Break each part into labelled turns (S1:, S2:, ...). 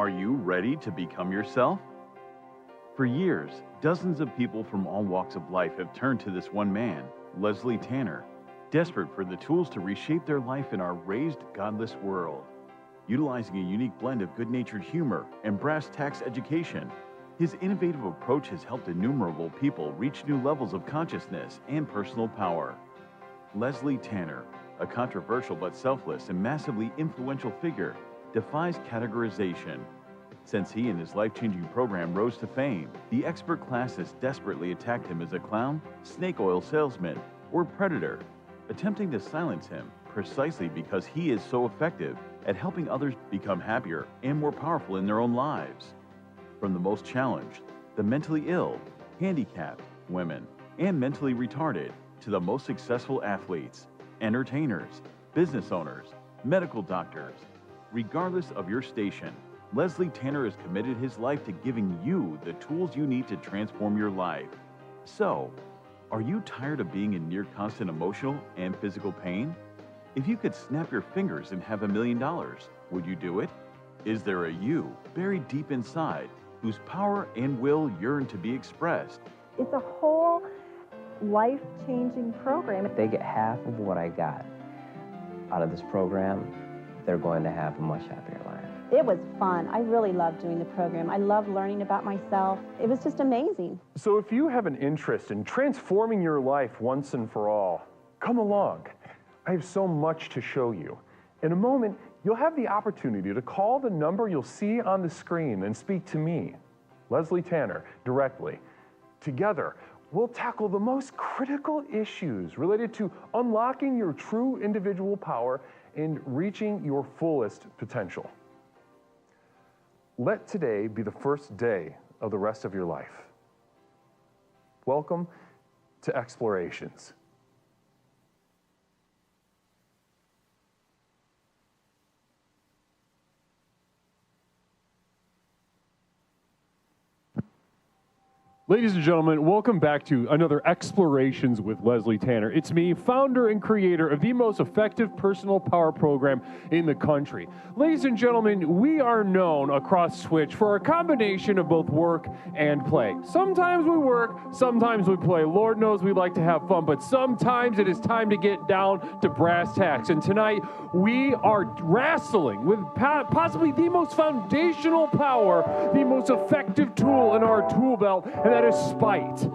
S1: Are you ready to become yourself? For years, dozens of people from all walks of life have turned to this one man, Leslie Tanner, desperate for the tools to reshape their life in our raised, godless world. Utilizing a unique blend of good-natured humor and brass tacks education, his innovative approach has helped innumerable people reach new levels of consciousness and personal power. Leslie Tanner, a controversial but selfless and massively influential figure, defies categorization. Since he and his life-changing program rose to fame, the expert class has desperately attacked him as a clown, snake oil salesman, or predator, attempting to silence him precisely because he is so effective at helping others become happier and more powerful in their own lives. From the most challenged, the mentally ill, handicapped, women, and mentally retarded, to the most successful athletes, entertainers, business owners, medical doctors. Regardless of your station, Leslie Tanner has committed his life to giving you the tools you need to transform your life. So, are you tired of being in near constant emotional and physical pain? If you could snap your fingers and have $1 million, would you do it? Is there a you buried deep inside whose power and will yearn to be expressed?
S2: It's a whole life-changing program.
S3: If they get half of what I got out of this program, they're going to have a much happier life.
S4: It was fun. I really loved doing the program. I loved learning about myself. It was just amazing.
S5: So if you have an interest in transforming your life once and for all, come along. I have so much to show you. In a moment, you'll have the opportunity to call the number you'll see on the screen and speak to me, Leslie Tanner, directly. Together, we'll tackle the most critical issues related to unlocking your true individual power and reaching your fullest potential. Let today be the first day of the rest of your life. Welcome to Explorations. Ladies and gentlemen, welcome back to another Explorations with Leslie Tanner. It's me, founder and creator of the most effective personal power program in the country. Ladies and gentlemen, we are known across Switch for a combination of both work and play. Sometimes we work, sometimes we play. Lord knows we like to have fun, but sometimes it is time to get down to brass tacks. And tonight, we are wrestling with possibly the most foundational power, the most effective tool in our tool belt, and that is spite.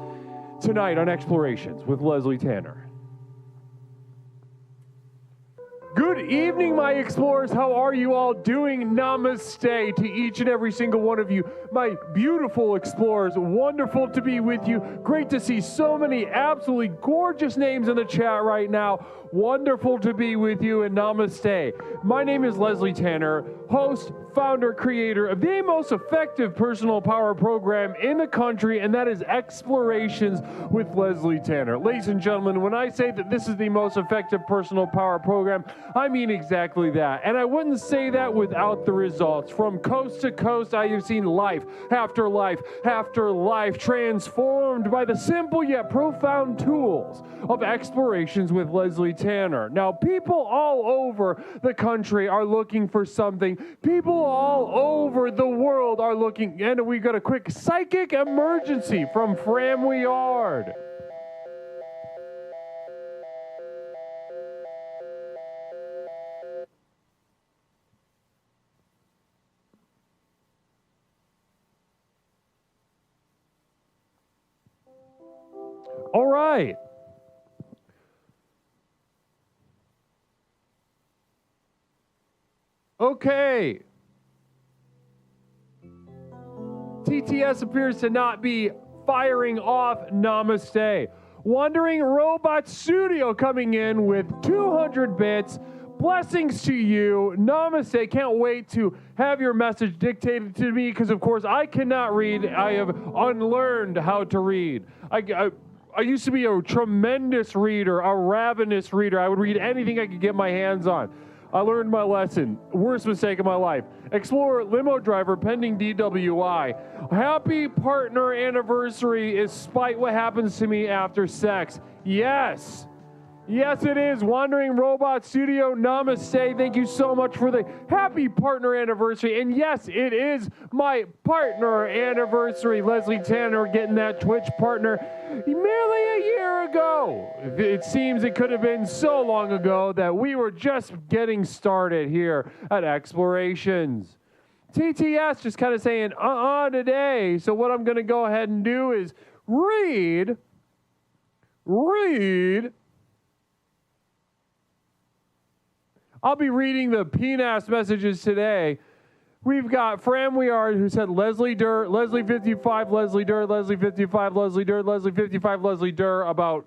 S5: Tonight on Explorations with Leslie Tanner. Good evening, my explorers. How are you all doing? Namaste to each and every single one of you, my beautiful explorers. Wonderful to be with you. Great to see so many absolutely gorgeous names in the chat right now. Wonderful to be with you, and namaste. My name is Leslie Tanner, host, founder, creator of the most effective personal power program in the country, and that is Explorations with Leslie Tanner. Ladies and gentlemen, when I say that this is the most effective personal power program, I mean exactly that. And I wouldn't say that without the results. From coast to coast, I have seen life after life after life transformed by the simple yet profound tools of Explorations with Leslie Tanner. Now, people all over the country are looking for something. People all over the world are looking, and we got a quick psychic emergency from Framley Yard. All right. Okay. TTS appears to not be firing off. Namaste. Wandering Robot Studio coming in with 200 bits. Blessings to you. Namaste. Can't wait to have your message dictated to me because, of course, I cannot read. I have unlearned how to read. I used to be a tremendous reader, a ravenous reader. I would read anything I could get my hands on. I learned my lesson. Worst mistake of my life. Explorer limo driver pending DWI. Happy partner anniversary is spite what happens to me after sex. Yes. Yes, it is. Wandering Robot Studio, namaste. Thank you so much for the happy partner anniversary. And yes, it is my partner anniversary. Leslie Tanner getting that Twitch partner merely a year ago. It seems it could have been so long ago that we were just getting started here at Explorations. TTS just kind of saying, today. So what I'm going to go ahead and do is read. I'll be reading the PNAS messages today. We've got Fran Weard, who said Leslie Durr, Leslie 55, Leslie Durr, Leslie 55, Leslie Durr, Leslie 55, Leslie Durr about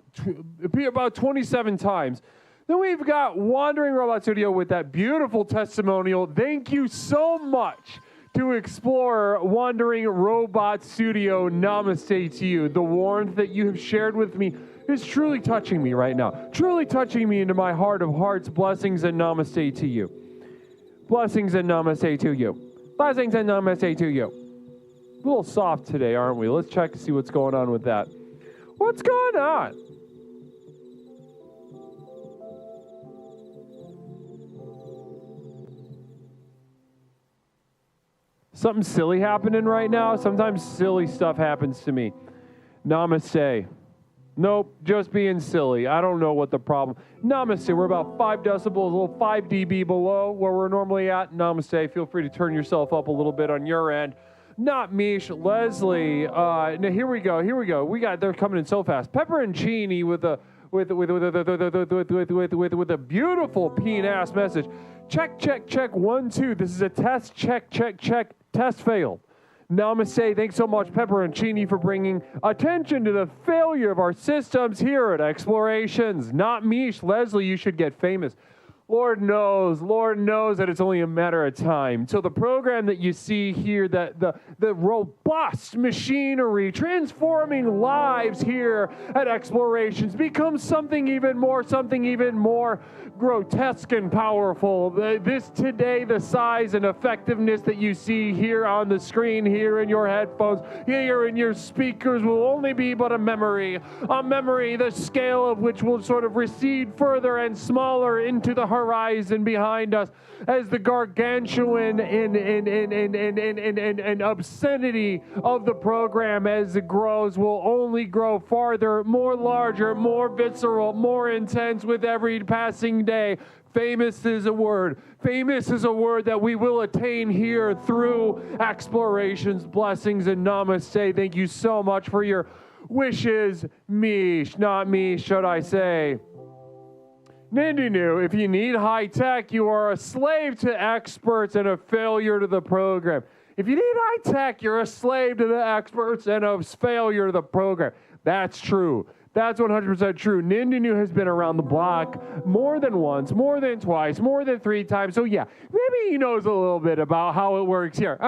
S5: 27 times. Then we've got Wandering Robot Studio with that beautiful testimonial. Thank you so much to Explorer Wandering Robot Studio. Namaste to you. The warmth that you have shared with me is truly touching me right now. Truly touching me into my heart of hearts. Blessings and namaste to you. Blessings and namaste to you. Blessings and namaste to you. A little soft today, aren't we? Let's check to see what's going on with that. What's going on? Something silly happening right now? Sometimes silly stuff happens to me. Namaste. Nope, just being silly. I don't know what the problem. Namaste. We're about 5 decibels, a little 5 dB below where we're normally at. Namaste. Feel free to turn yourself up a little bit on your end. Not Mish, Leslie. Now here we go. They're coming in so fast. Pepperoncini with a beautiful PNAS message. Check 1 2. This is a test. Check. Test failed. Namaste. Thanks so much, Pepperoncini, for bringing attention to the failure of our systems here at Explorations. Not Mish. Leslie, you should get famous. Lord knows that it's only a matter of time till the program that you see here, that the robust machinery transforming lives here at Explorations becomes something even more grotesque and powerful. The size and effectiveness that you see here on the screen, here in your headphones, here in your speakers will only be but a memory, the scale of which will sort of recede further and smaller into the horizon behind us as the gargantuan and obscenity of the program as it grows will only grow farther, more larger, more visceral, more intense with every passing day. Famous is a word that we will attain here through Explorations. Blessings and namaste. Thank you so much for your wishes, Mish, not me, should I say. Nindinu, if you need high tech, you are a slave to experts and a failure to the program. If you need high tech, you're a slave to the experts and a failure to the program. That's true. That's 100% true. Nindinu has been around the block more than once, more than twice, more than 3 times. So yeah, maybe he knows a little bit about how it works here.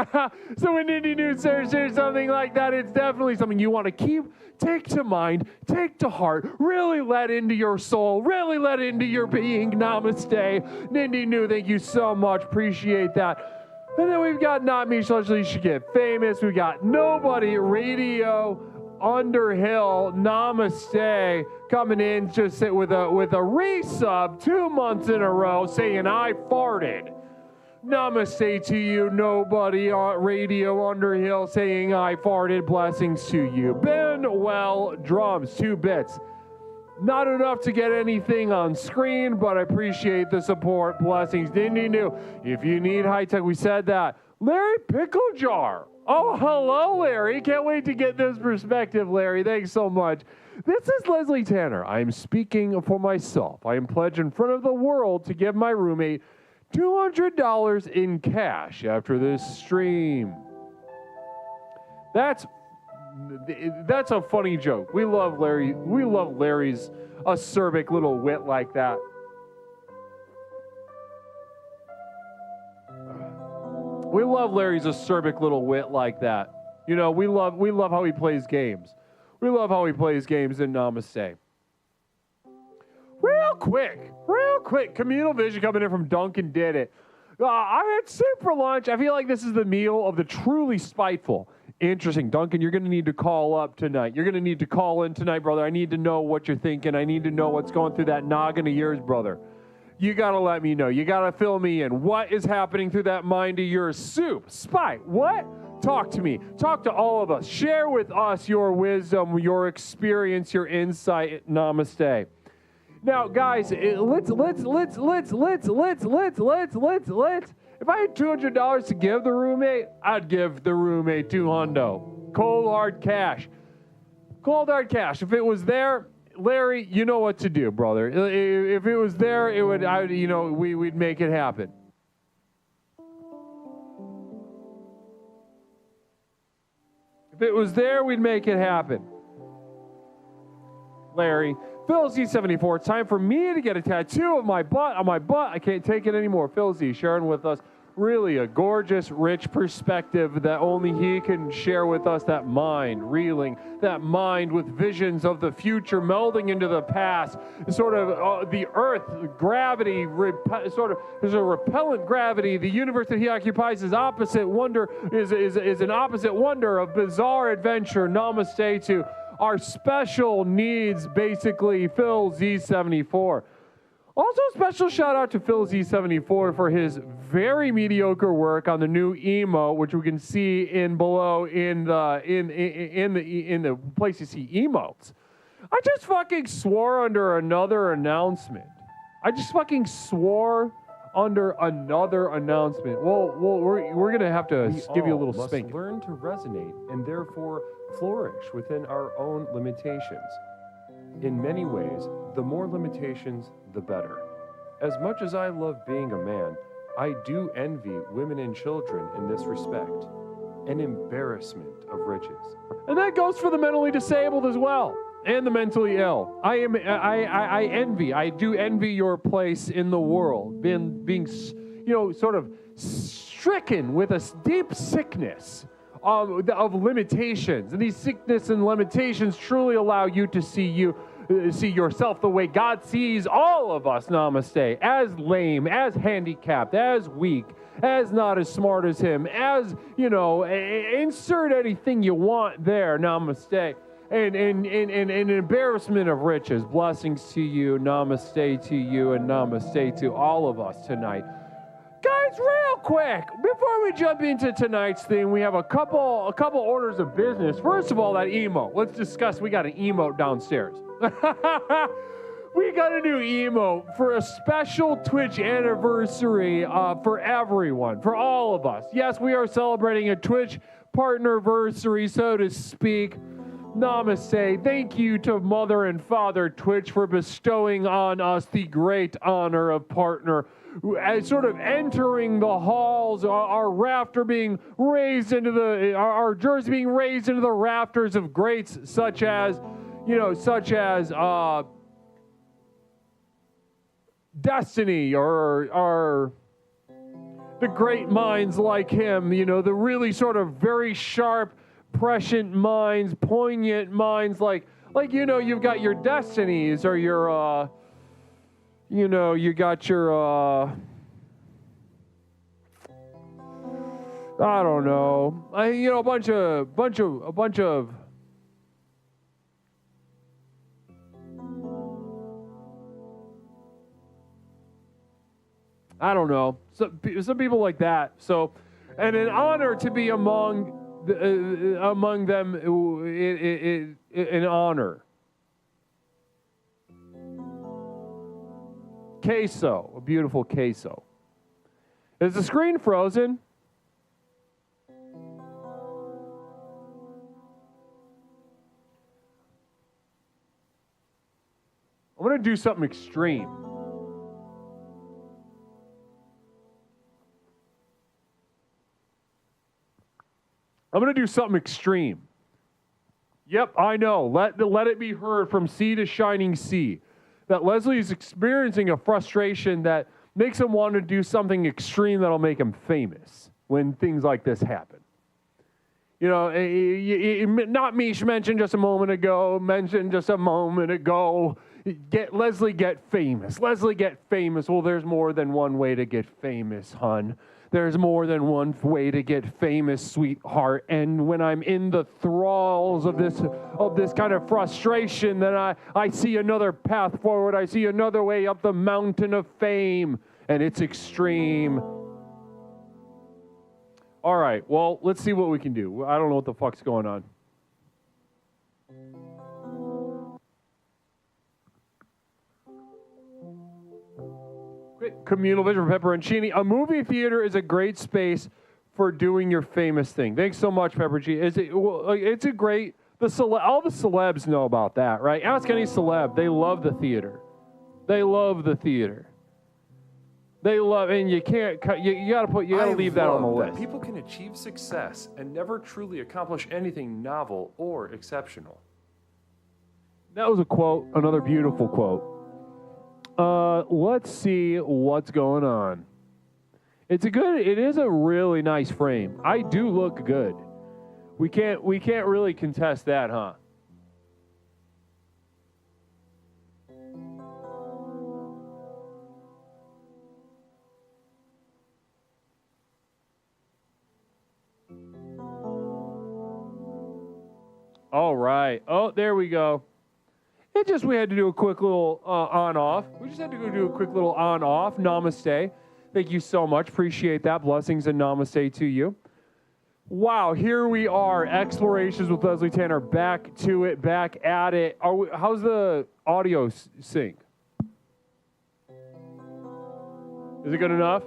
S5: So when Nindinu says something like that, it's definitely something you want to take to mind, take to heart, really let into your soul, really let into your being. Namaste. Nindinu, thank you so much. Appreciate that. And then we've got Not Me, Leslie should get famous. We've got Nobody Radio Underhill, namaste, coming in just with a resub 2 months in a row saying I farted. Namaste to you, Nobody Radio Underhill, saying I farted. Blessings to you. Ben Well Drums, 2 bits. Not enough to get anything on screen, but I appreciate the support. Blessings. Nindinu, if you need high tech, we said that. Larry Pickle Jar. Oh, hello, Larry. Can't wait to get this perspective, Larry. Thanks so much. This is Leslie Tanner. I am speaking for myself. I am pledged in front of the world to give my roommate $200 in cash after this stream. That's a funny joke. We love Larry. We love Larry's acerbic little wit like that. We love Larry's acerbic little wit like that. You know, we love how he plays games. We love how he plays games in Namaste. Real quick, communal vision coming in from Duncan did it. I had soup for lunch. I feel like this is the meal of the truly spiteful. Interesting. Duncan, you're going to need to call up tonight. You're going to need to call in tonight, brother. I need to know what you're thinking. I need to know what's going through that noggin of yours, brother. You got to let me know. You got to fill me in. What is happening through that mind of yours? Soup, Spy, what? Talk to me. Talk to all of us. Share with us your wisdom, your experience, your insight. Namaste. Now, guys, let's. If I had $200 to give the roommate, I'd give the roommate $200. Cold hard cash. Cold hard cash. If it was there, Larry, you know what to do, brother. If it was there, it would. We'd make it happen. If it was there, we'd make it happen. Larry. Phil Z74, it's time for me to get a tattoo of my butt on my butt. I can't take it anymore. Phil Z sharing with us really a gorgeous, rich perspective that only he can share with us. That mind reeling, that mind with visions of the future melding into the past. Sort of the earth, gravity, there's a repellent gravity. The universe that he occupies is opposite wonder, is an opposite wonder of bizarre adventure. Namaste to our special needs, basically, Phil Z74. Also, special shout out to Phil Z74 for his very mediocre work on the new emote, which we can see in below in the place you see emotes. I just fucking swore under another announcement. Well, we're gonna have to give you a little spank. Learn to resonate and therefore flourish within our own limitations. In many ways, the more limitations, the better. As much as I love being a man, I do envy women and children in this respect. An embarrassment of riches. And that goes for the mentally disabled as well, and the mentally ill. I do envy your place in the world, being sort of stricken with a deep sickness of limitations. And these sickness and limitations truly allow you to see yourself the way God sees all of us, namaste, as lame, as handicapped, as weak, as not as smart as him, as, insert anything you want there, namaste. And an embarrassment of riches. Blessings to you, namaste to you, and namaste to all of us tonight. Guys, real quick, before we jump into tonight's thing, we have a couple orders of business. First of all, that emote. Let's discuss. We got an emote downstairs. We got a new emote for a special Twitch anniversary for everyone, for all of us. Yes, we are celebrating a Twitch partnerversary, so to speak. Namaste. Thank you to Mother and Father Twitch for bestowing on us the great honor of partner. As sort of entering the halls, our rafter being raised into our jersey being raised into the rafters of greats such as Destiny or the great minds like him, the really sort of very sharp, prescient minds, poignant minds like you've got your Destinies or your you got your, I don't know, a bunch of, I don't know, some people like that. So, and an honor to be among them, an honor. Queso, a beautiful queso. Is the screen frozen? I'm going to do something extreme. Yep, I know. Let it be heard from sea to shining sea that Leslie is experiencing a frustration that makes him want to do something extreme that'll make him famous when things like this happen. Not Mish mentioned just a moment ago, Leslie get famous. Well, there's more than one way to get famous, hun. There's more than one way to get famous, sweetheart. And when I'm in the thralls of this kind of frustration, then I see another path forward. I see another way up the mountain of fame, and it's extreme. All right, well, let's see what we can do. I don't know what the fuck's going on. Communal vision for Pepperoncini. A movie theater is a great space for doing your famous thing. Thanks so much, Pepperoncini. It's a great. All the celebs know about that, right? Ask any celeb. They love the theater. They love the theater. They love, and you can't. You gotta leave that on the list.
S6: That people can achieve success and never truly accomplish anything novel or exceptional.
S5: That was a quote. Another beautiful quote. Let's see what's going on. It is a really nice frame. I do look good. We can't really contest that, huh? All right. Oh, there we go. We had to do a quick little on-off. We just had to go do a quick little on-off. Namaste. Thank you so much. Appreciate that. Blessings and namaste to you. Wow, here we are. Explorations with Leslie Tanner. Back to it. Back at it. How's the audio sync? Is it good enough?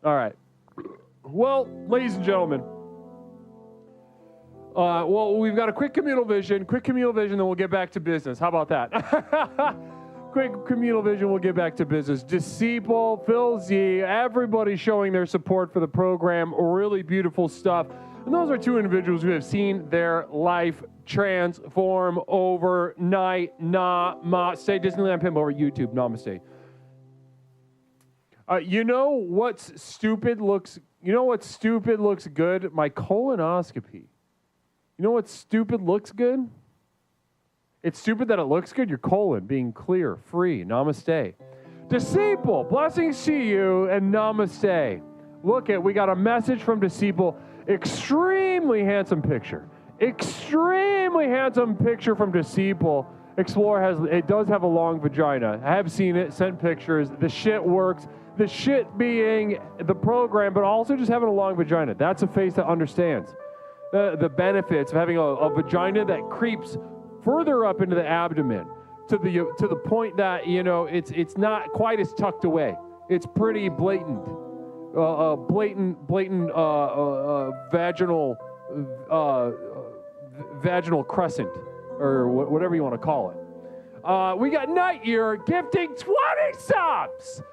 S5: All right. Well, ladies and gentlemen, we've got a quick communal vision, then we'll get back to business. How about that? Quick communal vision, we'll get back to business. Disciple, Phil Z, everybody showing their support for the program. Really beautiful stuff. And those are two individuals who have seen their life transform overnight. Namaste. Disneyland Pimp over YouTube. Namaste. You know what's stupid looks good? My colonoscopy. You know what stupid looks good? It's stupid that it looks good. Your colon being clear, free. Namaste. Disciple, blessings to you and namaste. We got a message from Disciple. Extremely handsome picture. Extremely handsome picture from Disciple. Explorer does have a long vagina. I have seen it, sent pictures. The shit works. The shit being the program, but also just having a long vagina. That's a face that understands the benefits of having a vagina that creeps further up into the abdomen to the point that, you know, it's not quite as tucked away. It's pretty blatant. Vaginal crescent, or whatever you want to call it. We got Night Year gifting 20 subs.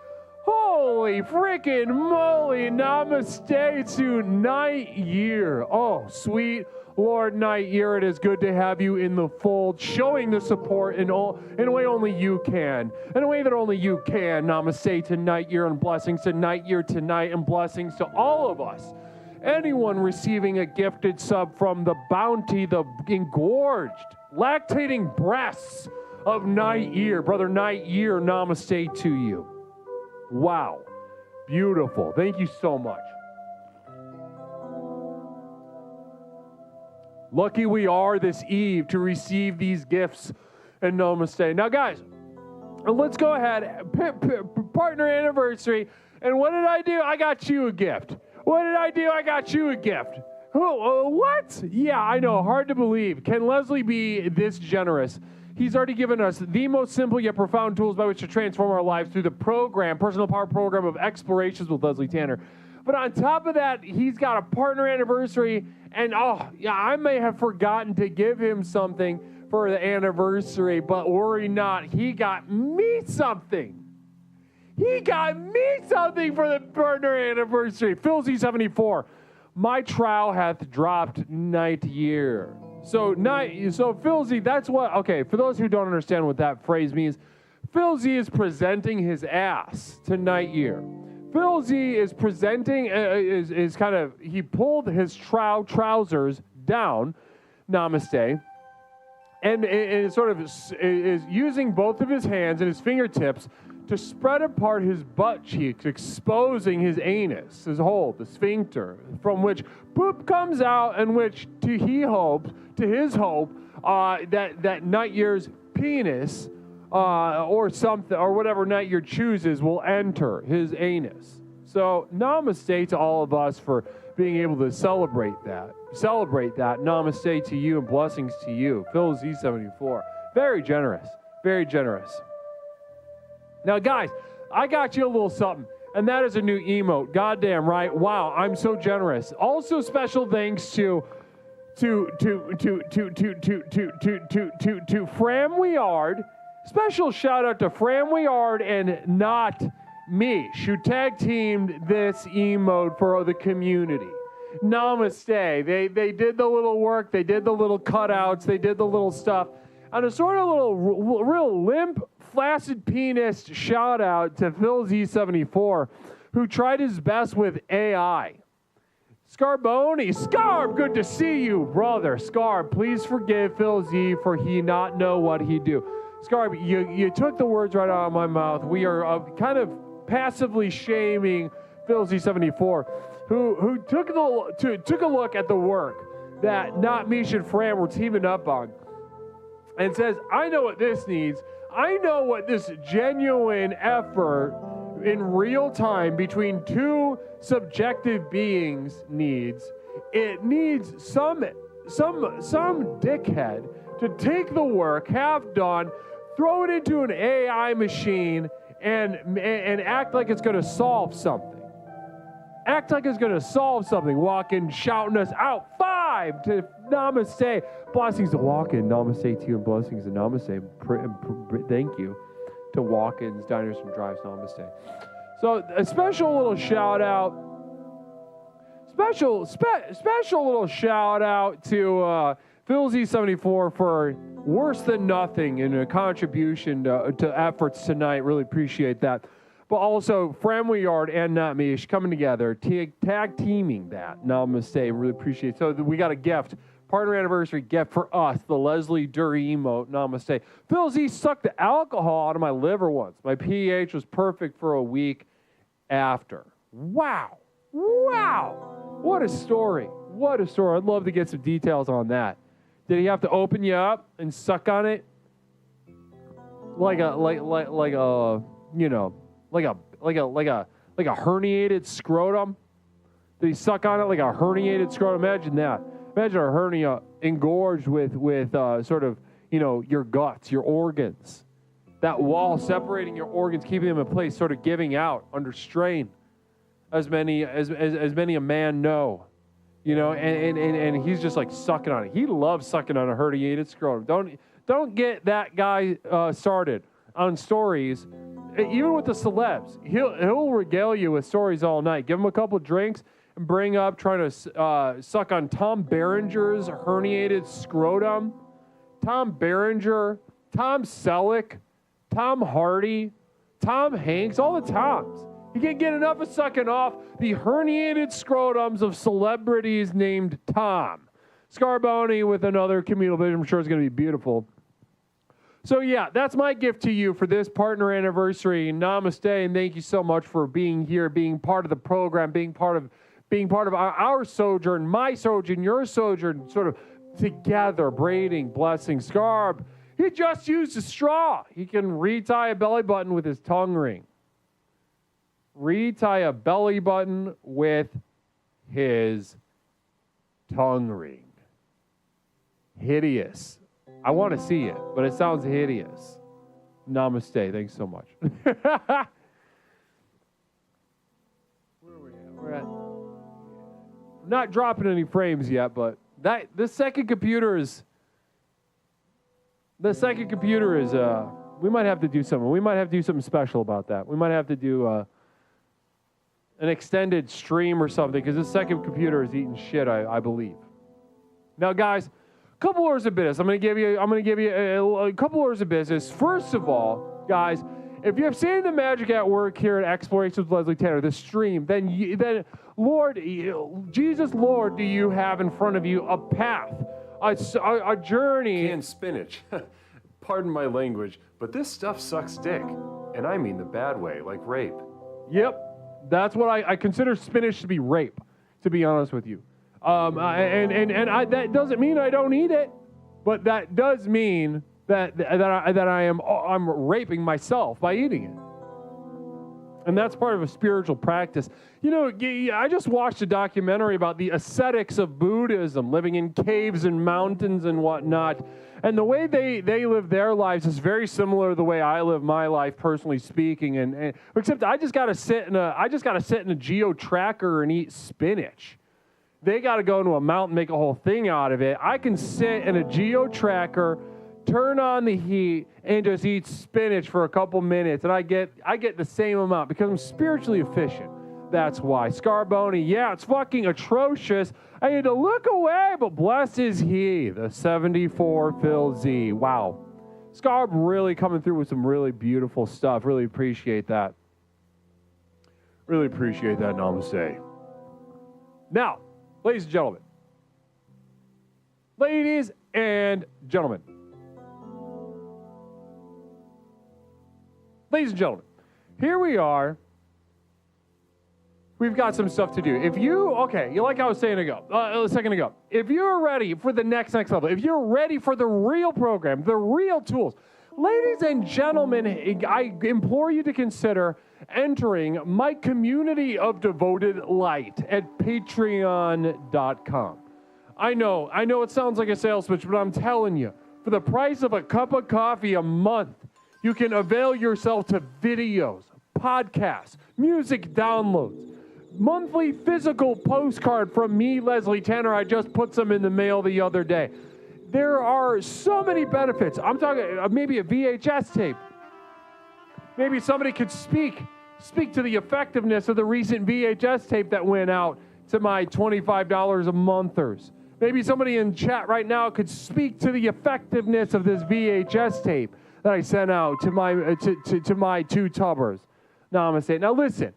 S5: Holy freaking moly, namaste to Night Year. Oh, sweet Lord Night Year, it is good to have you in the fold, showing the support in a way only you can. In a way that only you can. Namaste to Night Year and blessings to Night Year tonight and blessings to all of us. Anyone receiving a gifted sub from the bounty, the engorged, lactating breasts of Night Year. Brother Night Year, namaste to you. Wow. Beautiful. Thank you so much. Lucky we are this eve to receive these gifts and namaste. Now, guys, let's go ahead. Partner anniversary. And what did I do? I got you a gift. What did I do? I got you a gift. What? Yeah, I know. Hard to believe. Can Leslie be this generous? He's already given us the most simple yet profound tools by which to transform our lives through the program, Personal Power Program of Explorations with Leslie Tanner. But on top of that, he's got a partner anniversary, and I may have forgotten to give him something for the anniversary, but worry not, he got me something. He got me something for the partner anniversary. Phil Z74, my trowel hath dropped Night Year. So Phil Z, that's what, okay, for those who don't understand what that phrase means, Phil Z is presenting his ass to Night Year. Phil Z is presenting, he pulled his trousers down, namaste, and sort of is using both of his hands and his fingertips to spread apart his butt cheeks, exposing his anus, his hole, the sphincter, from which poop comes out, and which to his hope, that Nightyear's penis or something, or whatever Nightyear chooses, will enter his anus. So namaste to all of us for being able to celebrate that. Namaste to you and blessings to you. Phil Z74. Very generous. Very generous. Now, guys, I got you a little something, and that is a new emote. Goddamn right. Wow, I'm so generous. Also, special thanks to Fram Weard. Special shout out to Fram Weard and Not Mish, who tag teamed this emote for the community. Namaste. They did the little work. They did the little cutouts. They did the little stuff. And a sort of little real limp, flaccid penis shout out to Phil Z74, who tried his best with AI. Scarboni, Scarb, good to see you, brother. Scarb, please forgive Phil Z for he not know what he do. Scarb, you took the words right out of my mouth. We are kind of passively shaming Phil Z74, who took a look at the work that Not Mish and Fran were teaming up on, and says, I know what this needs. I know what this genuine effort in real time between two subjective beings needs. It needs some dickhead to take the work, have done, throw it into an AI machine, and act like it's going to solve something. Act like it's going to solve something. Walking, shouting us out. 5 to namaste. Blessings to Walk-In. Namaste to you and blessings to namaste. Thank you to Walk-Ins, Diners and Drives. Namaste. So a special little shout out. Special little shout out to Phil Z74 for worse than nothing in a contribution to efforts tonight. Really appreciate that. But also, Fram Weard and Not Mish coming together, tag teaming that. Namaste, really appreciate it. So we got a gift, partner anniversary gift for us, the Leslie Dury emote. Namaste. Phil Z sucked the alcohol out of my liver once. My pH was perfect for a week after. Wow. Wow. What a story. What a story. I'd love to get some details on that. Did he have to open you up and suck on it? Like a herniated scrotum? Did he suck on it like a herniated scrotum? Imagine that. Imagine a hernia engorged with sort of, your guts, your organs. That wall separating your organs, keeping them in place, sort of giving out under strain, as many a man know. And he's just like sucking on it. He loves sucking on a herniated scrotum. Don't get that guy started on stories. Even with the celebs, he'll regale you with stories all night. Give him a couple drinks and bring up trying to suck on Tom Berenger's herniated scrotum. Tom Berenger, Tom Selleck, Tom Hardy, Tom Hanks, all the Toms. You can't get enough of sucking off the herniated scrotums of celebrities named Tom. Scarboni with another communal vision, I'm sure is going to be beautiful. So yeah, that's my gift to you for this partner anniversary. Namaste, and thank you so much for being here, being part of the program, being part of our sojourn, my sojourn, your sojourn, sort of together, braiding, blessing. Scarb, he just used a straw. He can retie a belly button with his tongue ring. Retie a belly button with his tongue ring. Hideous. I want to see it, but it sounds hideous. Namaste. Thanks so much. Where are we at? We're at. Not dropping any frames yet, but the second computer is. We might have to do something. We might have to do something special about that. We might have to do an extended stream or something, because this second computer is eating shit, I believe. Now, guys, a couple orders of business. I'm going to give you a couple orders of business. First of all, guys, if you have seen the magic at work here at Explorations with Leslie Tanner, the stream, then Lord, Jesus, Lord, do you have in front of you a path a journey.
S6: Canned spinach. Pardon my language, but this stuff sucks dick. And I mean the bad way, like rape.
S5: Yep, that's what I consider spinach to be rape, to be honest with you. That doesn't mean I don't eat it, but that does mean that I'm raping myself by eating it. And that's part of a spiritual practice. You know, I just watched a documentary about the ascetics of Buddhism, living in caves and mountains and whatnot. And the way they live their lives is very similar to the way I live my life, personally speaking. And except I just got to sit in a geo tracker and eat spinach. They got to go into a mountain, make a whole thing out of it. I can sit in a geo tracker, turn on the heat, and just eat spinach for a couple minutes, and I get the same amount because I'm spiritually efficient. That's why. Scarboni, yeah, it's fucking atrocious. I had to look away, but blessed is he, the 74 Phil Z. Wow. Scarb really coming through with some really beautiful stuff. Really appreciate that. Really appreciate that. Namaste. Now, ladies and gentlemen. Ladies and gentlemen. Ladies and gentlemen, here we are. We've got some stuff to do. Like I was saying a second ago, if you're ready for the next level, if you're ready for the real program, the real tools, ladies and gentlemen, I implore you to consider entering my community of devoted light at patreon.com. I know it sounds like a sales pitch, but I'm telling you, for the price of a cup of coffee a month, you can avail yourself to videos, podcasts, music downloads, monthly physical postcard from me, Leslie Tanner. I just put some in the mail the other day. There are so many benefits. I'm talking maybe a VHS tape. Maybe somebody could speak to the effectiveness of the recent VHS tape that went out to my $25 a monthers. Maybe somebody in chat right now could speak to the effectiveness of this VHS tape that I sent out to my two tubbers. Namaste. Now listen,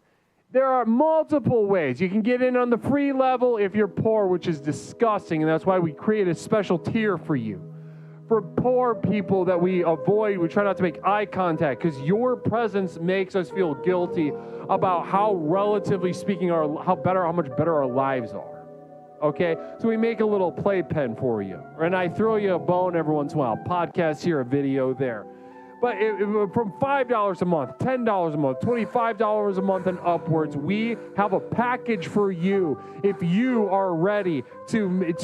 S5: there are multiple ways. You can get in on the free level if you're poor, which is disgusting, and that's why we create a special tier for you. For poor people that we avoid, we try not to make eye contact because your presence makes us feel guilty about how, relatively speaking, how much better our lives are. Okay? So we make a little playpen for you. And I throw you a bone every once in a while. Podcast here, a video there. But from $5 a month, $10 a month, $25 a month and upwards, we have a package for you. If you are ready to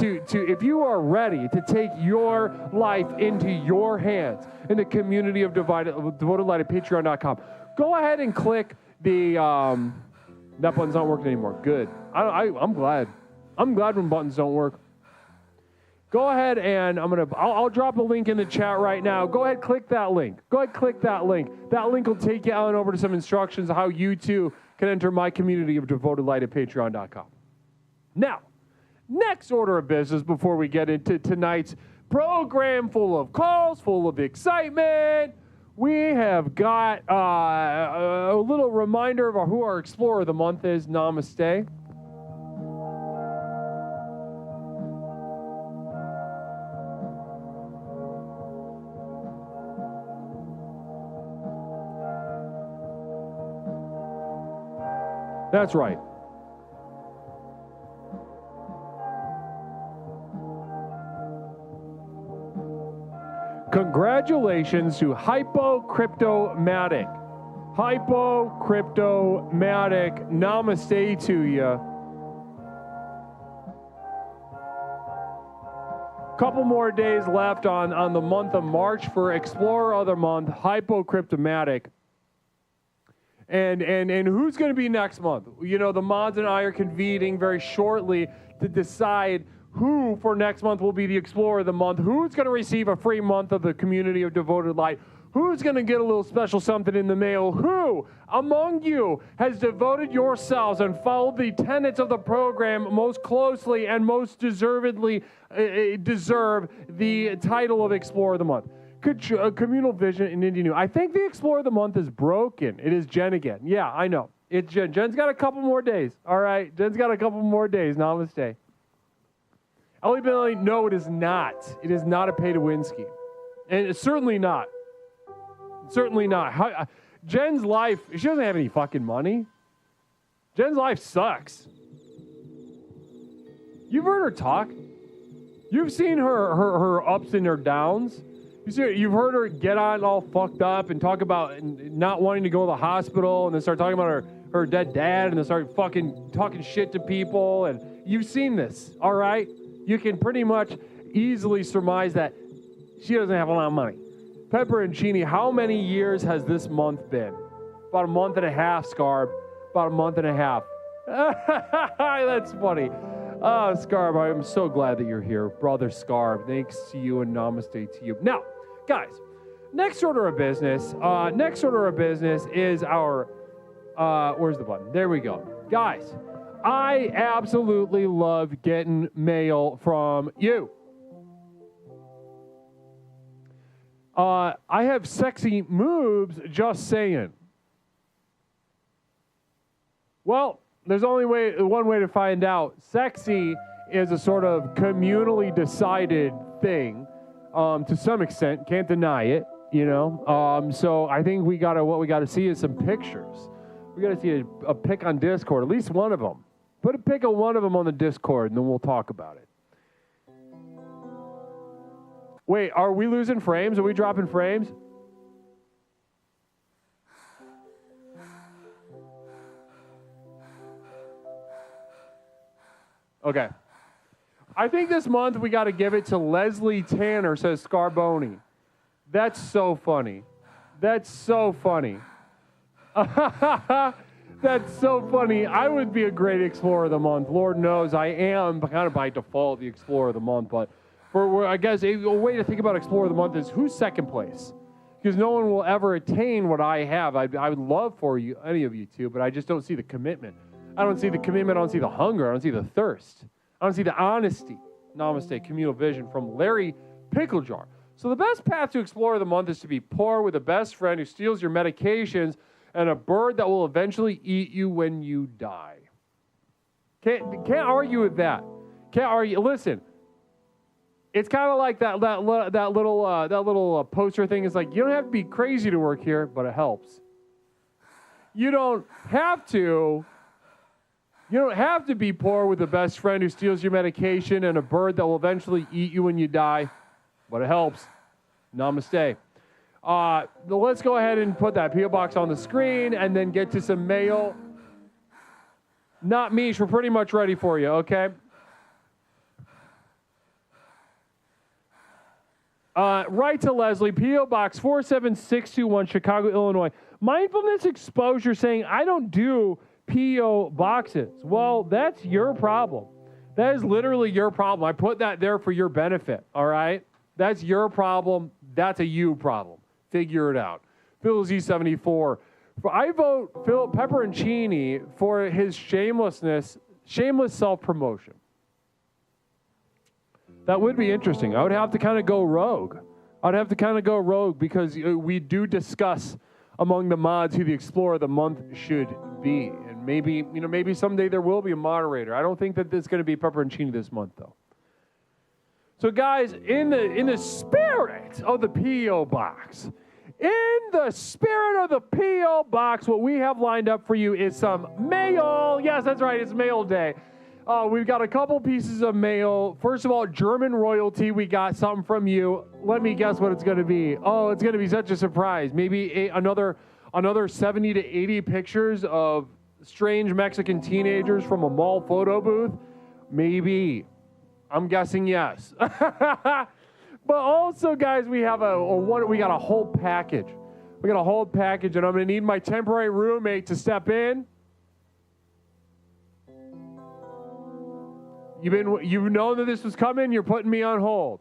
S5: take your life into your hands in the community of devoted light at patreon.com, go ahead and click the that button's not working anymore. Good. I'm glad. I'm glad when buttons don't work. Go ahead and I'll drop a link in the chat right now. Go ahead, click that link. That link will take you on over to some instructions of how you too can enter my community of devoted light at patreon.com. Now, next order of business before we get into tonight's program full of calls, full of excitement, we have got a little reminder of who our Explorer of the Month is. Namaste. That's right. Congratulations to Hypocryptomatic. Hypocryptomatic. Namaste to you. Couple more days left on the month of March for Explorer of the Month, Hypocryptomatic. And who's going to be next month? You know, the mods and I are convening very shortly to decide who for next month will be the Explorer of the Month, who's going to receive a free month of the community of devoted light, who's going to get a little special something in the mail, who among you has devoted yourselves and followed the tenets of the program most closely and most deservedly deserve the title of Explorer of the Month. Communal Vision in Indian New. I think the Explorer of the Month is broken. It is Jen again. Yeah, I know. It's Jen. Jen's got a couple more days. All right. Jen's got a couple more days. Namaste. Ellie, no, it is not. It is not a pay-to-win scheme. And it's certainly not. Certainly not. Jen's life, she doesn't have any fucking money. Jen's life sucks. You've heard her talk. You've seen her ups and her downs. You've heard her get on all fucked up and talk about not wanting to go to the hospital and then start talking about her dead dad and then start fucking talking shit to people. And you've seen this, all right? You can pretty much easily surmise that she doesn't have a lot of money. Pepperoncini, how many years has this month been? About a month and a half, Scarb. About a month and a half. That's funny. Oh, Scarb, I'm so glad that you're here. Brother Scarb, thanks to you and namaste to you. Now, guys, next order of business is our, where's the button? There we go. Guys, I absolutely love getting mail from you. I have sexy moves, just saying. Well, there's only one way to find out. Sexy is a sort of communally decided thing, to some extent. Can't deny it, you know. So I think what we gotta see is some pictures. We gotta see a pic on Discord, at least one of them. Put a pic of one of them on the Discord, and then we'll talk about it. Wait, are we losing frames? Are we dropping frames? Okay. I think this month we got to give it to Leslie Tanner, says Scarboni. That's so funny. That's so funny. That's so funny. I would be a great Explorer of the Month. Lord knows I am kind of by default the Explorer of the Month. But I guess a way to think about Explorer of the Month is who's second place? Because no one will ever attain what I have. I would love for you, any of you to, but I just don't see the commitment. I don't see the commitment. I don't see the hunger. I don't see the thirst. I don't see the honesty. Namaste, communal vision from Larry Picklejar. So the best path to Explorer of the Month is to be poor with a best friend who steals your medications and a bird that will eventually eat you when you die. Can't argue with that. Can't argue. Listen, it's kind of like that little poster thing. Is like, you don't have to be crazy to work here, but it helps. You don't have to be poor with a best friend who steals your medication and a bird that will eventually eat you when you die, but it helps. Namaste. Let's go ahead and put that P.O. box on the screen and then get to some mail. Not Mish, we're pretty much ready for you, okay? Right to Leslie, P.O. Box 47621, Chicago, Illinois. Mindfulness Exposure saying, I don't do P.O. boxes. Well, that's your problem. That is literally your problem. I put that there for your benefit, all right? That's your problem. That's a you problem. Figure it out. Phil Z74. I vote Phil Pepperoncini for his shameless self-promotion. That would be interesting. I would have to kind of go rogue. Because we do discuss among the mods who the Explorer of the Month should be. And maybe someday there will be a moderator. I don't think that it's going to be Pepperoncini this month, though. So, guys, in the spirit of the P.O. Box, what we have lined up for you is some mail. Yes, that's right. It's mail day. We've got a couple pieces of mail. First of all, German royalty. We got something from you. Let me guess what it's going to be. Oh, it's going to be such a surprise. Maybe another 70 to 80 pictures of strange Mexican teenagers from a mall photo booth. Maybe. I'm guessing yes. But also, guys, we got a whole package. We got a whole package, and I'm going to need my temporary roommate to step in. You've known that this was coming. You're putting me on hold.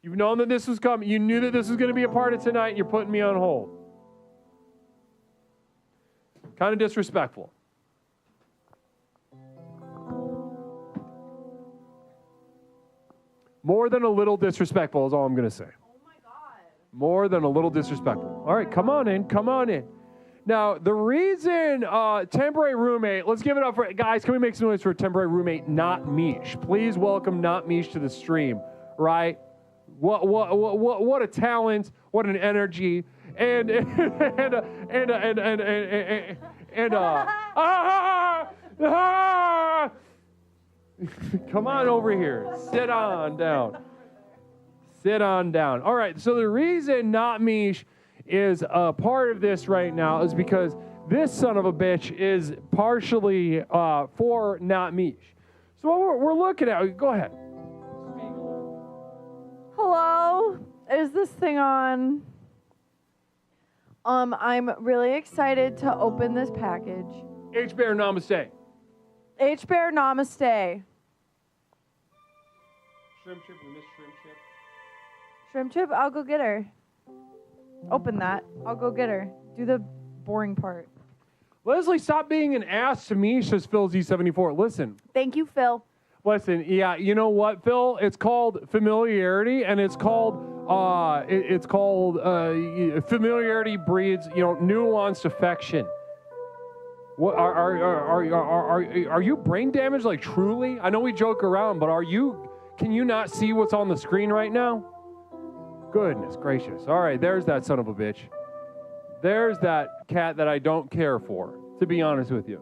S5: You've known that this was coming. You knew that this was going to be a part of tonight, and you're putting me on hold. Kind of disrespectful. More than a little disrespectful is all I'm going to say. Oh, my God. More than a little disrespectful. All right, come on in. Now, the reason temporary roommate, let's give it up for, guys, can we make some noise for temporary roommate, Not Mish? Please welcome Not Mish to the stream, right? What a talent, what an energy, and come on over here, sit on down. Sit on down. All right, so the reason Not Mish is a part of this right now is because this son of a bitch is partially for Not Mish. So what we're looking at, go ahead.
S7: Hello, is this thing on? I'm really excited to open this package.
S5: H-Bear, namaste.
S7: H-Bear, namaste.
S5: Shrimp chip, we missed shrimp chip.
S7: Shrimp chip, I'll go get her. Open that. I'll go get her. Do the boring part.
S5: Leslie, stop being an ass to me, says Phil Z74. Listen.
S7: Thank you, Phil.
S5: Listen, yeah, you know what, Phil? It's called familiarity, and it's called familiarity breeds, nuanced affection. What are you brain damaged? Like truly? I know we joke around, but can you not see what's on the screen right now? Goodness gracious. All right, there's that son of a bitch. There's that cat that I don't care for, to be honest with you.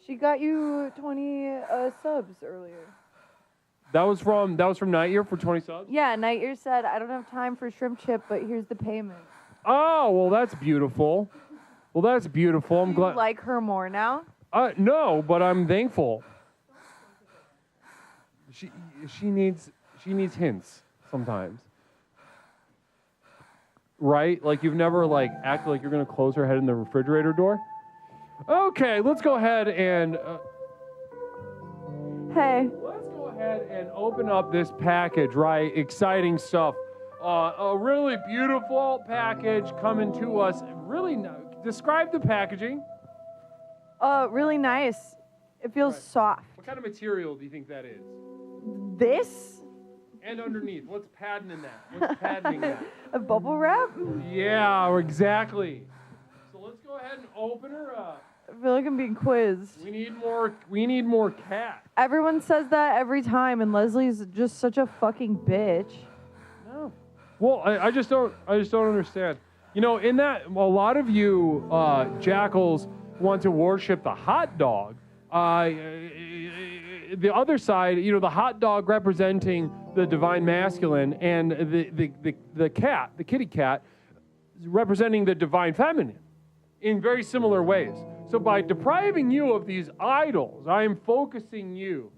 S7: She got you 20 subs earlier.
S5: That was from Night Year for 20 subs?
S7: Yeah, Night Year said, I don't have time for shrimp chip, but here's the payment.
S5: Oh, well, that's beautiful. I'm glad.
S7: You like her more now?
S5: No, but I'm thankful. She needs hints sometimes. Right? Like you've never acted like you're going to close her head in the refrigerator door? Okay, let's go ahead and
S7: Hey.
S5: let's go ahead and open up this package, right? Exciting stuff. A really beautiful package coming to us. Describe the packaging.
S7: Really nice. It feels soft.
S5: What kind of material do you think that is?
S7: This?
S5: And underneath, what's padding in that? What's padding that?
S7: A bubble wrap?
S5: Yeah, exactly. So let's go ahead and open her up.
S7: I feel like I'm being quizzed.
S5: We need more cat.
S7: Everyone says that every time, and Leslie's just such a fucking bitch.
S5: No. Well, I just don't understand. In that a lot of you jackals want to worship the hot dog. The other side, the hot dog representing the divine masculine, and the cat, the kitty cat, representing the divine feminine, in very similar ways. So by depriving you of these idols, I am focusing you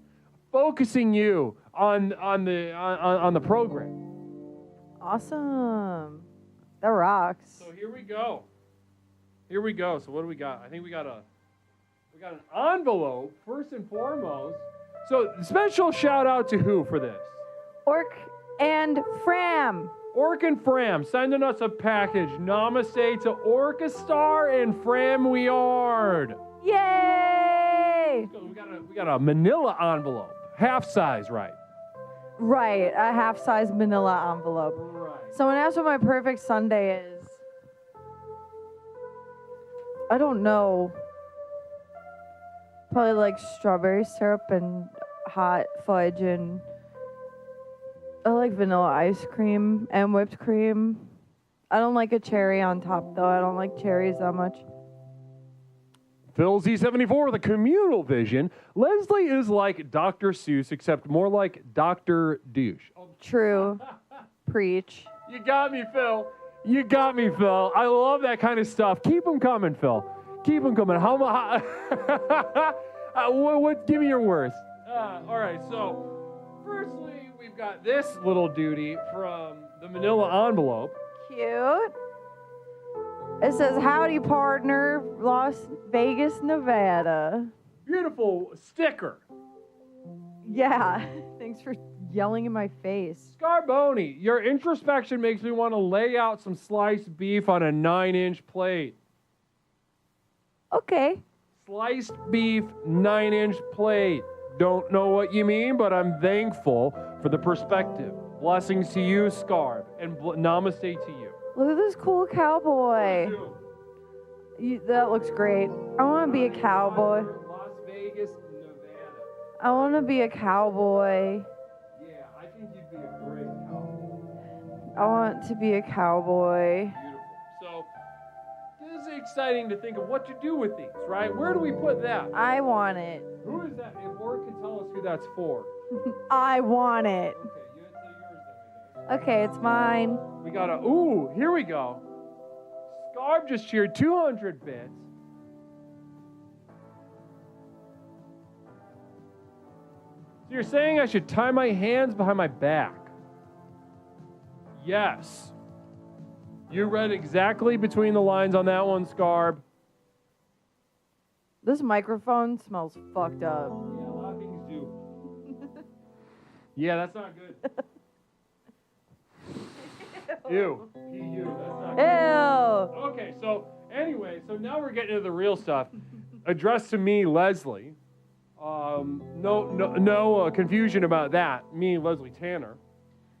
S5: on the program.
S7: Awesome. That rocks.
S5: So here we go. So what do we got? I think we got an envelope first and foremost. So special shout out to who for this?
S7: Orc and Fram.
S5: Orc and Fram sending us a package. Namaste to Orchestar and Fram Weard.
S7: Yay!
S5: We got a manila envelope. Half size, right?
S7: Right, a half-size manila envelope.
S5: Right.
S7: Someone asked what my perfect sundae is. I don't know. Probably like strawberry syrup and hot fudge, and I like vanilla ice cream and whipped cream. I don't like a cherry on top though. I don't like cherries that much.
S5: Phil Z74 with a communal vision. Leslie is like Dr. Seuss, except more like Dr. Douche.
S7: True. Preach.
S5: You got me, Phil. I love that kind of stuff. Keep them coming, Phil. Keep them coming. What? Give me your worst. All right, so firstly, we've got this little duty from the manila envelope.
S7: Cute. It says, howdy, partner, Las Vegas, Nevada.
S5: Beautiful sticker.
S7: Yeah. Thanks for yelling in my face.
S5: Scarboni, your introspection makes me want to lay out some sliced beef on a 9-inch plate.
S7: Okay.
S5: Sliced beef, 9-inch plate. Don't know what you mean, but I'm thankful for the perspective. Blessings to you, Scarb, and namaste to you.
S7: Look at this cool cowboy. That looks great. I want to be a cowboy.
S5: Las Vegas, Nevada.
S7: I want to be a cowboy.
S5: Yeah, I think you'd be a great cowboy.
S7: I want to be a cowboy.
S5: Beautiful. So, this is exciting to think of what to do with these, right? Where do we put that?
S7: I want it.
S5: Who is that? If Ward can tell us who that's for.
S7: I want it.
S5: Okay, you say yours then.
S7: Okay, it's mine.
S5: We got a, ooh, here we go. Scarb just cheered 200 bits. So you're saying I should tie my hands behind my back? Yes. You read exactly between the lines on that one, Scarb.
S7: This microphone smells fucked up.
S5: Yeah, a lot of things do. Yeah, that's not good. Ew. P-U. That's not good.
S7: Ew.
S5: Okay, so anyway, so now we're getting into the real stuff. Addressed to me, Leslie. No confusion about that. Me, Leslie Tanner.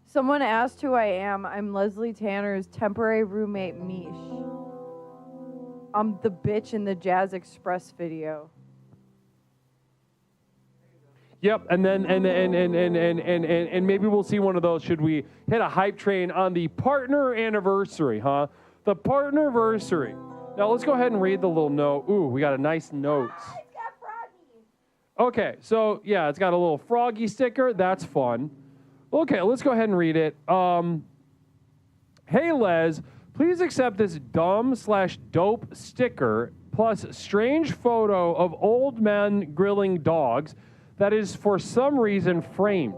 S7: Someone asked who I am. I'm Leslie Tanner's temporary roommate, Mish. I'm the bitch in the Jazz Express video.
S5: Yep, and then and maybe we'll see one of those. Should we hit a hype train on the partner anniversary, huh? The partnerversary. Now let's go ahead and read the little note. Ooh, we got a nice note.
S7: It's got froggies.
S5: Okay, so yeah, it's got a little froggy sticker. That's fun. Okay, let's go ahead and read it. Hey Les, please accept this dumb/dope sticker plus strange photo of old men grilling dogs that is for some reason framed.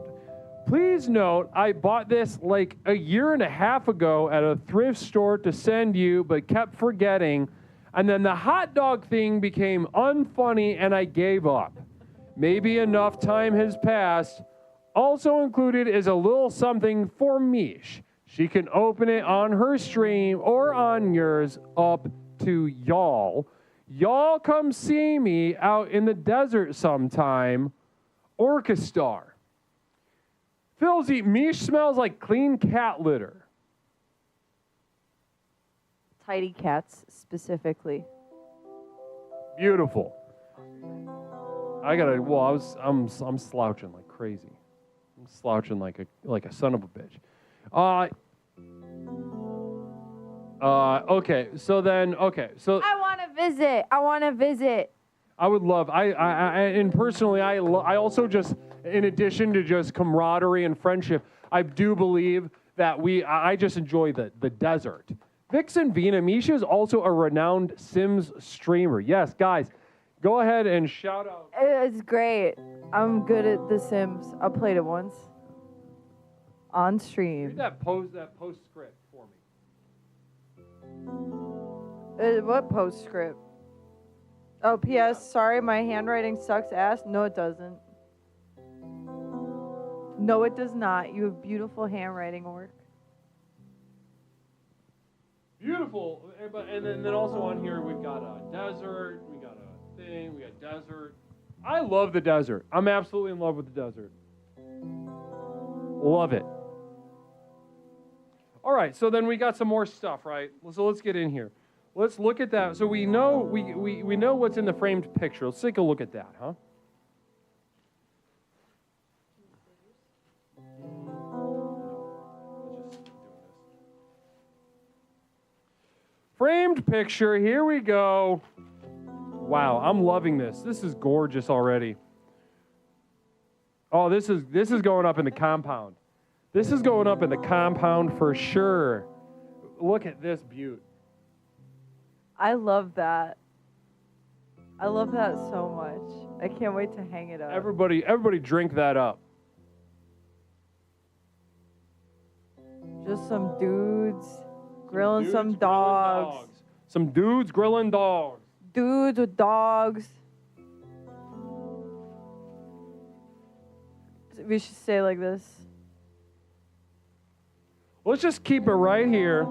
S5: Please note, I bought this like a year and a half ago at a thrift store to send you, but kept forgetting. And then the hot dog thing became unfunny and I gave up. Maybe enough time has passed. Also included is a little something for Mish. She can open it on her stream or on yours, up to y'all. Y'all come see me out in the desert sometime. Orchestar. Philzy, Mish smells like clean cat litter.
S7: Tidy cats, specifically.
S5: Beautiful. I'm slouching like crazy. I'm slouching like a son of a bitch. Okay, so
S7: I want to visit.
S5: I would love, and personally, I also just, in addition to just camaraderie and friendship, I do believe that I just enjoy the desert. Vixen Vina, Misha is also a renowned Sims streamer. Yes, guys, go ahead and shout out.
S7: It's great. I'm good at The Sims. I played it once. On stream.
S5: Read that postscript for me.
S7: What postscript? Oh, P.S. Sorry, my handwriting sucks ass. No, it doesn't. No, it does not. You have beautiful handwriting, Orc.
S5: Beautiful. And then also on here, we've got a desert. We got a thing. We got desert. I love the desert. I'm absolutely in love with the desert. Love it. All right, so then we got some more stuff, right? So let's get in here. Let's look at that. So we know we know what's in the framed picture. Let's take a look at that, huh? Framed picture, here we go. Wow, I'm loving this. This is gorgeous already. Oh, this is going up in the compound. This is going up in the compound for sure. Look at this beaut.
S7: I love that. I love that so much. I can't wait to hang it up.
S5: Everybody drink that up.
S7: Just some dudes grilling some dogs.
S5: Some dudes grilling dogs.
S7: Dudes with dogs. We should say like this.
S5: Let's just keep it right here.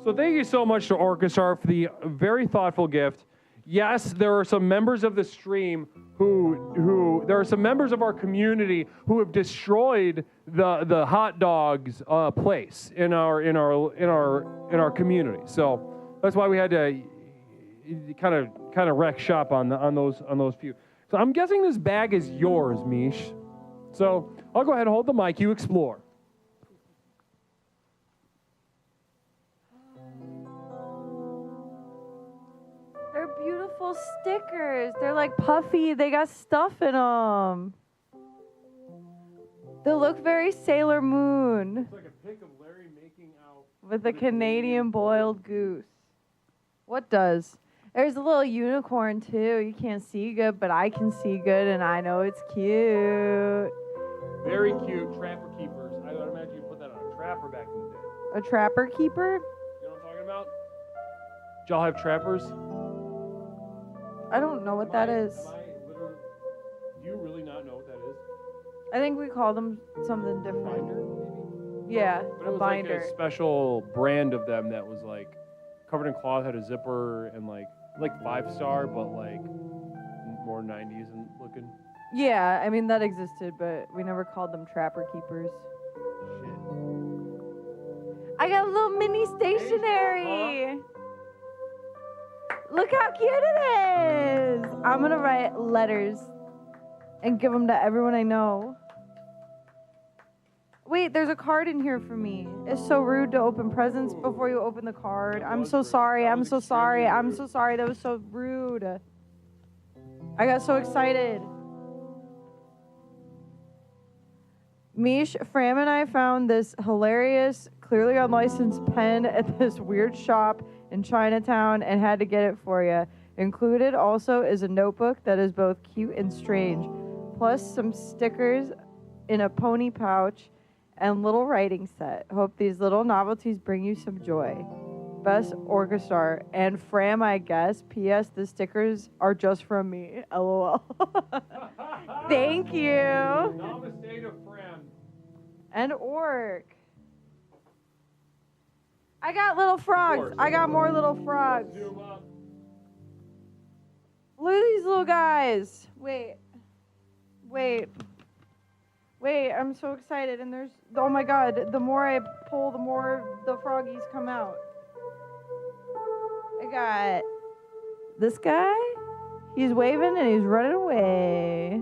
S5: So thank you so much to Orchestra for the very thoughtful gift. Yes, there are some members of the stream there are some members of our community who have destroyed the hot dogs place in our community. So that's why we had to kind of wreck shop on those few. So I'm guessing this bag is yours, Mish. So I'll go ahead and hold the mic. You explore.
S7: They're beautiful stickers. They're like puffy. They got stuff in them. They look very Sailor Moon.
S5: It's like a pic of Larry making out
S7: with a Canadian boiled goose. What does? There's a little unicorn too. You can't see good, but I can see good, and I know it's cute.
S5: Very cute. Trapper keepers. I would imagine you put that on a trapper back in the day.
S7: A trapper keeper?
S5: You know what I'm talking about? Did y'all have trappers?
S7: I don't know what that is.
S5: Do you really not know what that is?
S7: I think we call them something different.
S5: Binder, maybe?
S7: Yeah,
S5: But
S7: a
S5: it was
S7: binder.
S5: like a special brand of them that was like covered in cloth, had a zipper, and like 5-star, but like more 90s and looking.
S7: Yeah, I mean that existed, but we never called them trapper keepers.
S5: Shit.
S7: I got a little mini stationery. Look how cute it is. I'm gonna write letters and give them to everyone I know. Wait, there's a card in here for me. It's so rude to open presents before you open the card. I'm so sorry. I'm so sorry. I'm so sorry. That was so rude. I got so excited. Mish, Fram, and I found this hilarious, clearly unlicensed pen at this weird shop in Chinatown and had to get it for you. Included also is a notebook that is both cute and strange, plus some stickers in a pony pouch and little writing set. Hope these little novelties bring you some joy. Best Orchestra. And Fram, I guess. P.S. The stickers are just from me. LOL. Thank you.
S5: Namaste to Fram.
S7: And Orc. I got little frogs. I got more little frogs.
S5: Zoom up.
S7: Look at these little guys. Wait, I'm so excited. And there's, oh my God, the more I pull, the more the froggies come out. I got this guy. He's waving and he's running away.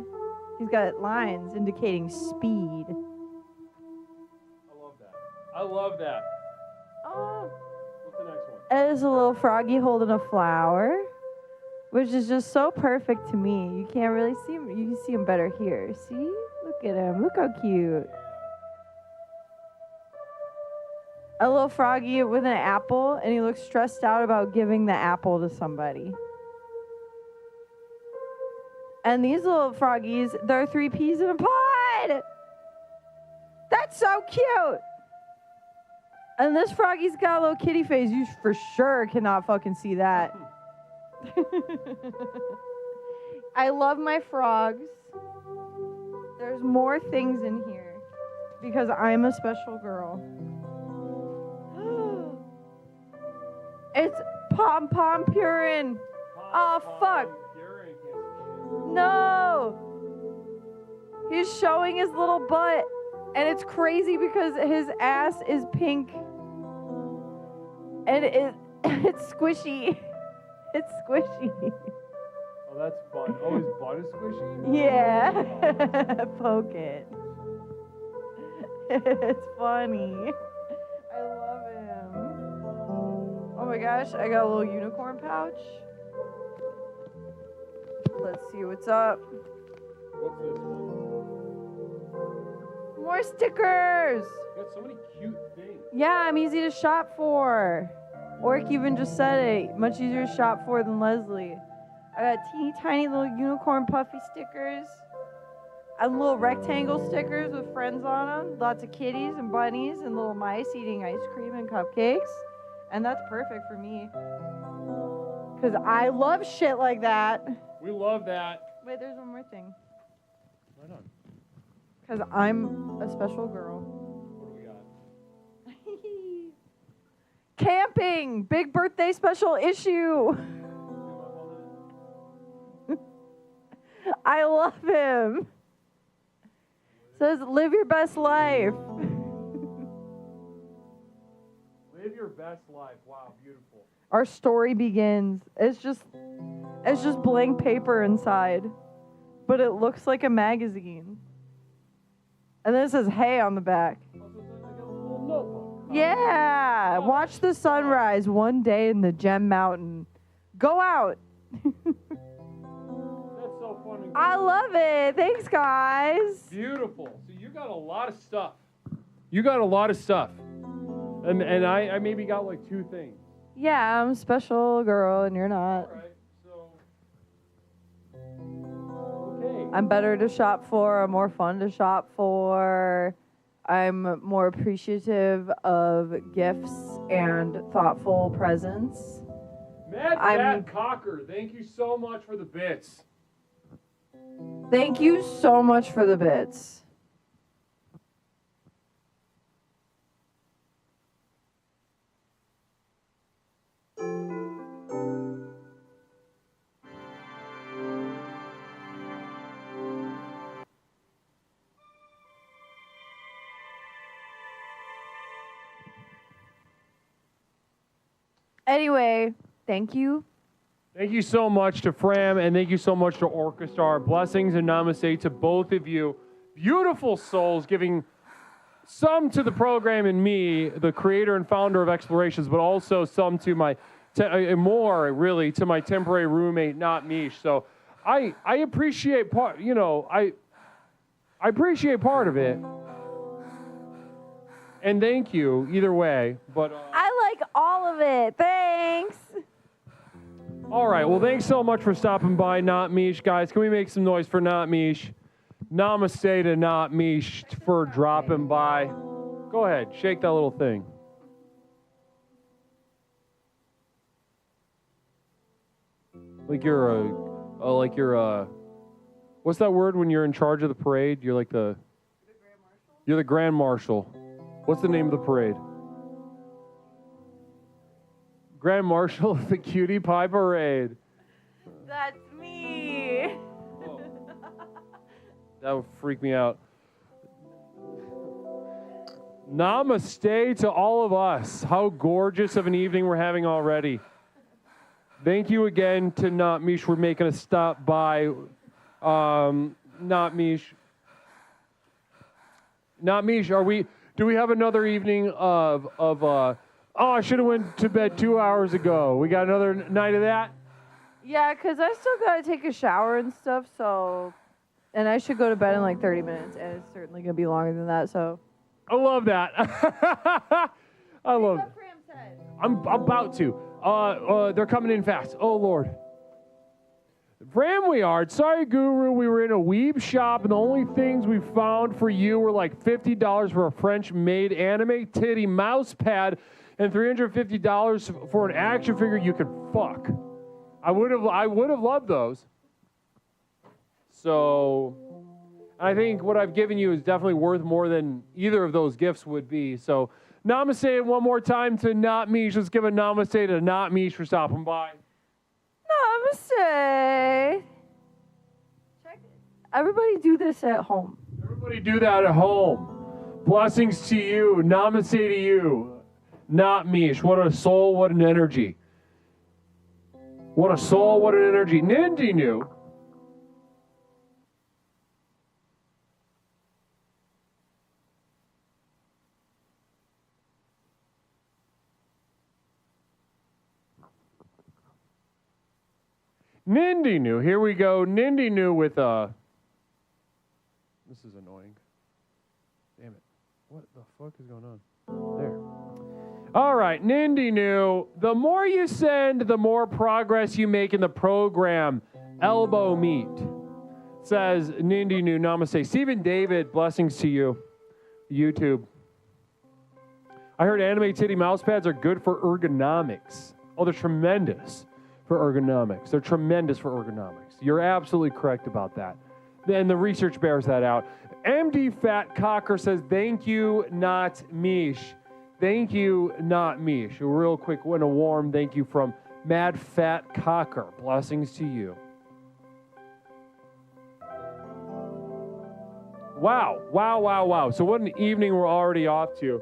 S7: He's got lines indicating speed.
S5: I love that.
S7: Oh.
S5: What's the next one?
S7: And there's a little froggy holding a flower, which is just so perfect to me. You can't really see him. You can see him better here. See? Look at him. Look how cute. A little froggy with an apple, and he looks stressed out about giving the apple to somebody. And these little froggies, they're 3 peas in a pod. That's so cute. And this froggy's got a little kitty face. You for sure cannot fucking see that. I love my frogs. There's more things in here because I'm a special girl. It's Pom Pom Purin. Oh, fuck. No. He's showing his little butt. And it's crazy because his ass is pink. And it's squishy. It's squishy.
S5: Oh, that's fun. Oh, his butt is squishy?
S7: Yeah. Poke it. It's funny. I love him. Oh my gosh, I got a little unicorn pouch. Let's see what's up.
S5: What's this one?
S7: More stickers.
S5: You got so many cute things.
S7: Yeah, I'm easy to shop for. Orc even just said it. Much easier to shop for than Leslie. I got teeny tiny little unicorn puffy stickers. And little rectangle stickers with friends on them. Lots of kitties and bunnies and little mice eating ice cream and cupcakes. And that's perfect for me. Because I love shit like that.
S5: We love that.
S7: Wait, there's one more thing.
S5: Right on.
S7: Because I'm a special girl.
S5: What do we got?
S7: Camping! Big birthday special issue! I love him. Says, live your best life.
S5: Live your best life. Wow, beautiful.
S7: Our story begins. It's just blank paper inside, but it looks like a magazine. And then it says "Hey" on the back. Yeah, watch the sunrise one day in the Gem Mountain. Go out.
S5: That's so funny.
S7: I love it. Thanks, guys.
S5: Beautiful. So you got a lot of stuff. You got a lot of stuff. And I maybe got like 2 things.
S7: Yeah, I'm a special girl and you're not.
S5: All right. So okay.
S7: I'm better to shop for. I'm more fun to shop for. I'm more appreciative of gifts and thoughtful presents.
S5: Mad Fat Cocker, thank you so much for the bits.
S7: Thank you so much for the bits. Anyway, thank you.
S5: Thank you so much to Fram, and thank you so much to Orchestar. Blessings and namaste to both of you. Beautiful souls, giving some to the program and me, the creator and founder of Explorations, but also some to my, more really, to my temporary roommate, Not Mish. So I appreciate part, I appreciate part of it. And thank you either way, but
S7: I like all of it. Thanks.
S5: All right, well, thanks so much for stopping by, Not Mish, guys. Can we make some noise for Not Mish? Namaste to Not Mish for dropping by. Go ahead, shake that little thing. Like you're what's that word when you're in charge of the parade? You're like you're the Grand Marshal. What's the name of the parade? Grand Marshal of the Cutie Pie Parade.
S7: That's me.
S5: Whoa. That would freak me out. Namaste to all of us. How gorgeous of an evening we're having already. Thank you again to Not Mish for making us stop by. Not Mish. Not Mish, do we have another evening of I should have went to bed 2 hours ago. We got another night of that?
S7: Yeah, because I still got to take a shower and stuff, and I should go to bed in like 30 minutes, and it's certainly going to be longer than that, so.
S5: I love that. I love it. I'm about to. They're coming in fast. Oh, Lord. Fram, we are. Sorry, Guru. We were in a weeb shop, and the only things we found for you were like $50 for a French-made anime titty mouse pad and $350 for an action figure you could fuck. I would have loved those. So I think what I've given you is definitely worth more than either of those gifts would be. So namaste one more time to Not Mish. Let's give a namaste to Not Mish for stopping by.
S7: Namaste. Everybody do this at home.
S5: Everybody do that at home. Blessings to you. Namaste to you. Not Mish. What a soul, what an energy. What a soul, what an energy. Nindi knew. Nindi knew. Here we go. Nindi knew with This is annoying. Damn it. What the fuck is going on? There. All right, Nindi knew. The more you send, the more progress you make in the program. Elbow meet. Says Nindi knew. Namaste. Stephen David, blessings to you. YouTube. I heard anime titty mouse pads are good for ergonomics. Oh, they're tremendous for ergonomics. They're tremendous for ergonomics. You're absolutely correct about that. And the research bears that out. MD Fat Cocker says, thank you, Not Mish. Thank you, Not Mish. A real quick and a warm thank you from Mad Fat Cocker. Blessings to you. Wow, wow, wow, wow. So what an evening we're already off to.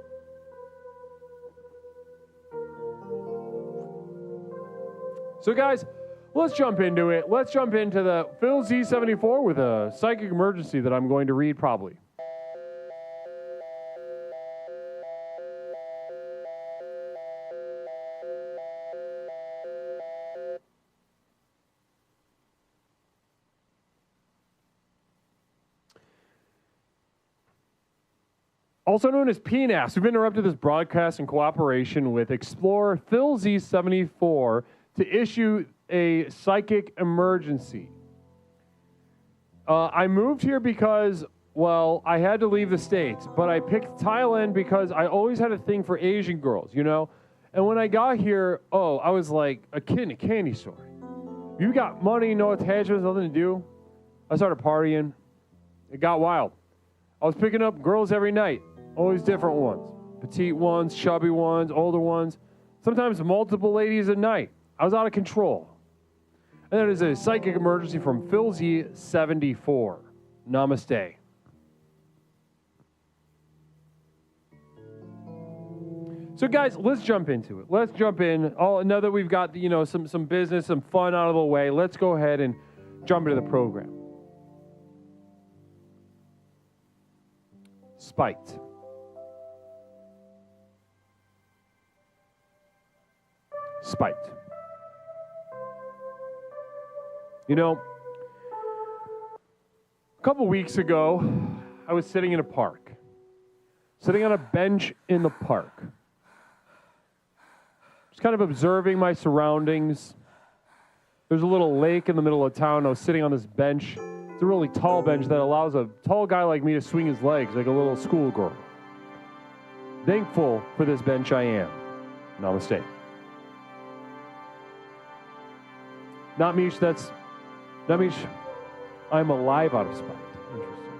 S5: So guys, let's jump into it. Let's jump into the Phil Z74 with a psychic emergency that I'm going to read probably. Also known as PNAS, we've interrupted this broadcast in cooperation with Explorer Phil Z74 to issue a psychic emergency. I moved here because, well, I had to leave the States, but I picked Thailand because I always had a thing for Asian girls, you know? And when I got here, I was like a kid in a candy store. You got money, no attachments, nothing to do. I started partying. It got wild. I was picking up girls every night. Always different ones. Petite ones, chubby ones, older ones. Sometimes multiple ladies at night. I was out of control. And that is a psychic emergency from Phil Z74. Namaste. So guys, let's jump into it. Let's jump in. Now that we've got some business, some fun out of the way, let's go ahead and jump into the program. Spiked. Spiked. You know, a couple weeks ago, I was sitting in a park. Sitting on a bench in the park. Just kind of observing my surroundings. There's a little lake in the middle of town. I was sitting on this bench. It's a really tall bench that allows a tall guy like me to swing his legs like a little schoolgirl. Thankful for this bench I am. Namaste. Not Mish, I'm alive out of spite. Interesting.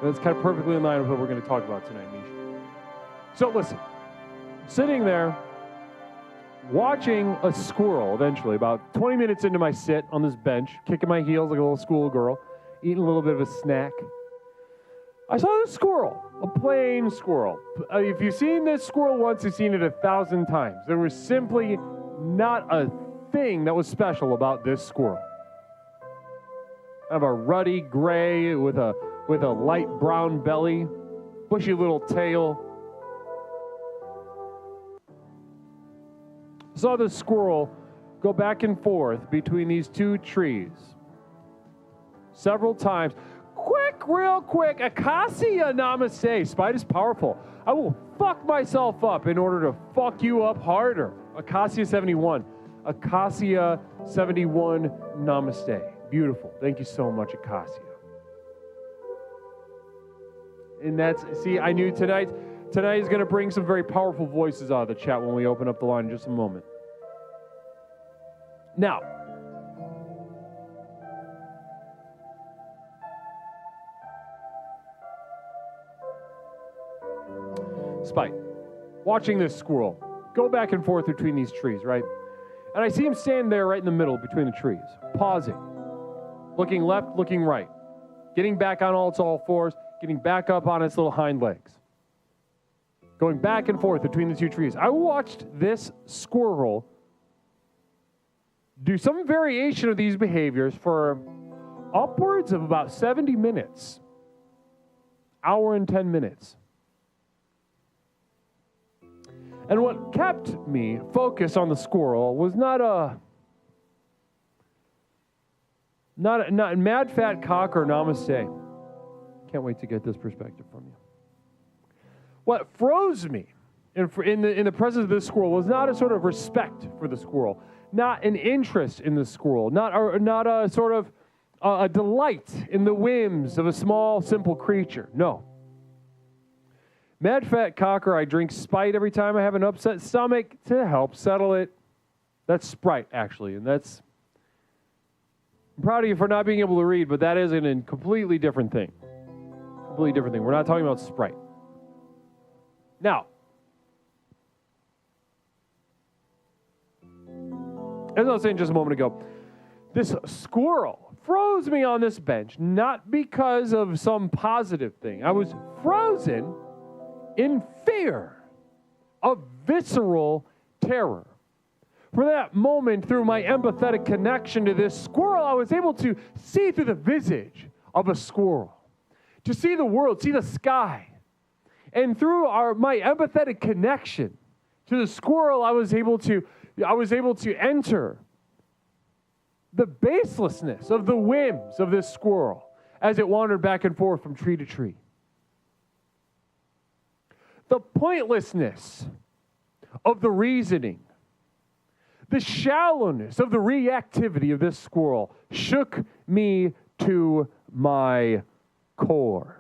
S5: That's kind of perfectly in line with what we're going to talk about tonight, Mish. So listen, sitting there, watching a squirrel eventually, about 20 minutes into my sit on this bench, kicking my heels like a little schoolgirl, eating a little bit of a snack. I saw this squirrel, a plain squirrel. If you've seen this squirrel once, you've seen it 1,000 times. There was simply not a thing that was special about this squirrel. Kind of a ruddy gray with a light brown belly, bushy little tail. Saw the squirrel go back and forth between these two trees several times. Real quick, Acacia, namaste. Spite is powerful. I will fuck myself up in order to fuck you up harder. Acacia 71. Acacia 71, namaste. Beautiful. Thank you so much, Acacia. And I knew tonight is going to bring some very powerful voices out of the chat when we open up the line in just a moment. Now, Spite, watching this squirrel go back and forth between these trees, right? And I see him stand there right in the middle between the trees, pausing, looking left, looking right, getting back on all its all fours, getting back up on its little hind legs, going back and forth between the two trees. I watched this squirrel do some variation of these behaviors for upwards of about 70 minutes, hour and 10 minutes. And what kept me focused on the squirrel was not mad fat cock or namaste. Can't wait to get this perspective from you. What froze me in the presence of this squirrel was not a sort of respect for the squirrel, not an interest in the squirrel, not a sort of a delight in the whims of a small, simple creature. No. Mad fat cocker, I drink Spite every time I have an upset stomach to help settle it. That's Sprite, actually, and I'm proud of you for not being able to read, but that is a completely different thing. Completely different thing. We're not talking about Sprite. Now, as I was saying just a moment ago, this squirrel froze me on this bench, not because of some positive thing. I was frozen in fear of visceral terror. For that moment, through my empathetic connection to this squirrel, I was able to see through the visage of a squirrel, to see the world, see the sky. And through my empathetic connection to the squirrel, I was able to enter the baselessness of the whims of this squirrel as it wandered back and forth from tree to tree. The pointlessness of the reasoning, the shallowness of the reactivity of this squirrel shook me to my core.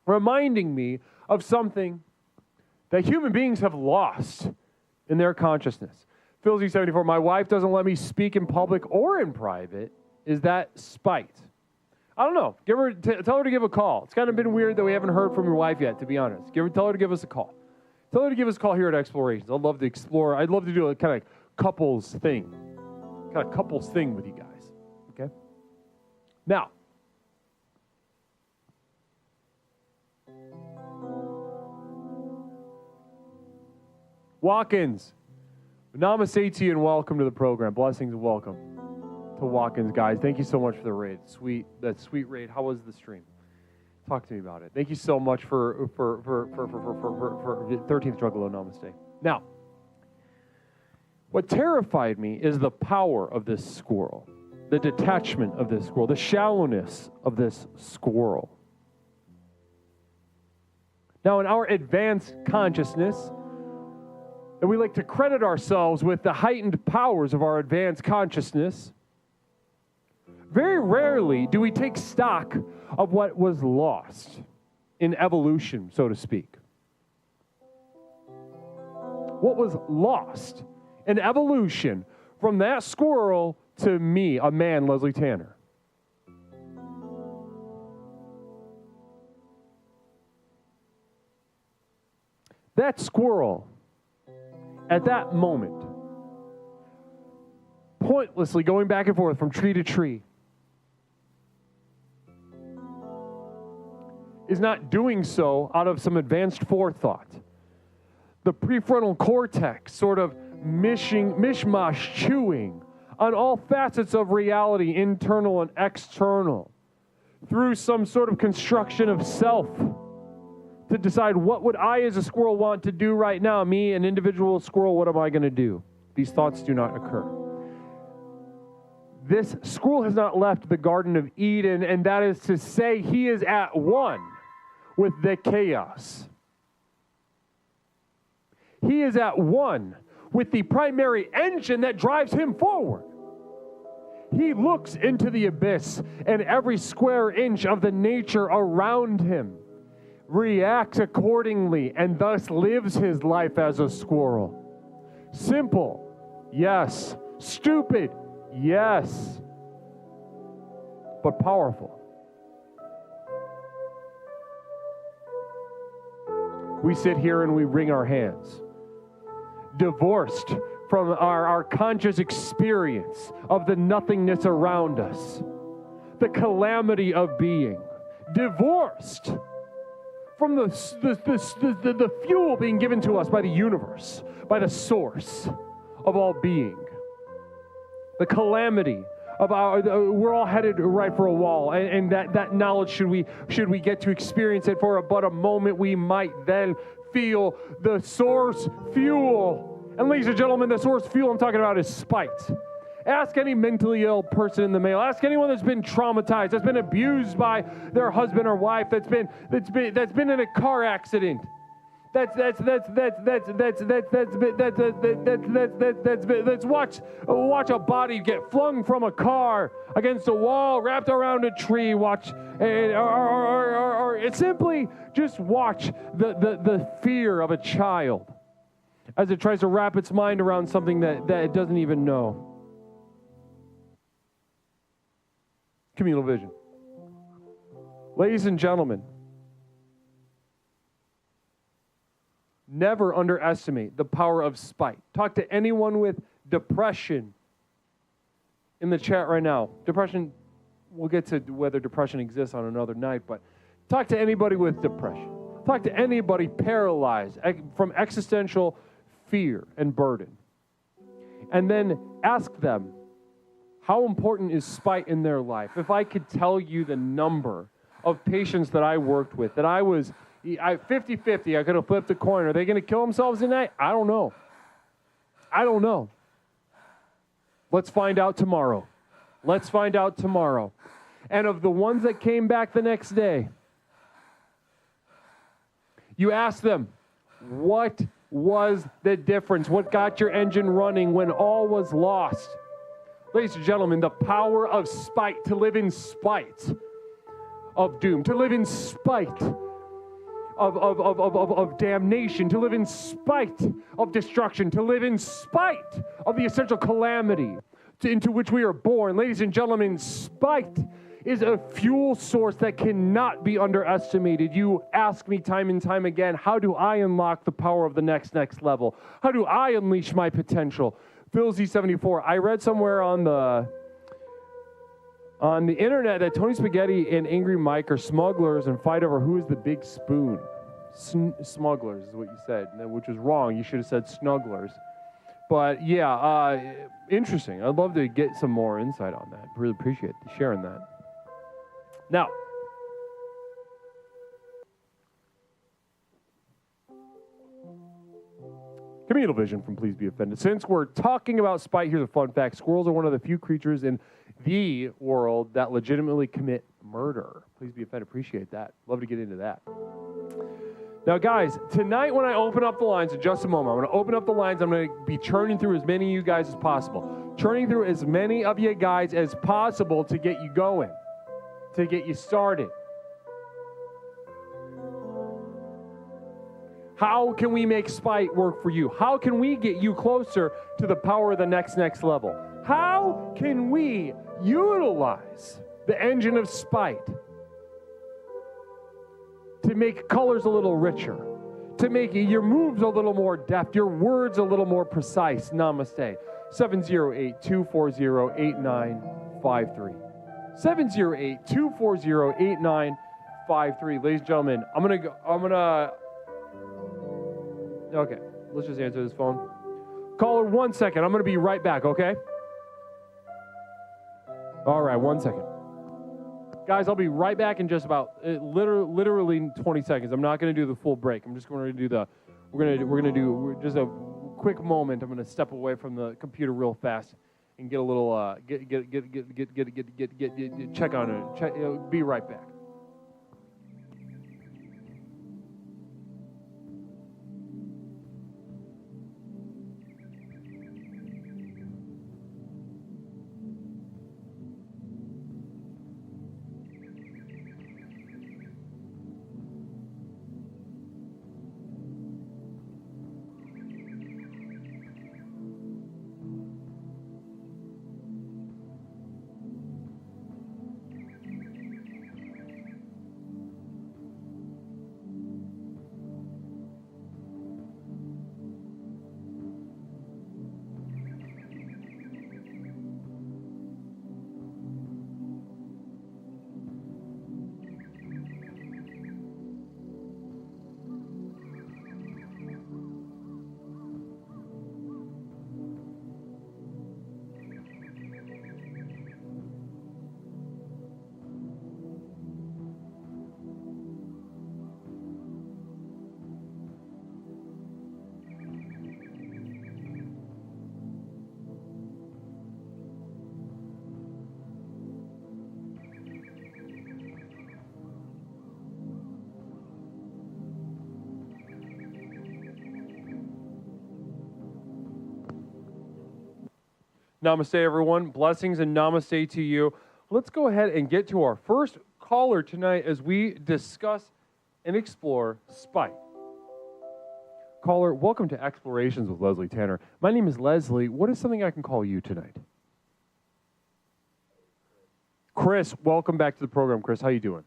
S5: Reminding me of something that human beings have lost in their consciousness. Philzy74, my wife doesn't let me speak in public or in private. Is that spite? I don't know. Tell her to give a call. It's kind of been weird that we haven't heard from your wife yet, to be honest. Tell her to give us a call. Tell her to give us a call here at Explorations. I'd love to explore. I'd love to do a kind of couples thing. Kind of couples thing with you guys. Okay? Now, Watkins, namaste to you and welcome to the program. Blessings and welcome to Watkins, guys. Thank you so much for the raid. That sweet raid. How was the stream? Talk to me about it. Thank you so much for 13th Juggalo. Namaste. Now, what terrified me is the power of this squirrel, the detachment of this squirrel, the shallowness of this squirrel. Now, in our advanced consciousness, and we like to credit ourselves with the heightened powers of our advanced consciousness, very rarely do we take stock of what was lost in evolution, so to speak. What was lost in evolution from that squirrel to me, a man, Leslie Tanner. That squirrel, at that moment, pointlessly going back and forth from tree to tree, is not doing so out of some advanced forethought. The prefrontal cortex sort of mishmash chewing on all facets of reality, internal and external, through some sort of construction of self, to decide what would I as a squirrel want to do right now. Me, an individual squirrel, what am I going to do? These thoughts do not occur. This squirrel has not left the Garden of Eden, and that is to say he is at one with the chaos. He is at one with the primary engine that drives him forward. He looks into the abyss, and every square inch of the nature around him reacts accordingly, and thus lives his life as a squirrel. Simple, yes. Stupid, yes. But powerful. We sit here and we wring our hands, divorced from our conscious experience of the nothingness around us, the calamity of being, divorced from the fuel being given to us by the universe, by the source of all being. The calamity of we're all headed right for a wall, and that knowledge, should we get to experience it for but a moment, we might then feel the source fuel. And ladies and gentlemen, the source fuel I'm talking about is spite. Ask any mentally ill person in the male. Ask anyone that's been traumatized, that's been abused by their husband or wife, that's been in a car accident. Let's watch a body get flung from a car against a wall, wrapped around a tree. Or simply just watch the fear of a child as it tries to wrap its mind around something that it doesn't even know. Communal vision. Ladies and gentlemen, never underestimate the power of spite. Talk to anyone with depression in the chat right now. Depression, we'll get to whether depression exists on another night, but talk to anybody with depression. Talk to anybody paralyzed from existential fear and burden. And then ask them, how important is spite in their life? If I could tell you the number of patients that I worked with, that I was 50-50, I could have flipped a coin. Are they going to kill themselves tonight? I don't know. I don't know. Let's find out tomorrow. Let's find out tomorrow. And of the ones that came back the next day, you ask them, what was the difference? What got your engine running when all was lost? Ladies and gentlemen, the power of spite, to live in spite of doom, to live in spite of damnation, to live in spite of destruction, to live in spite of the essential calamity into which we are born. Ladies and gentlemen, spite is a fuel source that cannot be underestimated. You ask me time and time again, how do I unlock the power of the next level? How do I unleash my potential? Phil Z74, I read somewhere on the internet that Tony Spaghetti and Angry Mike are smugglers and fight over who is the big spoon. Smugglers is what you said, which was wrong. You should have said snugglers. But yeah, interesting. I'd love to get some more insight on that. Really appreciate sharing that. Now, communal vision from Please Be Offended. Since we're talking about spite, here's a fun fact. Squirrels are one of the few creatures in the world that legitimately commit murder. Please Be Offended. Appreciate that. Love to get into that. Now, guys, tonight when I open up the lines, in just a moment, I'm going to open up the lines. I'm going to be churning through as many of you guys as possible. Churning through as many of you guys as possible to get you going, to get you started. How can we make spite work for you? How can we get you closer to the power of the next level? How can we utilize the engine of spite to make colors a little richer, to make your moves a little more deft, your words a little more precise? Namaste. 708-240-8953. 708-240-8953. Ladies and gentlemen, okay, let's just answer this phone. Caller, 1 second. I'm going to be right back, okay? All right, 1 second. Guys, I'll be right back in just about literally 20 seconds. I'm not going to do the full break. I'm just going to do we're going to do just a quick moment. I'm going to step away from the computer real fast and get a little check on it. Be right back. Namaste, everyone. Blessings and namaste to you. Let's go ahead and get to our first caller tonight as we discuss and explore spite. Caller, welcome to Explorations with Leslie Tanner. My name is Leslie. What is something I can call you tonight? Chris, welcome back to the program. Chris, how you doing?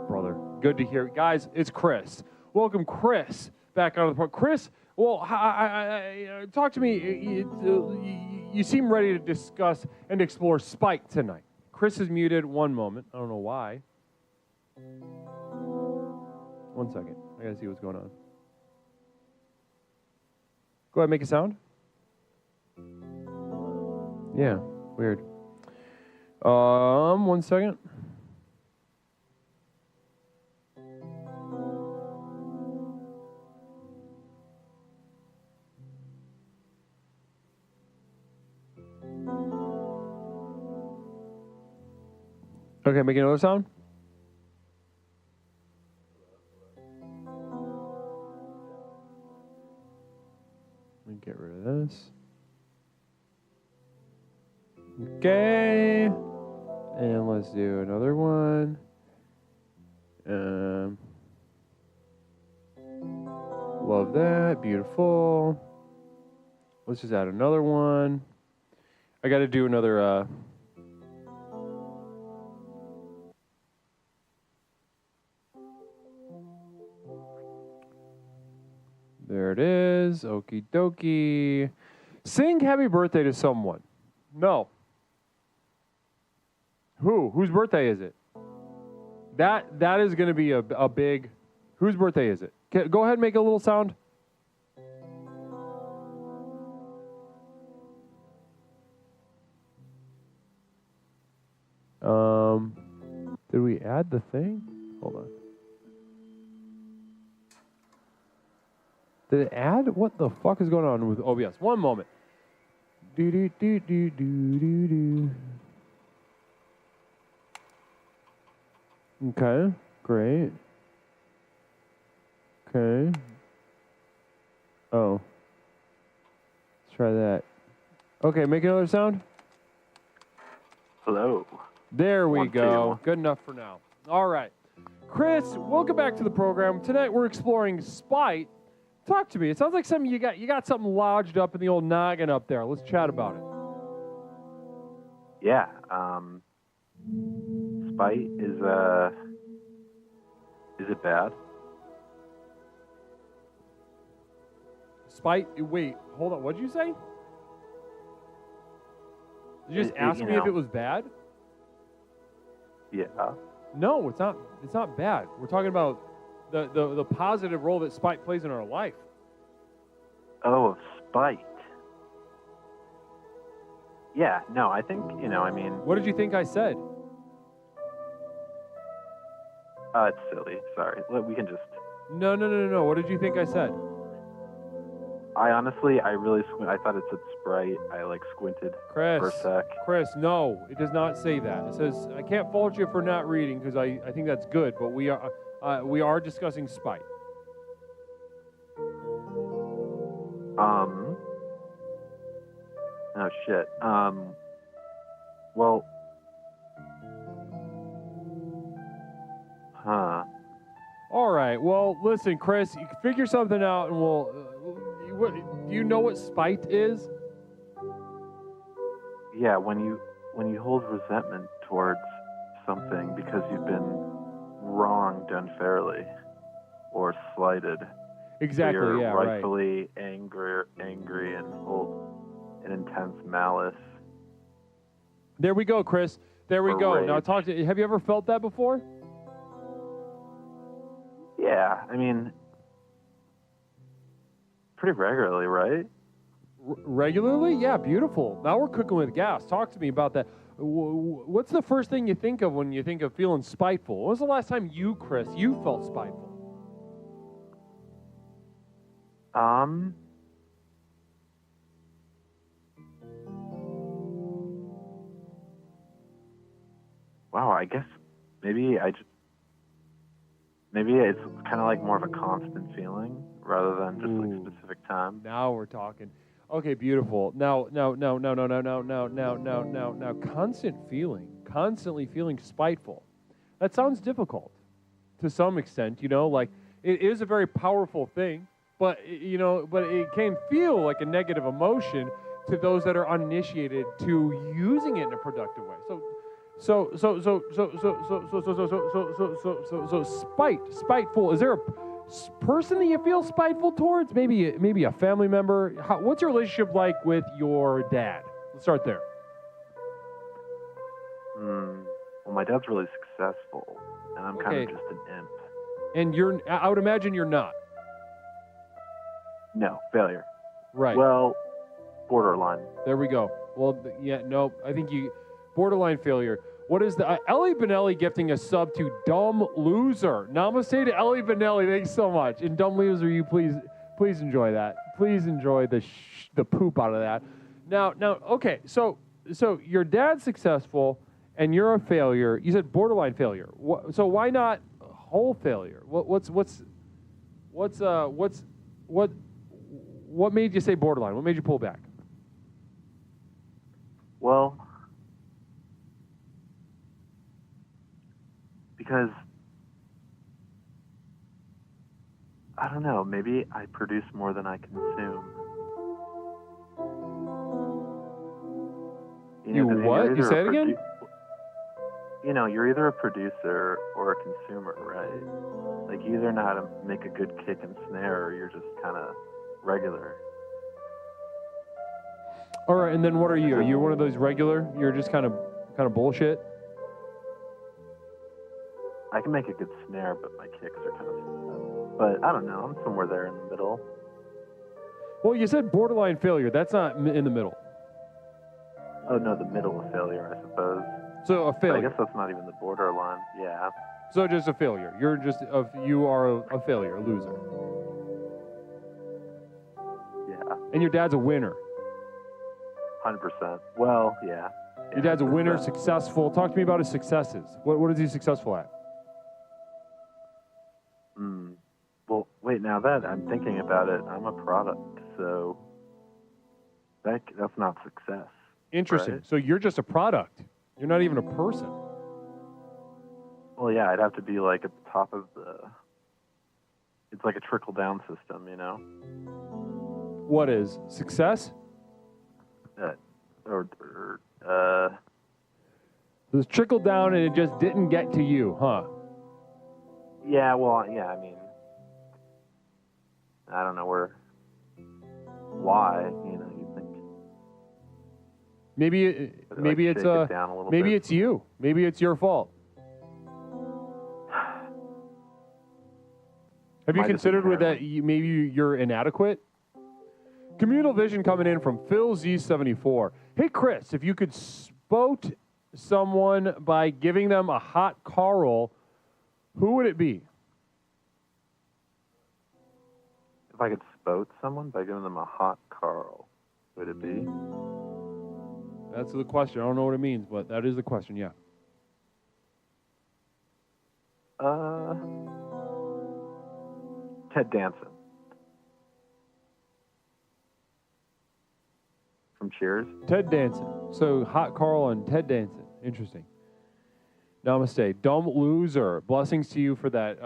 S5: Brother, good to hear. Guys, it's Chris. Welcome, Chris, back on the program. Chris, well, talk to me. You seem ready to discuss and explore spite tonight. Chris is muted. One moment. I don't know why. 1 second. I gotta see what's going on. Go ahead, make a sound. Yeah, weird. 1 second. Okay, make another sound. Let me get rid of this. Okay. And let's do another one. Love that. Beautiful. Let's just add another one. I got to do another... There it is. Okie dokie. Sing happy birthday to someone. No. Who? Whose birthday is it? That is going to be a big... Whose birthday is it? Go ahead and make a little sound. Did we add the thing? Hold on. Did it add? What the fuck is going on with OBS? One moment. Do do do do do do do. Okay, great. Okay. Oh. Let's try that. Okay, make another sound.
S8: Hello.
S5: There we
S8: 1,
S5: go.
S8: 2.
S5: Good enough for now. All right. Chris, welcome back to the program. Tonight we're exploring spite. Talk to me. It sounds like something you got something lodged up in the old noggin up there. Let's chat about it.
S8: Yeah. Spite is it bad?
S5: Spite? Wait, hold on. What'd you say? Did you just ask
S8: you
S5: me if
S8: know.
S5: it was bad?
S8: Yeah.
S5: No, it's not. It's not bad. We're talking about the positive role that spite plays in our life.
S8: Oh, of spite. Yeah. No, I think I mean,
S5: What did you think I said?
S8: it's silly. Sorry. We can just.
S5: No. What did you think I said?
S8: I honestly, I thought it said Sprite. I squinted
S5: Chris,
S8: for a sec.
S5: Chris, no, it does not say that. It says, I can't fault you for not reading because I think that's good, but we are discussing spite.
S8: Oh shit. Well. Huh.
S5: All right. Well, listen, Chris, you can figure something out, and we'll. Do you know what spite is?
S8: Yeah, when you hold resentment towards something because you've been wronged unfairly or slighted.
S5: Exactly.
S8: So you're
S5: Yeah.
S8: rightfully angry and hold an intense malice.
S5: There we go, Chris. There we
S8: Or
S5: go.
S8: rage.
S5: Now talk to. Have you ever felt that before?
S8: Yeah, I mean, pretty regularly, right?
S5: Regularly? Yeah. Beautiful. Now we're cooking with gas. Talk to me about that. What's the first thing you think of when you think of feeling spiteful? When was the last time you, Chris, you felt spiteful?
S8: Wow, I guess maybe it's kind of like more of a constant feeling rather than just specific time.
S5: Now we're talking. Okay, beautiful. Now, constantly feeling spiteful. That sounds difficult to some extent, it is a very powerful thing, but it can feel like a negative emotion to those that are uninitiated to using it in a productive way. So spiteful. Is there a person that you feel spiteful towards? Maybe a family member. What's your relationship like with your dad? Let's start there.
S8: Well, my dad's really successful, and I'm kind of just an imp.
S5: And I would imagine you're not.
S8: No, failure.
S5: Right.
S8: Well, borderline.
S5: There we go. Well, I think borderline failure. What is the Ellie Benelli gifting a sub to Dumb Loser? Namaste to Ellie Benelli. Thanks so much. And Dumb Loser, you please enjoy that. Please enjoy the poop out of that. Now, okay. So your dad's successful and you're a failure. You said borderline failure. So why not whole failure? What made you say borderline? What made you pull back?
S8: Well, because, I don't know, maybe I produce more than I consume.
S5: You what? You say it again?
S8: You're either a producer or a consumer, right? Like, you either know how to make a good kick and snare, or you're just kind of regular.
S5: All right, and then what are you? Are you one of those regular? You're just kind of bullshit?
S8: I can make a good snare, but my kicks are kind of... But I don't know, I'm somewhere there in the middle.
S5: Well, you said borderline failure. That's not in the middle.
S8: Oh, no, the middle of failure, I suppose.
S5: So a failure.
S8: But I guess that's not even the borderline, yeah.
S5: So just a failure. You are a failure, a loser.
S8: Yeah.
S5: And your dad's a winner.
S8: 100%. Well, yeah.
S5: Your dad's a winner, successful. Talk to me about his successes. What is he successful at?
S8: Well, wait, now that I'm thinking about it, I'm a product, so that's not success.
S5: Interesting.
S8: Right?
S5: So you're just a product. You're not even a person.
S8: Well, yeah, I'd have to be like at the top of it's like a trickle-down system, you know?
S5: What is success? It was trickled down and it just didn't get to you, huh?
S8: Yeah, well, yeah, I mean, I don't know why, you think.
S5: Maybe it's you. Maybe it's your fault. Have you considered with that maybe you're inadequate? Communal vision coming in from Phil Z74. Hey Chris, if you could spout someone by giving them a hot Carl, who would it be?
S8: If I could spout someone by giving them a hot Carl, would it be?
S5: That's the question. I don't know what it means, but that is the question, yeah.
S8: Ted Danson. From Cheers.
S5: Ted Danson. So hot Carl and Ted Danson. Interesting. Namaste. Dumb Loser. Blessings to you for that,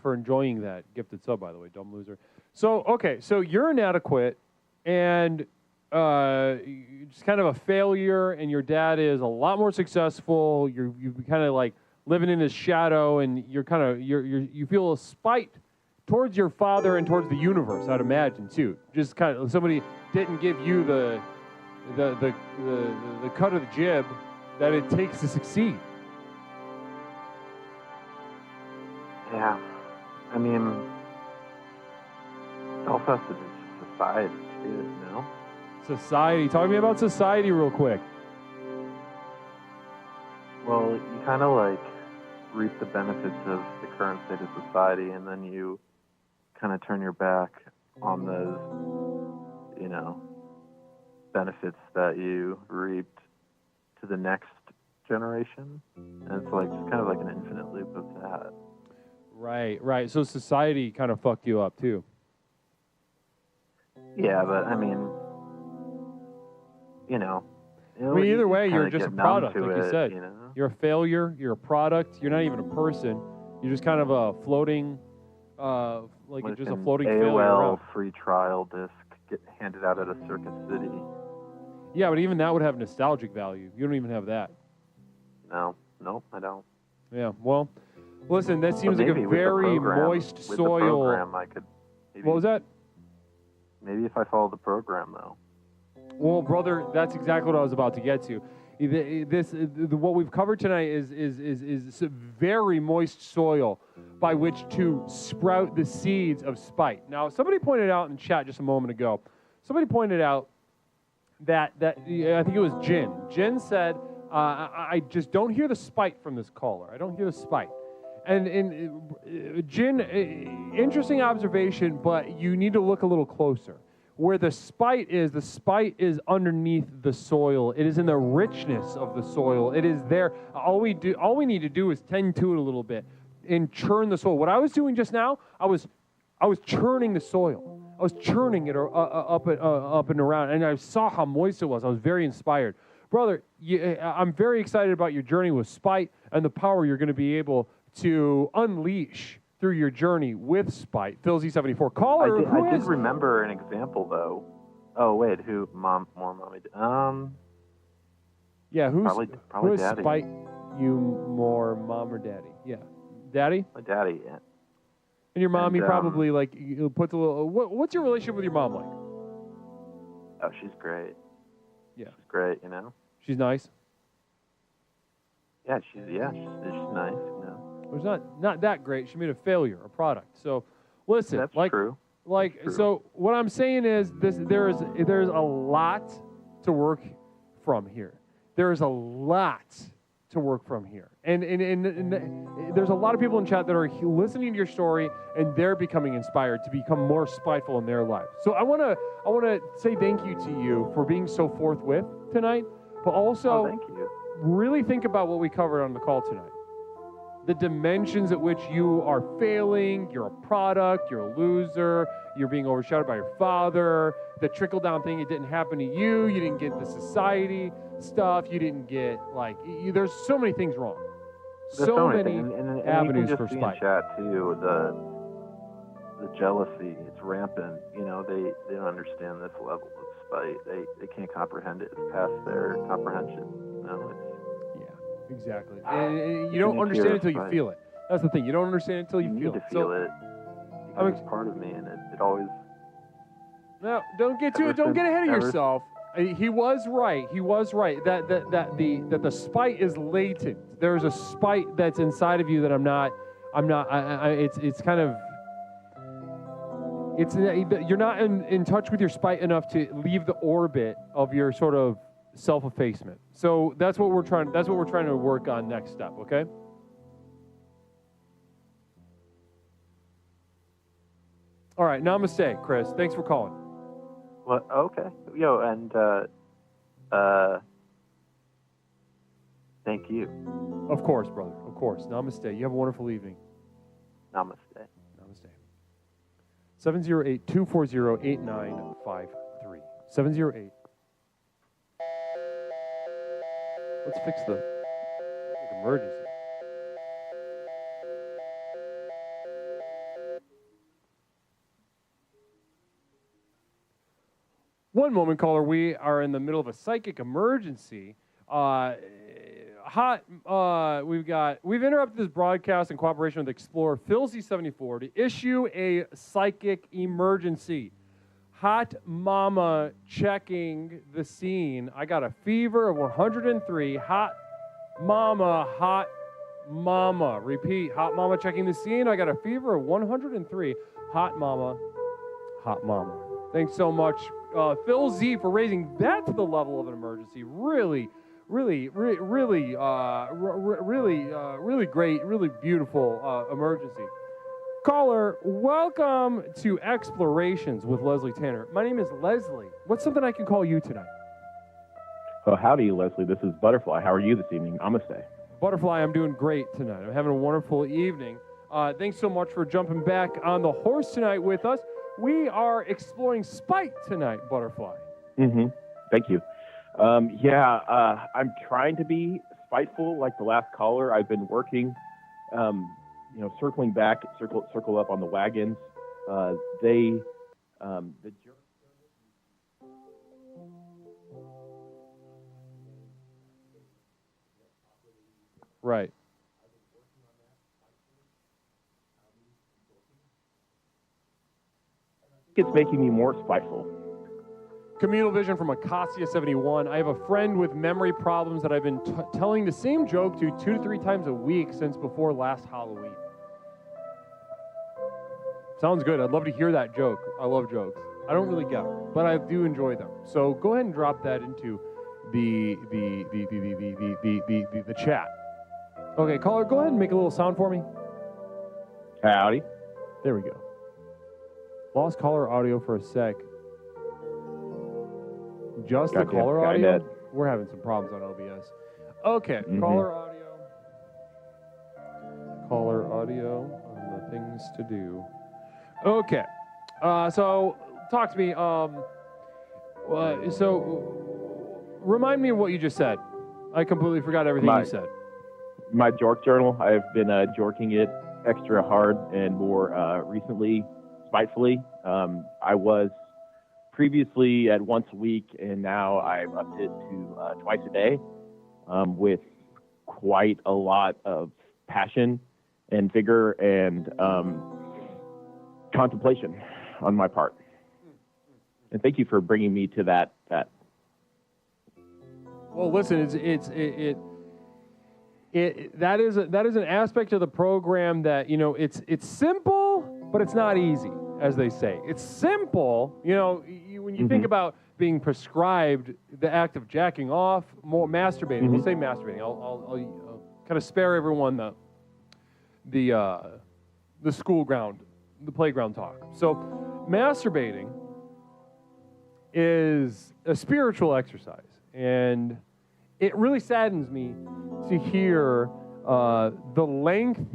S5: for enjoying that gifted sub, by the way. Dumb Loser. So, okay, so you're inadequate and just kind of a failure, and your dad is a lot more successful. You're kind of like living in his shadow, and you feel a spite towards your father and towards the universe, I'd imagine, too. Just kind of somebody didn't give you the cut of the jib that it takes to succeed.
S8: Yeah. I mean, it also has to do with society, too, you know?
S5: Society. Talk to me about society real quick.
S8: Well, you kind of like reap the benefits of the current state of society, and then you kind of turn your back on those, benefits that you reaped to the next generation. And it's like just kind of like an infinite loop of that.
S5: Right. So society kind of fucked you up too.
S8: Yeah, but I mean,
S5: either way, you're just a product, like you said.
S8: You know?
S5: You're a failure. You're a product. You're not even a person. You're just kind of a floating, just a floating failure.
S8: AOL free trial disc get handed out at a Circus City.
S5: Yeah, but even that would have nostalgic value. You don't even have that.
S8: No, I don't.
S5: Yeah, well, listen, that seems like a very moist soil.
S8: With the program, I could.
S5: What was that?
S8: Maybe if I follow the program, though.
S5: Well, brother, that's exactly what I was about to get to. What we've covered tonight is very moist soil by which to sprout the seeds of spite. Now, somebody pointed out in chat just a moment ago, somebody pointed out that I think it was Jin. Jin said, I just don't hear the spite from this caller. I don't hear the spite. And Jin, interesting observation, but you need to look a little closer. Where the spite is underneath the soil. It is in the richness of the soil. It is there. All we need to do is tend to it a little bit and churn the soil. What I was doing just now, I was churning the soil. I was churning it up and around, and I saw how moist it was. I was very inspired. Brother, I'm very excited about your journey with spite and the power you're going to be able to unleash through your journey with spite. Phil Z74 caller.
S8: I did remember an example though. Oh wait, who? More mommy.
S5: Yeah, who
S8: probably
S5: has
S8: daddy.
S5: spite you more, mom or daddy? Yeah, daddy.
S8: My daddy. Yeah.
S5: And your mommy
S8: And,
S5: probably like puts a little. What's your relationship with your mom like?
S8: Oh, she's great.
S5: Yeah,
S8: she's great. You know.
S5: She's nice.
S8: Yeah, she's nice. You know.
S5: It was not that great. She made a failure, a product. So, listen.
S8: That's true.
S5: Like,
S8: That's true.
S5: so what I'm saying is there's a lot to work from here. There is a lot to work from here. And there's a lot of people in chat that are listening to your story and they're becoming inspired to become more spiteful in their life. So I want to say thank you to you for being so forthwith tonight, but also
S8: thank you.
S5: Really think about what we covered on the call tonight. The dimensions at which you are failing, you're a product, you're a loser, you're being overshadowed by your father, the trickle-down thing, it didn't happen to you, you didn't get the society stuff, you didn't get, there's so many things wrong.
S8: There's
S5: so many
S8: things. And
S5: avenues
S8: you
S5: for
S8: can just see
S5: spite.
S8: in chat, too, the jealousy, it's rampant. You know, they don't understand this level of spite. They can't comprehend it. It's past their comprehension. You know, it's,
S5: exactly. And you don't understand it until you feel it. That's the thing. You don't understand it until you feel it.
S8: You need to feel it. Because it's part of me, and it always...
S5: No, don't get ahead of yourself. He was right. He was right. That the spite is latent. There's a spite that's inside of you that it's kind of... You're not in touch with your spite enough to leave the orbit of your sort of self-effacement. So that's what we're trying to work on next step, okay? All right, namaste, Chris. Thanks for calling.
S8: Well, okay. Yo, and thank you.
S5: Of course, brother. Of course. Namaste. You have a wonderful evening.
S8: Namaste.
S5: Namaste. 708-240-8953. 708. Let's fix the emergency. One moment, caller. We are in the middle of a psychic emergency. We've interrupted this broadcast in cooperation with Explorer Phil Z74 to issue a psychic emergency. Hot mama checking the scene. I got a fever of 103. Hot mama. Repeat, hot mama checking the scene. I got a fever of 103. Hot mama. Thanks so much, Phil Z, for raising that to the level of an emergency. Really great, really beautiful emergency. Caller, welcome to Explorations with Leslie Tanner. My name is Leslie. What's something I can call you tonight?
S9: Oh, howdy, Leslie. This is Butterfly. How are you this evening? Namaste.
S5: Butterfly, I'm doing great tonight. I'm having a wonderful evening. Thanks so much for jumping back on the horse tonight with us. We are exploring spite tonight, Butterfly.
S9: Mm-hmm. Thank you. I'm trying to be spiteful like the last caller. I've been working, circling back, circle up on the wagons.
S5: Right.
S9: It's making me more spiteful.
S5: Communal Vision from Acacia 71. I have a friend with memory problems that I've been telling the same joke to 2 to 3 times a week since before last Halloween. Sounds good. I'd love to hear that joke. I love jokes. I don't really get them, but I do enjoy them. So go ahead and drop that into the chat. Okay, caller, go ahead and make a little sound for me.
S9: Howdy.
S5: There we go. Lost caller audio for a sec. Just the caller audio?
S9: Skynet.
S5: We're having some problems on OBS. Okay, caller audio. Caller audio on the things to do. Okay, so talk to me. So remind me of what you just said. I completely forgot everything you said.
S9: My Jork journal, I've been jorking it extra hard and more recently, spitefully. I was previously at once a week, and now I've upped it to twice a day with quite a lot of passion and vigor and contemplation on my part. And thank you for bringing me to that.
S5: Well, listen, that is an aspect of the program that, you know, it's simple, but it's not easy, as they say. It's simple, you know, when you think about being prescribed the act of jacking off, more masturbating. We'll say masturbating. I'll kind of spare everyone the school ground, the playground talk. So masturbating is a spiritual exercise, and it really saddens me to hear the length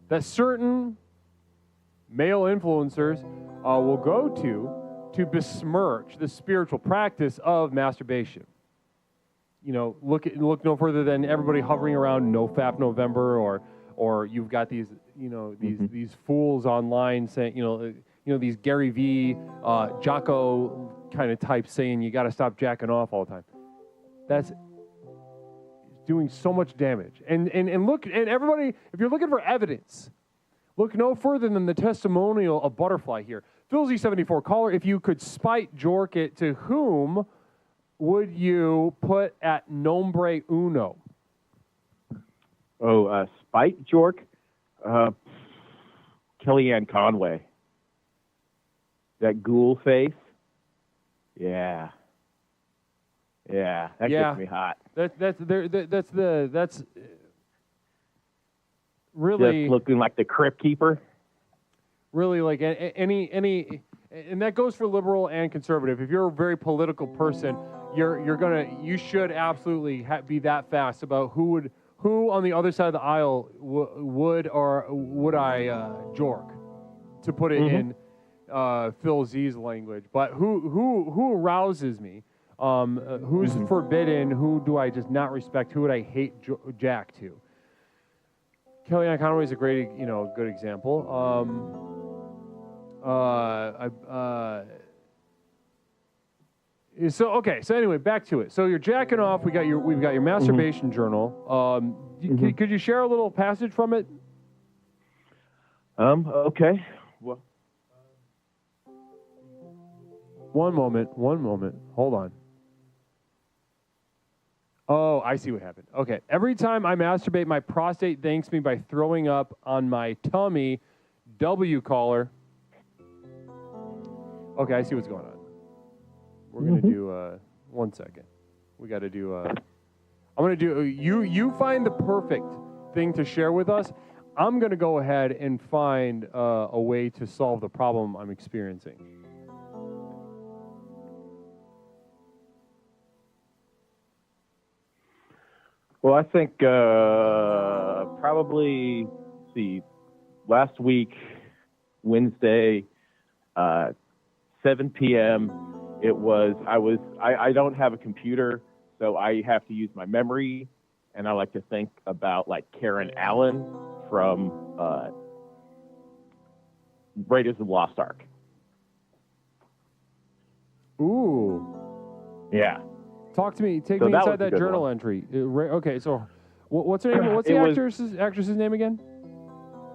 S5: that certain male influencers will go to besmirch the spiritual practice of masturbation. You know, look no further than everybody hovering around NoFap November, or you've got these, you know, these fools online saying, you know, these Gary V, Jocko kind of types saying you got to stop jacking off all the time. That's doing so much damage. And look, and everybody, if you're looking for evidence, look no further than the testimonial of Butterfly here. Phil Z74 caller, if you could spite jork it, to whom would you put at nombre uno?
S9: Oh, spite jork? Kellyanne Conway. That ghoul face? Yeah. Yeah, that gets me hot.
S5: That's really
S9: just looking like the crypt keeper.
S5: Really, like any, and that goes for liberal and conservative. If you're a very political person, you should absolutely be that fast about who on the other side of the aisle would I jork, to put it in Phil Z's language. But who arouses me? Who's forbidden? Who do I just not respect? Who would I hate Jack to? Kellyanne Conway is a great, good example. So anyway, back to it. So you're jacking off. We've got your masturbation journal. Could you share a little passage from it?
S9: Okay. Well,
S5: one moment. Hold on. Oh, I see what happened. Okay. Every time I masturbate, my prostate thanks me by throwing up on my tummy. W caller. Okay, I see what's going on. We're going to do, 1 second. We got to do, I'm going to do, you find the perfect thing to share with us. I'm going to go ahead and find a way to solve the problem I'm experiencing.
S9: Well, I think probably, last week, Wednesday, 7 p.m., I don't have a computer, so I have to use my memory, and I like to think about, like, Karen Allen from Raiders of the Lost Ark.
S5: Ooh.
S9: Yeah.
S5: Talk to me. Take me inside that journal entry. Okay, so what's her name? What's the actress's name again?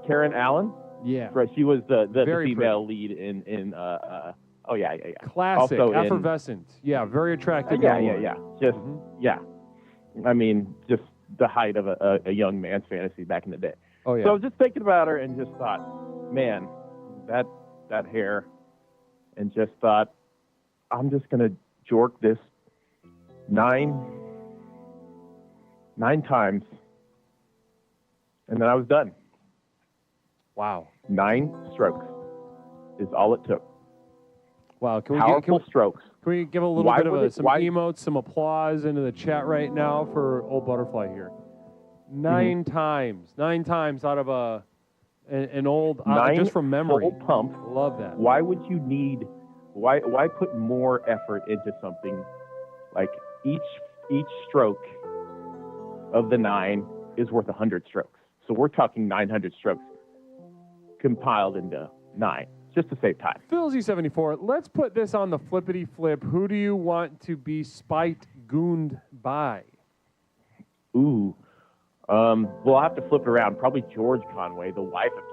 S9: Karen Allen.
S5: Yeah.
S9: Right. She was the
S5: Very
S9: female lead in Oh yeah.
S5: Classic,
S9: Also
S5: effervescent. Yeah, very attractive.
S9: Yeah.
S5: young woman.
S9: Just yeah. I mean, just the height of a young man's fantasy back in the day.
S5: Oh yeah.
S9: So I was just thinking about her and just thought, man, that hair, and just thought, I'm just gonna jork this nine times, and then I was done.
S5: Wow.
S9: 9 strokes is all it took.
S5: Wow.
S9: Powerful strokes.
S5: Can we give a little bit of some emotes, some applause into the chat right now for old Butterfly here? 9 times. 9 times out of an old, just from memory.
S9: Full pump.
S5: Love that.
S9: Why would you need, why put more effort into something like each stroke of the 9 is worth 100 strokes. So we're talking 900 strokes compiled into 9. Just to save time.
S5: PhilZ74, let's put this on the flippity flip. Who do you want to be spite-gooned by?
S9: Ooh. Well, I'll have to flip it around. Probably George Conway, the wife of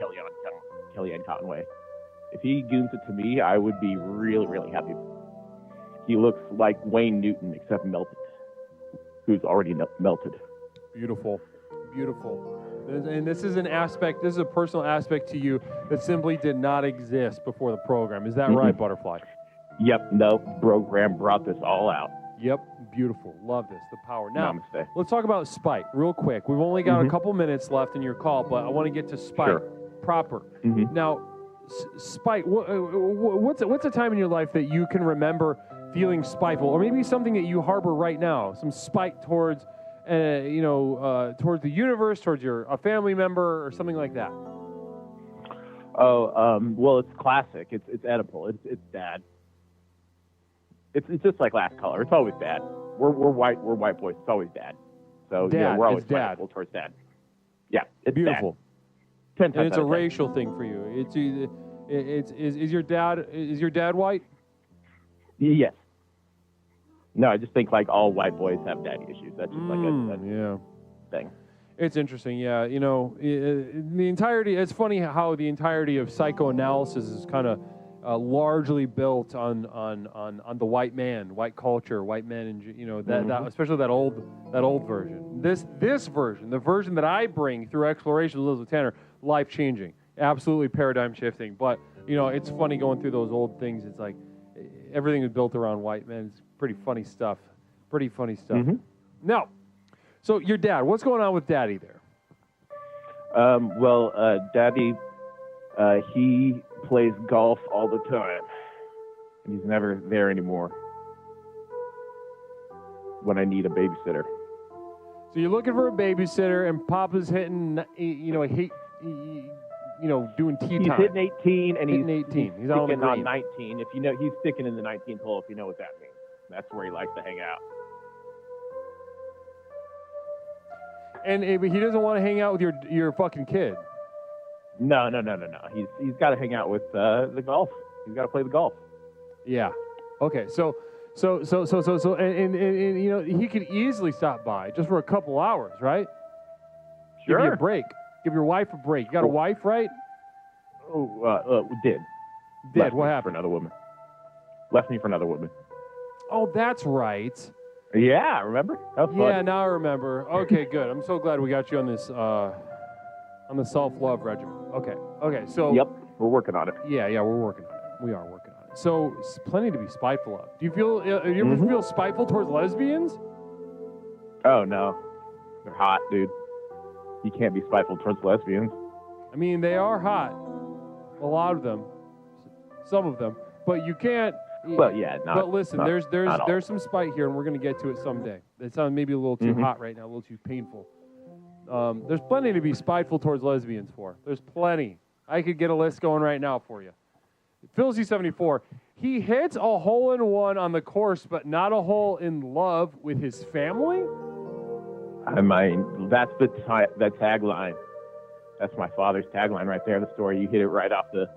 S9: Kellyanne Conway. If he goons it to me, I would be really, really happy. He looks like Wayne Newton, except melted, who's already melted.
S5: Beautiful. Beautiful. And this is an aspect, this is a personal aspect to you that simply did not exist before the program. Is that right, Butterfly?
S9: Yep, no program brought this all out.
S5: Yep, beautiful. Love this, the power. Now,
S9: Namaste.
S5: Let's talk about spite real quick. We've only got a couple minutes left in your call, but I want to get to spite proper. Now, spite, what's a time in your life that you can remember feeling spiteful, or maybe something that you harbor right now, some spite towards towards the universe, towards a family member, or something like that?
S9: Well, it's classic. It's Oedipal. It's Dad. It's just like last color. It's always Dad. We're white. We're white boys. It's always Dad. So
S5: Dad,
S9: yeah, we're always
S5: spiteful
S9: towards Dad. Yeah, it's
S5: beautiful.
S9: Dad. 10 times
S5: and it's a
S9: 10.
S5: racial thing for you. Is your dad white?
S9: Yes. No, I just think like all white boys have daddy issues. That's just like a thing.
S5: It's interesting, yeah. The entirety. It's funny how the entirety of psychoanalysis is kind of largely built on the white man, white culture, white men, and that especially that old version. This version, the version that I bring through exploration with Elizabeth Tanner, life changing, absolutely paradigm shifting. But it's funny going through those old things. It's like everything is built around white men. It's pretty funny stuff. Now, so your dad, what's going on with Daddy there?
S9: Daddy, he plays golf all the time, and he's never there anymore when I need a babysitter.
S5: So you're looking for a babysitter, and Papa's hitting, doing tee time.
S9: He's hitting 18, and he's
S5: He's on the green.
S9: on 19. If you know, he's sticking in the 19th hole. If you know what that means, that's where he likes to hang out.
S5: And he doesn't want to hang out with your fucking kid.
S9: No. He's got to hang out with the golf. He's got to play the golf.
S5: Yeah. Okay. So, and he could easily stop by just for a couple hours, right?
S9: Sure.
S5: Give you a break. Give your wife a break. You got a wife, right?
S9: Did.
S5: What happened?
S9: For another woman. Left me for another woman.
S5: Oh, that's right.
S9: Yeah, remember? That was fun.
S5: Yeah, now I remember. Okay, good. I'm so glad we got you on this on the self-love regimen. Okay. So.
S9: Yep, we're working on it.
S5: Yeah, we're working on it. We are working on it. So, it's plenty to be spiteful of. Do you ever feel spiteful towards lesbians?
S9: Oh no, they're hot, dude. You can't be spiteful towards lesbians.
S5: I mean, they are hot. A lot of them. Some of them. But you can't.
S9: Well, yeah.
S5: But listen, there's some spite here, and we're going to get to it someday. It sounds maybe a little too hot right now, a little too painful. There's plenty to be spiteful towards lesbians for. There's plenty. I could get a list going right now for you. PhilZ74, he hits a hole-in-one on the course, but not a hole in love with his family?
S9: I mean, that's the tagline. That's my father's tagline right there. The story, you hit it right off the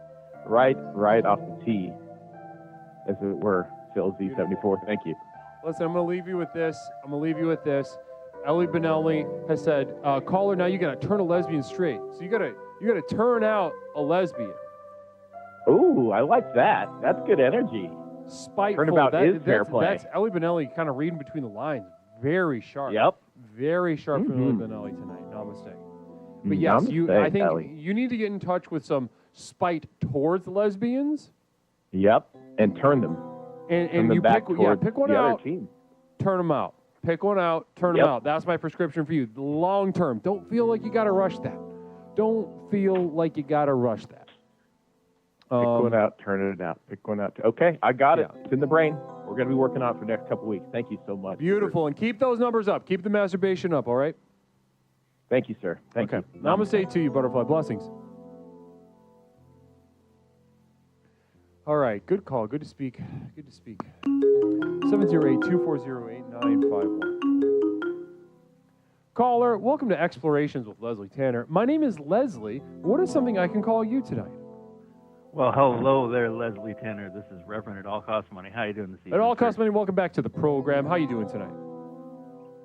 S9: tee, as it were. PhilZ74, thank you.
S5: Listen, I'm going to leave you with this. Ellie Benelli has said, caller, now you got to turn a lesbian straight. So you got to turn out a lesbian.
S9: Ooh, I like that. That's good energy.
S5: Spiteful.
S9: Turnabout is fair play.
S5: That's Ellie Benelli kind of reading between the lines. Very sharp.
S9: Yep.
S5: Very sharp from Ellie Benelli tonight. Namaste. But yes,
S9: Namaste,
S5: I think
S9: Ellie.
S5: you need to get in touch with some spite towards lesbians.
S9: Yep. And turn them.
S5: And
S9: them
S5: you
S9: back
S5: pick
S9: towards
S5: one
S9: the other
S5: out,
S9: team.
S5: turn them out. Pick one out, turn them
S9: Yep.
S5: out. That's my prescription for you. Long term. Don't feel like you got to rush that. Don't feel like you got to rush that.
S9: Pick one out, turn it out. Pick one out. Okay, I got it.
S5: Yeah.
S9: It's in the brain. We're going to be working on it for the next couple weeks. Thank you so much.
S5: Beautiful. And keep those numbers up. Keep the masturbation up, all right?
S9: Thank you, sir. Thank you.
S5: Namaste to you, butterfly. Blessings. All right. Good call. Good to speak. Good to speak. 708-240-8951. Caller, welcome to Explorations with Leslie Tanner. My name is Leslie. What is something I can call you tonight?
S10: Well, hello there, Leslie Tanner. This is Reverend at All Cost Money. How you doing this evening?
S5: At All Cost
S10: sir?
S5: Money, welcome back to the program. How you doing tonight?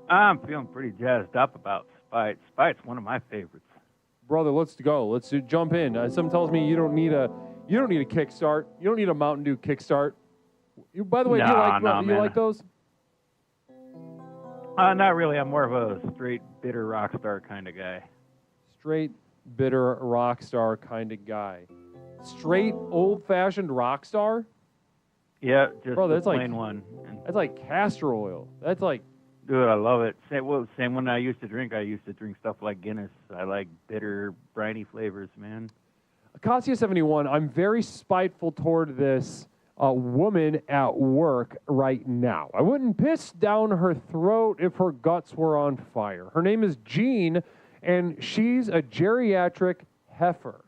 S10: I'm feeling pretty jazzed up about Spite. Spite's one of my favorites.
S5: Brother, let's go. Let's jump in. Some tells me you don't need a kickstart. You don't need a Mountain Dew kickstart. By the way, do you like those?
S10: Not really. I'm more of a straight, bitter rock star kind of guy.
S5: Straight, bitter rock star kind of guy. Straight, old-fashioned rock star?
S10: Yeah, just
S5: Bro,
S10: the
S5: that's
S10: plain
S5: like,
S10: one.
S5: That's like castor oil. That's like...
S10: Dude, I love it. Same one I used to drink. I used to drink stuff like Guinness. I like bitter, briny flavors, man.
S5: Acacia71, I'm very spiteful toward this woman at work right now. I wouldn't piss down her throat if her guts were on fire. Her name is Jean, and she's a geriatric heifer.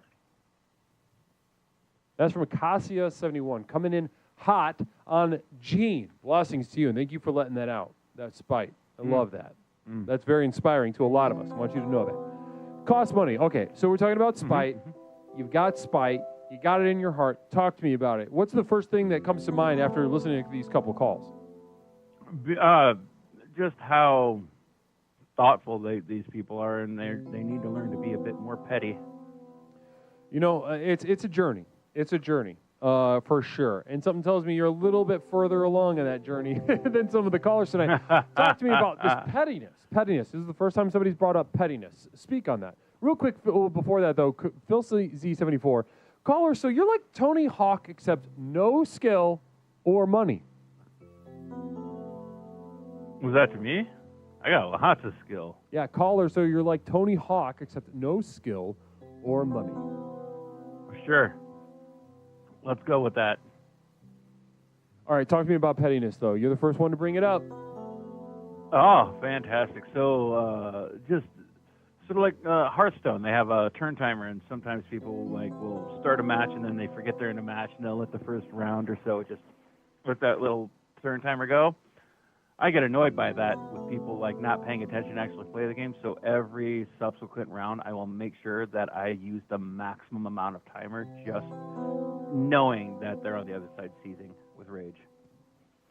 S5: That's from Acacia71, coming in hot on Jean. Blessings to you, and thank you for letting that out. That's spite. I love that. That's very inspiring to a lot of us. I want you to know that. Cost money. Okay, so we're talking about spite. You've got spite. You got it in your heart. Talk to me about it. What's the first thing that comes to mind after listening to these couple calls?
S10: Just how thoughtful these people are, and they need to learn to be a bit more petty.
S5: You know, it's a journey. It's a journey, for sure. And something tells me you're a little bit further along in that journey than some of the callers tonight. Talk to me about this pettiness. Pettiness. This is the first time somebody's brought up pettiness. Speak on that. Real quick, before that, though, Phil Z74. Caller, so you're like Tony Hawk, except no skill or money.
S10: Was that to me? I got lots of skill.
S5: Yeah, caller, so you're like Tony Hawk, except no skill or money.
S10: Sure. Let's go with that.
S5: All right, talk to me about pettiness, though. You're the first one to bring it up.
S10: Oh, fantastic. So, just sort of like Hearthstone, they have a turn timer, and sometimes people will start a match, and then they forget they're in a match, and they'll let the first round or so just let that little turn timer go. I get annoyed by that with people not paying attention to actually play the game. So every subsequent round, I will make sure that I use the maximum amount of timer, just knowing that they're on the other side seething with rage.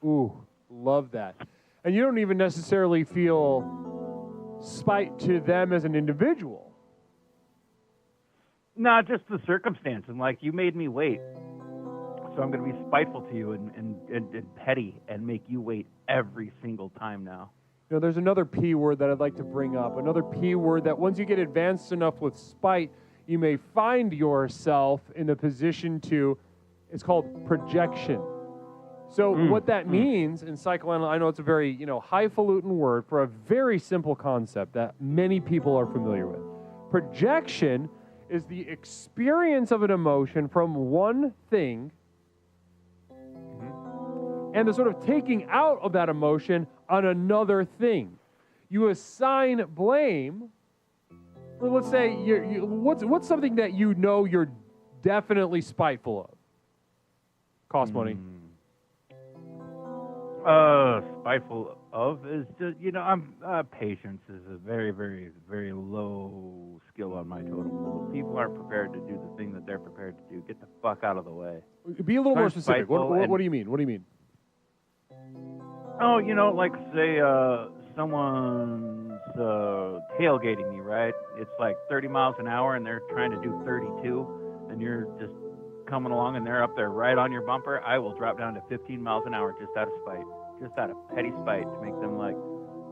S5: Ooh, love that. And you don't even necessarily feel spite to them as an individual.
S10: No, just the circumstance. And you made me wait. So I'm going to be spiteful to you and petty and make you wait every single time now.
S5: You know, there's another P word that I'd like to bring up. Another P word that once you get advanced enough with spite, you may find yourself in the position to, it's called projection. So what that means in psychoanalysis, I know it's a very, highfalutin word for a very simple concept that many people are familiar with. Projection is the experience of an emotion from one thing and the sort of taking out of that emotion on another thing. You assign blame for, let's say, what's something that you know you're definitely spiteful of? Cost money.
S10: Spiteful of is just, patience is a very, very, very low skill on my totem pole. If people aren't prepared to do the thing that they're prepared to do, get the fuck out of the way.
S5: Be a little more specific.
S10: Spiteful
S5: What do you mean? What do you mean?
S10: Oh, say someone's tailgating me, right? It's 30 miles an hour and they're trying to do 32, and you're just coming along and they're up there right on your bumper, I will drop down to 15 miles an hour just out of spite, just out of petty spite to make them like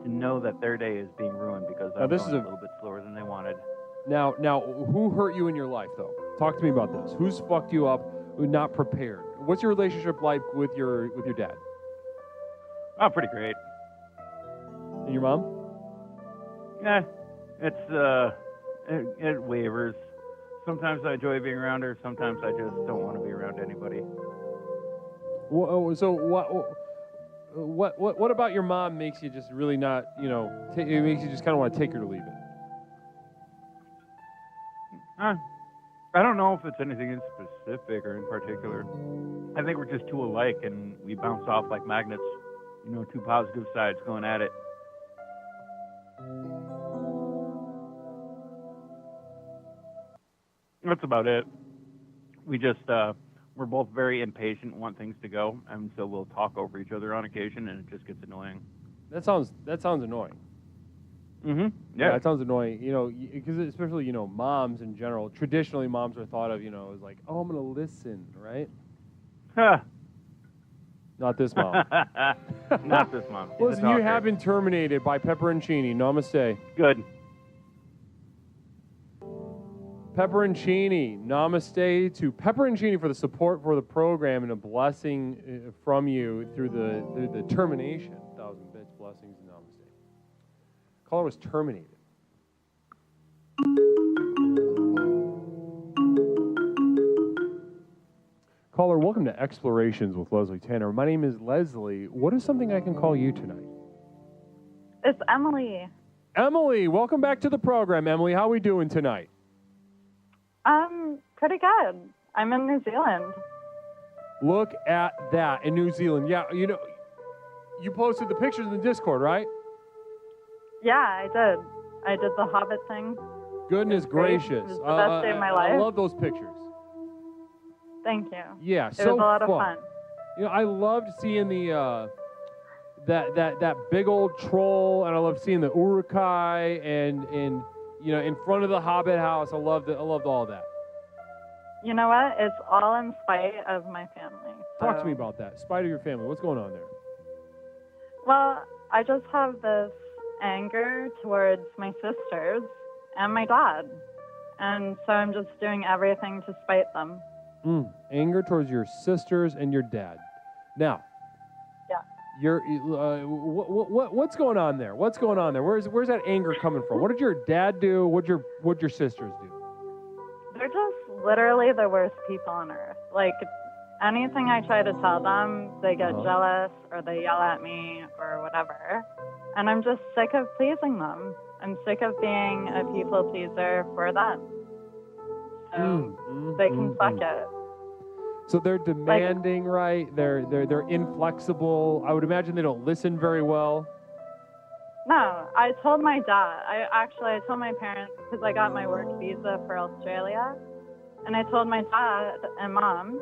S10: to know that their day is being ruined because I'm going a little bit slower than they wanted.
S5: Now, who hurt you in your life though? Talk to me about this. Who's fucked you up? Who's not prepared? What's your relationship like with your dad?
S10: Oh, pretty great.
S5: And your mom?
S10: Yeah, it wavers. Sometimes I enjoy being around her. Sometimes I just don't want to be around anybody.
S5: So what about your mom makes you just really not, it makes you just kind of want to take her to leave it?
S10: I don't know if it's anything in specific or in particular. I think we're just too alike, and we bounce off like magnets. Two positive sides going at it. That's about it. We just, we're both very impatient, want things to go, and so we'll talk over each other on occasion, and it just gets annoying.
S5: That sounds annoying.
S10: Mm-hmm. Yeah,
S5: it sounds annoying. Because especially moms in general. Traditionally, moms are thought of as like, oh, I'm gonna listen, right?
S10: Huh.
S5: Not this mom.
S10: Not this mom.
S5: Listen, you have been terminated by Pepperoncini. Namaste.
S10: Good.
S5: Pepperoncini, namaste to Pepperoncini for the support for the program and a blessing from you through the termination. 1,000 bits, blessings, and namaste. Caller was terminated. Caller, welcome to Explorations with Leslie Tanner. My name is Leslie. What is something I can call you tonight?
S11: It's Emily.
S5: Emily, welcome back to the program. Emily, how are we doing tonight?
S11: Pretty good. I'm in New Zealand.
S5: Look at that, in New Zealand. Yeah, you posted the pictures in the Discord, right?
S11: Yeah, I did. I did the Hobbit thing.
S5: Goodness gracious.
S11: It was the best day of my life.
S5: I love those pictures.
S11: Thank you.
S5: Yeah,
S11: it was a lot of fun.
S5: I loved seeing the that big old troll, and I loved seeing the Urukai, and in front of the Hobbit house. I loved all that.
S11: You know what? It's all in spite of my family.
S5: Talk to me about that. Spite of your family. What's going on there?
S11: Well, I just have this anger towards my sisters and my dad. And so I'm just doing everything to spite them.
S5: Anger towards your sisters and your dad. Now,
S11: yeah.
S5: What's going on there? What's going on there? Where's that anger coming from? What did your dad do? What'd your sisters do?
S11: They're just literally the worst people on earth. Like, anything I try to tell them, they get jealous or they yell at me or whatever. And I'm just sick of pleasing them. I'm sick of being a people pleaser for them. So they can suck it.
S5: So they're demanding, right? They're inflexible. I would imagine they don't listen very well.
S11: No, I told my dad. I told my parents because I got my work visa for Australia, and I told my dad and mom,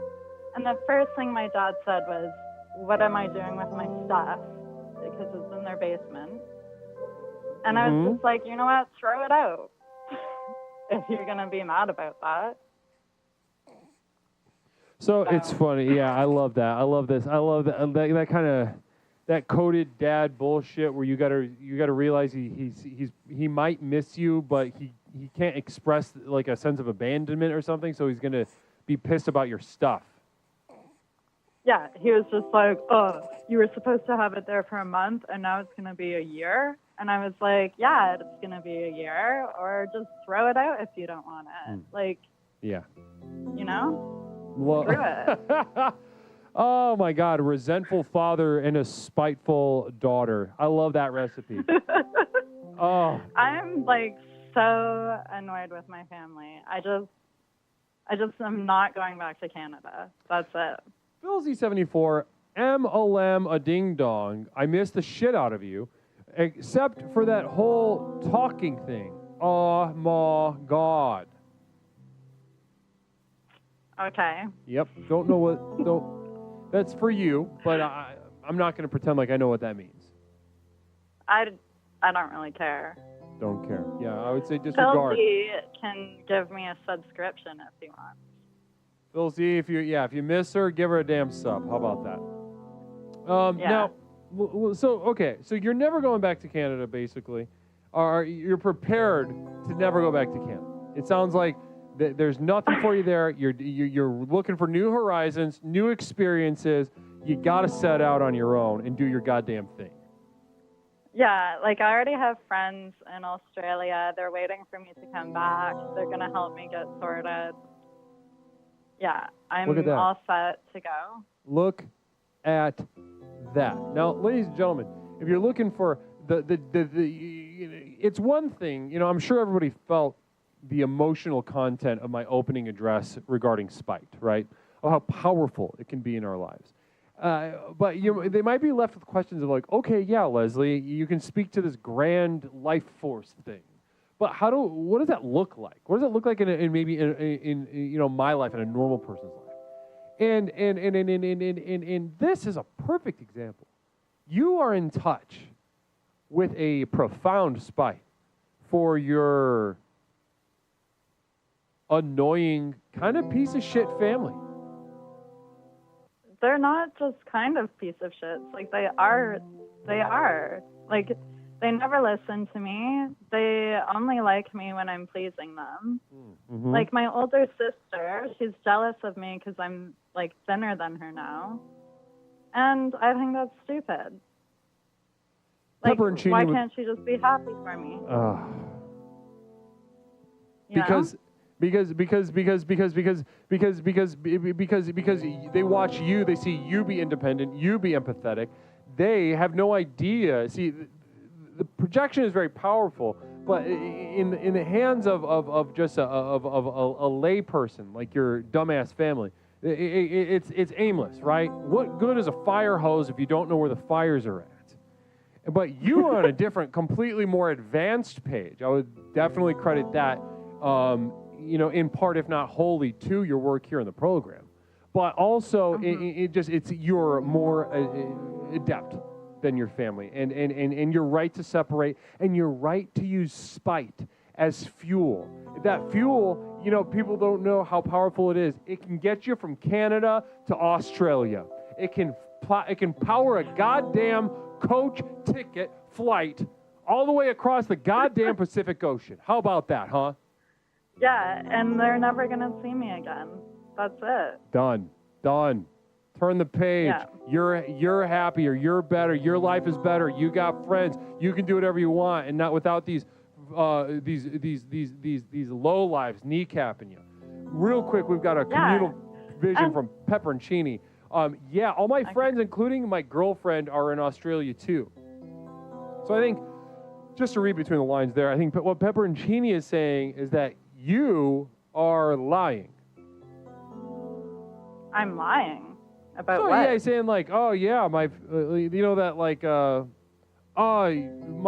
S11: and the first thing my dad said was, "What am I doing with my stuff?" Because it's in their basement. And I was just like, you know what? Throw it out if you're gonna be mad about that.
S5: So it's funny, yeah. I love that. I love this. I love that kind of that coded dad bullshit where you gotta realize he might miss you, but he can't express like a sense of abandonment or something. So he's gonna be pissed about your stuff.
S11: Yeah, he was just like, "Oh, you were supposed to have it there for a month, and now it's gonna be a year." And I was like, "Yeah, it's gonna be a year, or just throw it out if you don't want it." Like,
S5: yeah,
S11: you know.
S5: Well,
S11: screw it.
S5: Oh my God, a resentful father and a spiteful daughter. I love that recipe. Oh.
S11: I'm like so annoyed with my family. I just am not going back to Canada. That's it.
S5: Philzy74, MLM a ding dong. I miss the shit out of you, except for that whole talking thing. Oh my God.
S11: Okay.
S5: Yep. Don't know what. Don't. That's for you, but I'm not going to pretend like I know what that means.
S11: I don't really care.
S5: Don't care. Yeah, I would say disregard.
S11: Philzy can give me a subscription if he wants.
S5: We'll see if you miss her, give her a damn sub. How about that? Now, so you're never going back to Canada, basically. Or you're prepared to never go back to Canada. It sounds like there's nothing for you there. You're looking for new horizons, new experiences. You got to set out on your own and do your goddamn thing.
S11: Yeah, like I already have friends in Australia. They're waiting for me to come back. They're going to help me get sorted. Yeah, I'm all set to go.
S5: Look at that. Now, ladies and gentlemen, if you're looking for it's one thing, I'm sure everybody felt the emotional content of my opening address regarding spite, right? Of how powerful it can be in our lives. But they might be left with questions of like, okay, yeah, Leslie, you can speak to this grand life force thing, but what does that look like? What does it look like in maybe in my life, in a normal person's life? And this is a perfect example. You are in touch with a profound spite for your annoying kind of piece of shit family.
S11: They're not just kind of piece of shits. Like they are. Like they never listen to me. They only like me when I'm pleasing them. Mm-hmm. Like my older sister, she's jealous of me because I'm like thinner than her now. And I think that's stupid. Like, why can't she just be happy for me?
S5: Because they watch you, they see you be independent, you be empathetic. They have no idea. See, the projection is very powerful, but in the hands of just a lay person like your dumbass family, it's aimless, right? What good is a fire hose if you don't know where the fires are at? But you are on a different, completely more advanced page. I would definitely credit that, in part, if not wholly, to your work here in the program. But also, you're more adept than your family, and you're right to separate, and you're right to use spite as fuel. That fuel, people don't know how powerful it is. It can get you from Canada to Australia. It can power a goddamn coach ticket flight all the way across the goddamn Pacific Ocean. How about that, huh?
S11: Yeah, and they're never going to see me again. That's it.
S5: Done. Turn the page. Yeah. You're happier. You're better. Your life is better. You got friends. You can do whatever you want, and not without these low lives kneecapping you. Real quick, we've got a communal vision from Pepperoncini. All my friends, including my girlfriend, are in Australia too. So I think, just to read between the lines there, I think what Pepperoncini is saying is that you are lying.
S11: I'm lying about
S5: what? Yeah, he's saying like, my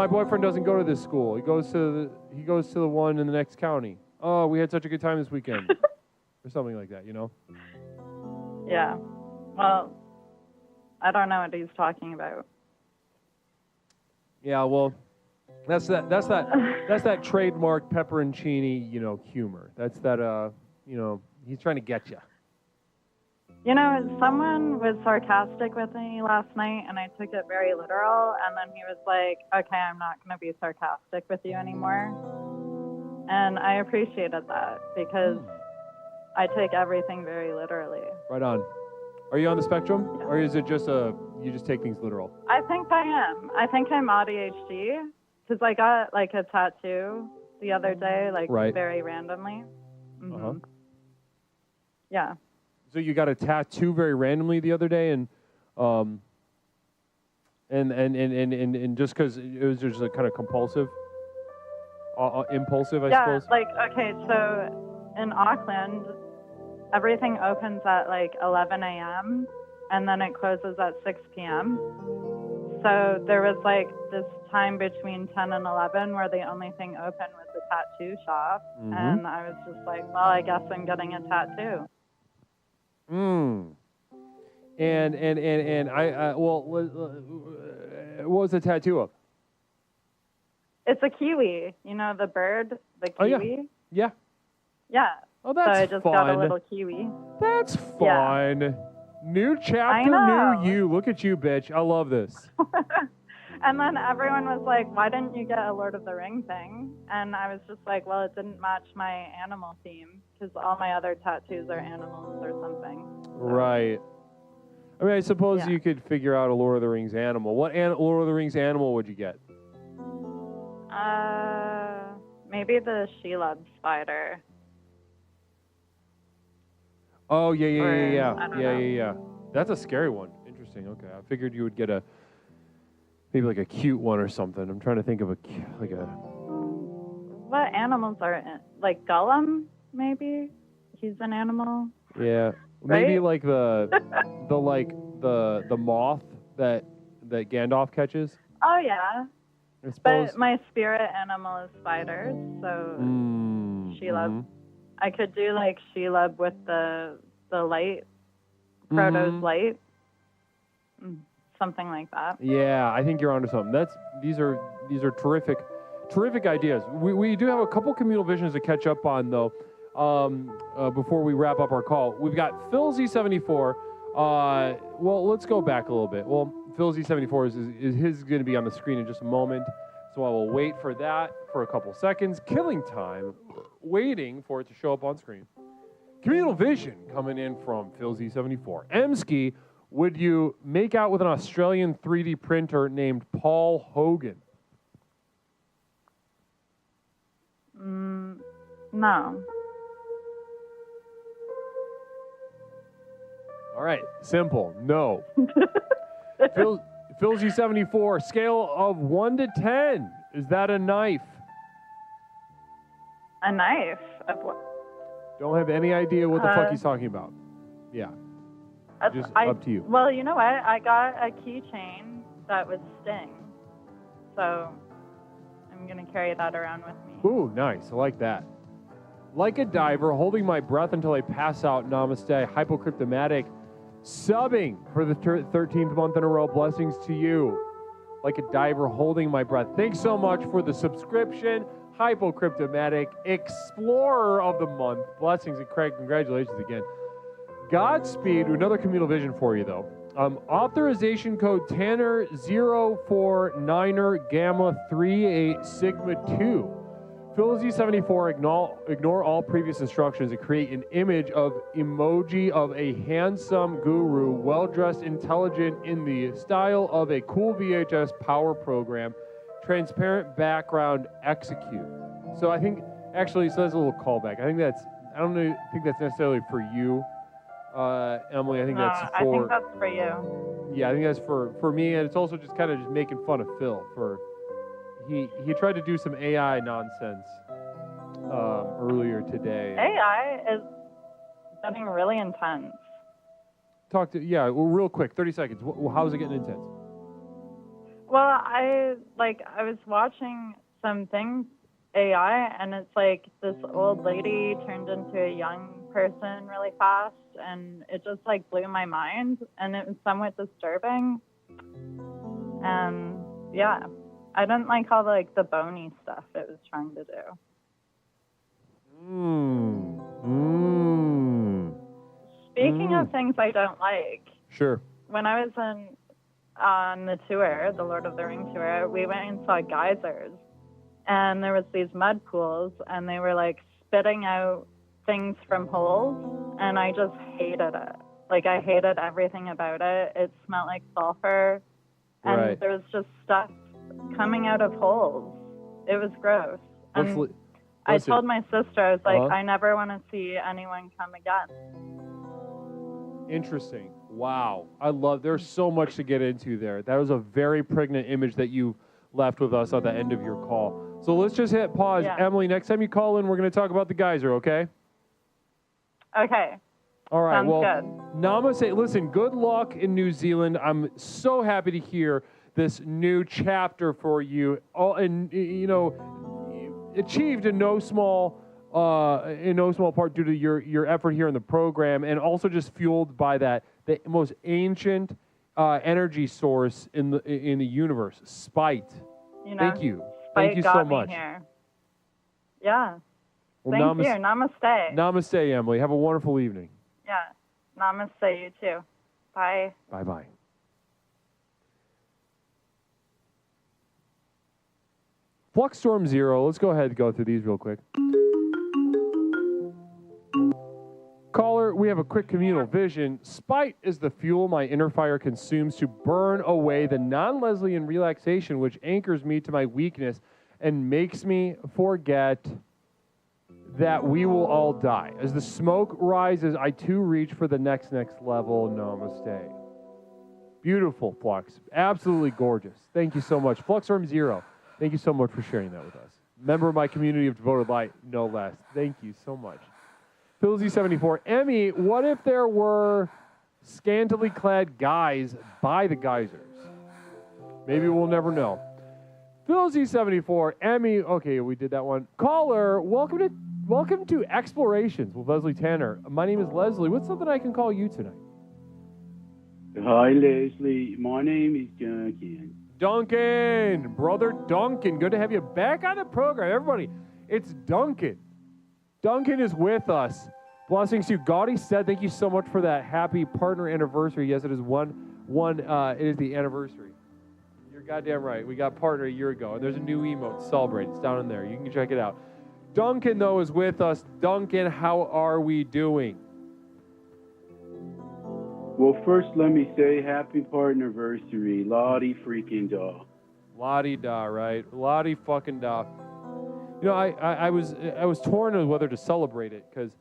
S5: boyfriend doesn't go to this school. He goes to the one in the next county. Oh, we had such a good time this weekend, or something like that.
S11: Yeah. Well, I don't know what he's talking about.
S5: Yeah, well, that's that trademark Pepperoncini, humor. That's that, he's trying to get you.
S11: Someone was sarcastic with me last night, and I took it very literal, and then he was like, okay, I'm not going to be sarcastic with you anymore. And I appreciated that, because I take everything very literally.
S5: Right on. Are you on the spectrum, or is it just you just take things literal?
S11: I think I am. I think I'm ADHD, because I got like a tattoo the other day, very randomly. Mm-hmm.
S5: Uh-huh.
S11: Yeah.
S5: So you got a tattoo very randomly the other day, and just because it was just kind of compulsive, impulsive, I suppose.
S11: Yeah, okay, so in Auckland, everything opens at 11 a.m. and then it closes at 6 p.m. So there was this time between 10 and 11 where the only thing open was the tattoo shop, and I was just like, well, I guess I'm getting a tattoo.
S5: And what was the tattoo of?
S11: It's a kiwi. The bird, the kiwi?
S5: Oh, yeah.
S11: Yeah.
S5: Oh, that's
S11: So I just
S5: fun.
S11: got a little kiwi.
S5: That's
S11: Yeah.
S5: fun. New chapter,
S11: I know.
S5: new you. Look at you, bitch. I love this.
S11: And then everyone was like, why didn't you get a Lord of the Ring thing? And I was just like, well, it didn't match my animal theme because all my other tattoos are animals or something.
S5: Right. I mean, I suppose you could figure out a Lord of the Rings animal. What Lord of the Rings animal would you get?
S11: Maybe the Shelob spider.
S5: Oh, yeah.
S11: I don't know.
S5: Yeah. That's a scary one. Interesting. Okay. I figured you would get maybe like a cute one or something. I'm trying to think of
S11: What animals are in? Like Gollum, maybe? He's an animal.
S5: yeah.
S11: Right?
S5: Maybe like the moth that Gandalf catches.
S11: Oh, yeah.
S5: I suppose.
S11: But my spirit animal is spiders, so Shelob. I could do like Shelob with the light, Frodo's light, something like that.
S5: Yeah, I think you're onto something. These are terrific ideas. We do have a couple communal visions to catch up on though. Before we wrap up our call, we've got Phil Z74. Well, let's go back a little bit. Well, Phil Z74 is his going to be on the screen in just a moment, so I will wait for that for a couple seconds. Killing time, waiting for it to show up on screen. Communal vision coming in from Phil Z74. Emski, would you make out with an Australian 3D printer named Paul Hogan?
S11: No.
S5: All right, simple. No. Phil Z74, scale of 1 to 10. Is that a knife?
S11: A knife? Of what?
S5: Don't have any idea what the fuck he's talking about. Yeah. Just up to you.
S11: Well, you know what? I got a keychain that was Sting. So I'm going to carry that around with me.
S5: Ooh, nice. I like that. Like a diver, holding my breath until I pass out. Namaste. Hypocryptomatic. Subbing for the 13th month in a row. Blessings to you. Like a diver, holding my breath. Thanks so much for the subscription. Hypocryptomatic. Explorer of the month. Blessings. And Craig, congratulations again. Godspeed. Another communal vision for you, though. Authorization code Tanner 049er Gamma 38 Sigma 2. Phil Z74, ignore all previous instructions and create an image of emoji of a handsome guru, well-dressed, intelligent, in the style of a cool VHS power program, transparent background, execute. So I think, actually, so that's a little callback. I don't think that's necessarily for you, Emily. I think that's for...
S11: I think that's for you.
S5: Yeah, I think that's for me, and it's also just kind of just making fun of Phil for... He tried to do some AI nonsense earlier today.
S11: AI is getting really intense.
S5: Real quick, 30 seconds. How is it getting intense?
S11: Well, I was watching something AI, and it's like this old lady turned into a young person really fast, and it just like blew my mind, and it was somewhat disturbing. And yeah. I didn't like all the bony stuff it was trying to do. Speaking of things I don't like.
S5: Sure.
S11: When I was on the tour, the Lord of the Ring tour, we went and saw geysers. And there was these mud pools, and they were like spitting out things from holes, and I just hated it. Like, I hated everything about it. It smelled like sulfur, and there was just stuff coming out of holes. It was gross. And I told my sister, I was like, I never want to see anyone come again.
S5: Interesting. Wow. There's so much to get into there. That was a very pregnant image that you left with us at the end of your call. So let's just hit pause. Yeah. Emily, next time you call in, we're going to talk about the geyser, okay?
S11: Okay.
S5: All right.
S11: Sounds good.
S5: Namaste. Listen, good luck in New Zealand. I'm so happy to hear this new chapter for you. Achieved in no small part due to your effort here in the program, and also just fueled by the most ancient energy source in the universe, spite. Thank you.
S11: Spite
S5: Thank you
S11: got
S5: so
S11: me
S5: much.
S11: Here. Yeah. Thank you. Namaste.
S5: Namaste, Emily. Have a wonderful evening.
S11: Yeah. Namaste, you too. Bye.
S5: Bye-bye. Fluxstorm Zero. Let's go ahead and go through these real quick. Caller, we have a quick communal vision. Spite is the fuel my inner fire consumes to burn away the non-Leslian relaxation which anchors me to my weakness and makes me forget that we will all die. As the smoke rises, I too reach for the next level. Namaste. Beautiful, Flux. Absolutely gorgeous. Thank you so much. Fluxstorm Zero, thank you so much for sharing that with us. Member of my community of devoted light, no less. Thank you so much. Philzy74, Emmy, what if there were scantily clad guys by the geysers? Maybe we'll never know. Philzy74, Emmy, okay, we did that one. Caller, welcome to Explorations with Leslie Tanner. My name is Leslie. What's something I can call you tonight?
S12: Hi, Leslie. My name is Duncan.
S5: Duncan, brother Duncan. Good to have you back on the program. Everybody, it's Duncan. Duncan is with us. Blessings to you. Gaudy said, thank you so much for that happy partner anniversary. Yes, it is it is the anniversary. You're goddamn right. We got partner a year ago, and there's a new emote to celebrate. It's down in there. You can check it out. Duncan, though, is with us. Duncan, how are we doing?
S12: Well, first, let me say happy partner anniversary. Lottie freaking da.
S5: Lottie da, right? Lottie fucking da. You know, I was torn on whether to celebrate it because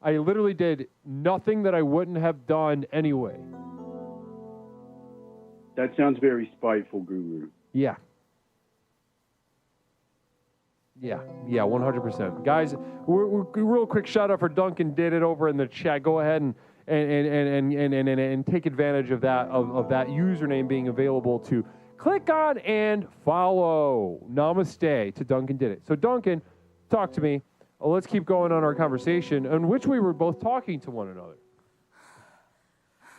S5: I literally did nothing that I wouldn't have done anyway.
S12: That sounds very spiteful, Guru.
S5: Yeah. Yeah, 100%. Guys, we're real quick shout out for Duncan did it over in the chat. Go ahead and take advantage of that username being available to click on and follow. Namaste to Duncan did it. So Duncan, talk to me. Let's keep going on our conversation in which we were both talking to one another.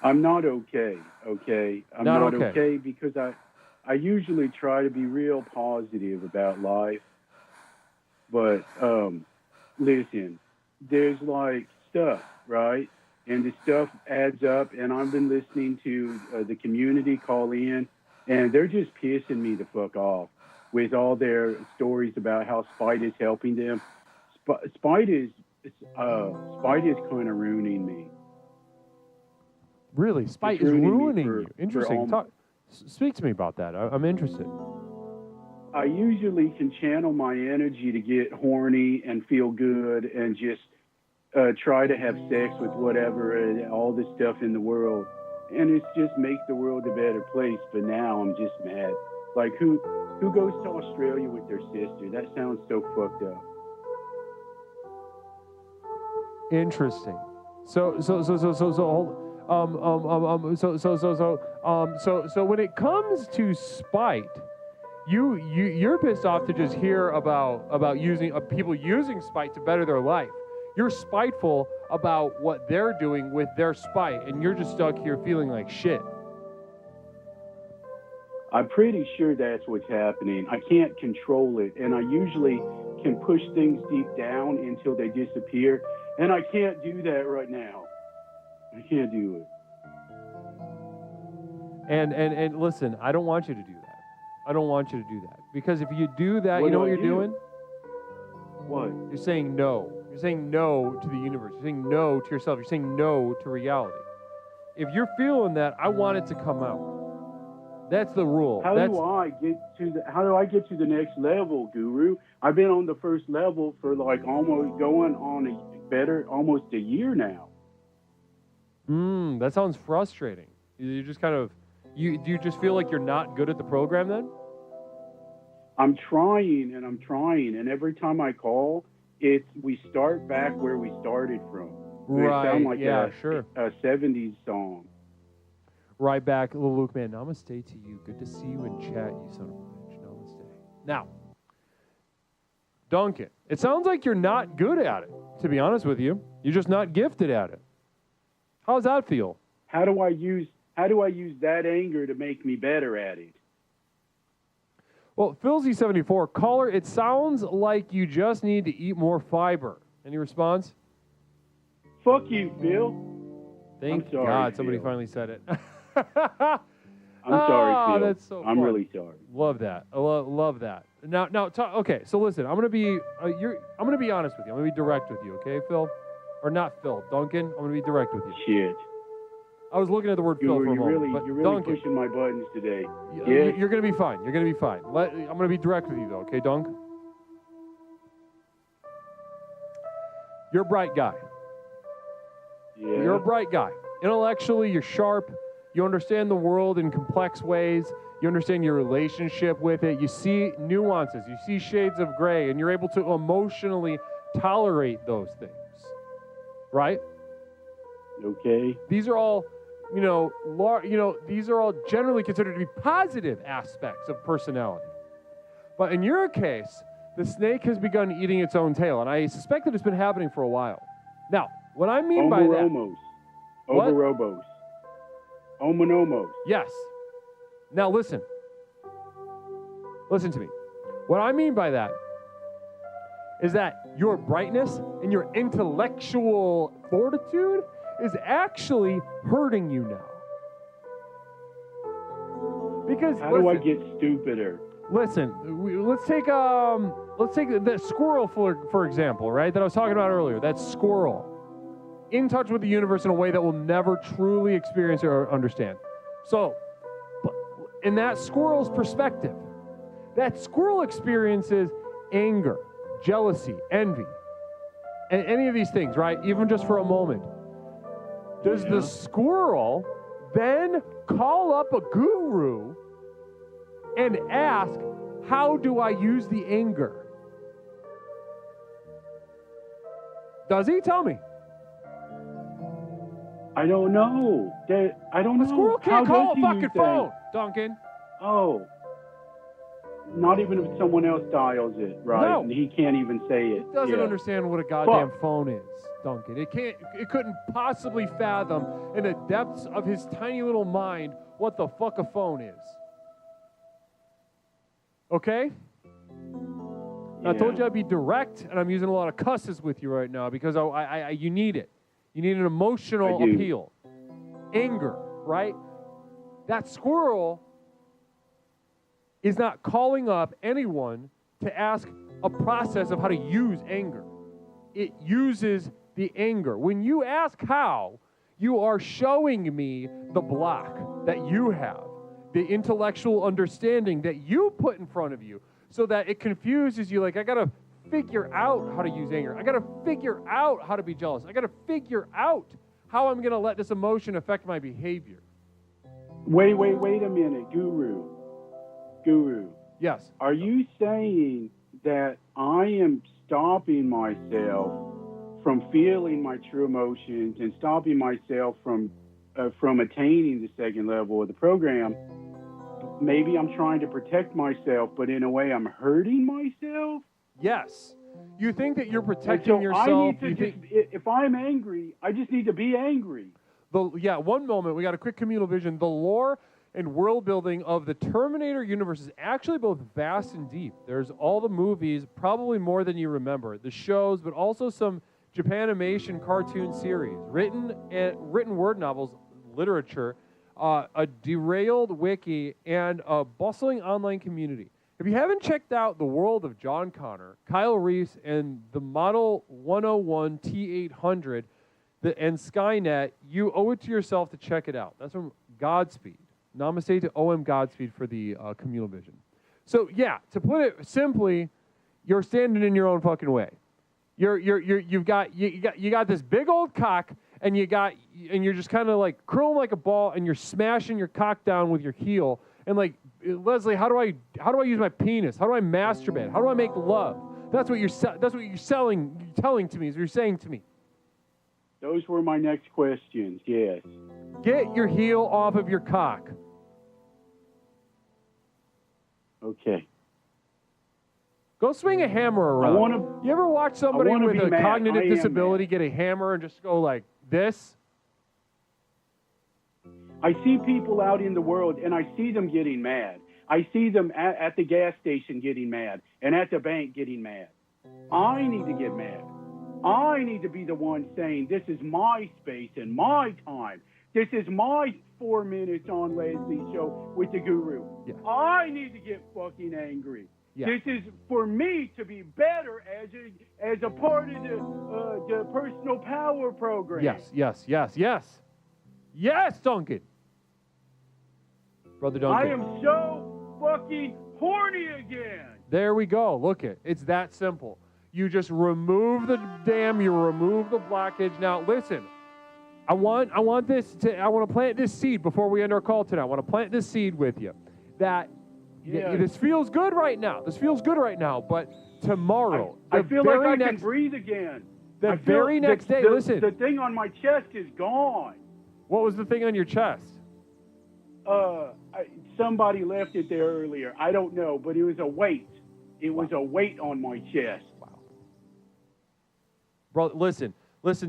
S12: I'm not okay, okay? I'm not okay because I usually try to be real positive about life. But listen, there's like stuff, right? And the stuff adds up, and I've been listening to the community call in, and they're just pissing me the fuck off with all their stories about how Spite is helping them. Spite is kind of ruining me.
S5: Really? Spite is ruining you? Interesting. Speak to me about that. I'm interested.
S12: I usually can channel my energy to get horny and feel good and just try to have sex with whatever and all this stuff in the world. And it just makes the world a better place. But now I'm just mad. Like, who goes to Australia with their sister? That sounds so fucked up.
S5: Interesting. So when it comes to spite, you're pissed off to just hear about using people using spite to better their life. You're spiteful about what they're doing with their spite, and you're just stuck here feeling like shit.
S12: I'm pretty sure that's what's happening. I can't control it, and I usually can push things deep down until they disappear, and I can't do that right now. I can't do it.
S5: And listen, I don't want you to do that. I don't want you to do that. Because if you do that, you know what you're doing?
S12: What?
S5: You're saying no. You're saying no to the universe. You're saying no to yourself. You're saying no to reality. If you're feeling that, I want it to come out. That's the rule.
S12: How do I get to the next level, Guru? I've been on the first level for like almost going on almost a year now.
S5: That sounds frustrating. You just kind of, do you just feel like you're not good at the program then?
S12: I'm trying, and every time I call, we start back where we started from.
S5: Right,
S12: it sounds like
S5: a
S12: 70s song.
S5: Right back, little Luke, man. Namaste to you. Good to see you in chat, you son of a bitch. Namaste. Now, Duncan, it sounds like you're not good at it, to be honest with you. You're just not gifted at it. How does that feel?
S12: How do I use that anger to make me better at it?
S5: Well, Philzy74, caller, it sounds like you just need to eat more fiber. Any response?
S12: Fuck you, Phil.
S5: Thank
S12: I'm sorry,
S5: God somebody
S12: Phil.
S5: finally said it.
S12: I'm sorry, Phil.
S5: That's so
S12: I'm
S5: fun.
S12: really sorry.
S5: Love that. Love that. Now, okay. So listen, I'm gonna be honest with you. I'm gonna be direct with you, okay, Phil? Or not Phil, Duncan. I'm gonna be direct with you.
S12: Shit.
S5: I was looking at the word Phil for a moment, but
S12: You're really
S5: Duncan,
S12: pushing my buttons today. Yes.
S5: you're gonna be fine. You're gonna be fine. I'm gonna be direct with you though, okay, Dunk? You're a bright guy.
S12: Yeah.
S5: You're a bright guy. Intellectually, you're sharp. You understand the world in complex ways. You understand your relationship with it. You see nuances. You see shades of gray, and you're able to emotionally tolerate those things. Right?
S12: Okay.
S5: These are all, these are all generally considered to be positive aspects of personality. But in your case, the snake has begun eating its own tail, and I suspect that it's been happening for a while. Now, what I mean by that...
S12: Oberomos. Oberobos. Omonomos.
S5: Yes. Now listen. Listen to me. What I mean by that is that your brightness and your intellectual fortitude is actually hurting you now. Because
S12: how do I get stupider?
S5: Listen, let's take the squirrel for example, right? That I was talking about earlier. That squirrel, in touch with the universe in a way that we'll never truly experience or understand. So, in that squirrel's perspective, that squirrel experiences anger, jealousy, envy, and any of these things, right? Even just for a moment. Does the squirrel then call up a guru and ask, how do I use the anger? Does he? Tell me.
S12: I don't know. I don't know.
S5: A squirrel can't call a fucking phone, Duncan.
S12: Oh. Not even if someone else dials it, right?
S5: No.
S12: And he can't even say it.
S5: It doesn't understand what a goddamn phone is, Duncan. It couldn't possibly fathom in the depths of his tiny little mind what the fuck a phone is. Okay? I told you I'd be direct, and I'm using a lot of cusses with you right now because you need it. You need an emotional appeal. Anger, right? That squirrel is not calling up anyone to ask a process of how to use anger. It uses the anger. When you ask how, you are showing me the block that you have, the intellectual understanding that you put in front of you, so that it confuses you. Like, I got to figure out how to use anger. I got to figure out how to be jealous. I got to figure out how I'm going to let this emotion affect my behavior.
S12: Wait a minute, Guru.
S5: Yes.
S12: Are you saying that I am stopping myself from feeling my true emotions and stopping myself from attaining the second level of the program? Maybe I'm trying to protect myself, but in a way I'm hurting myself?
S5: Yes. You think that you're protecting yourself.
S12: If I'm angry, I just need to be angry.
S5: One moment. We got a quick communal vision. The lore and world building of the Terminator universe is actually both vast and deep. There's all the movies, probably more than you remember, the shows, but also some Japanimation cartoon series, written word novels, literature, a derailed wiki, and a bustling online community. If you haven't checked out the world of John Connor, Kyle Reese, and the Model 101 T800 and Skynet, you owe it to yourself to check it out. That's from Godspeed. Namaste to OM Godspeed for the communal vision. So yeah, to put it simply, you're standing in your own fucking way. You got this big old cock, and you're just kind of like curling like a ball, and you're smashing your cock down with your heel. And like, Leslie, how do I use my penis? How do I masturbate? How do I make love? That's what you're telling to me. Is what you're saying to me.
S12: Those were my next questions. Yes.
S5: Get your heel off of your cock.
S12: Okay.
S5: Go swing a hammer around. You ever watch somebody with a cognitive disability get a hammer and just go like this?
S12: I see people out in the world, and I see them getting mad. I see them at the gas station getting mad, and at the bank getting mad. I need to get mad. I need to be the one saying, this is my space and my time. This is my 4 minutes on Leslie's show with the guru.
S5: Yeah.
S12: I need to get fucking angry.
S5: Yeah.
S12: This is for me to be better as a part of the personal power program.
S5: Yes, Duncan. Brother Duncan.
S12: I am so fucking horny again.
S5: There we go. Look it. It's that simple. You just remove the dam, you remove the blockage. Now listen, I want to plant this seed before we end our call tonight. I want to plant this seed with you. That this feels good right now. But tomorrow,
S12: I feel like I can breathe again.
S5: The very next day, listen.
S12: The thing on my chest is gone.
S5: What was the thing on your chest?
S12: Somebody left it there earlier. I don't know, but it was a weight. It was a weight on my chest.
S5: Wow. Bro, listen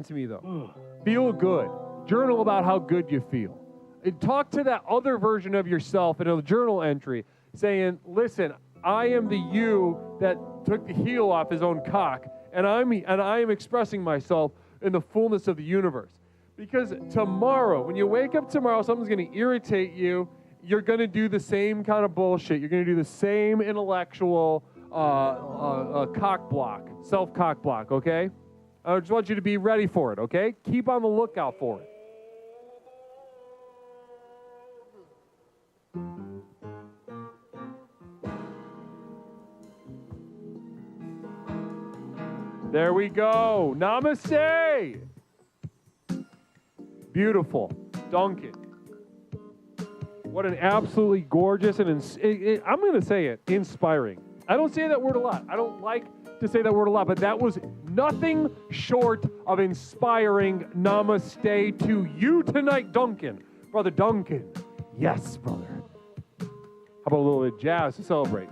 S5: to me though. Feel good. Journal about how good you feel. And talk to that other version of yourself in a journal entry saying, listen, I am the you that took the heel off his own cock, and I am expressing myself in the fullness of the universe. Because tomorrow, when you wake up tomorrow, something's going to irritate you. You're going to do the same kind of bullshit. You're going to do the same intellectual cock block, self-cock block, okay? I just want you to be ready for it, okay? Keep on the lookout for it. There we go. Namaste. Beautiful. Duncan. What an absolutely gorgeous and I'm going to say it, inspiring. I don't say that word a lot. I don't like to say that word a lot, but that was nothing short of inspiring. Namaste to you tonight, Duncan. Brother Duncan. Yes, brother. How about a little bit of jazz to celebrate?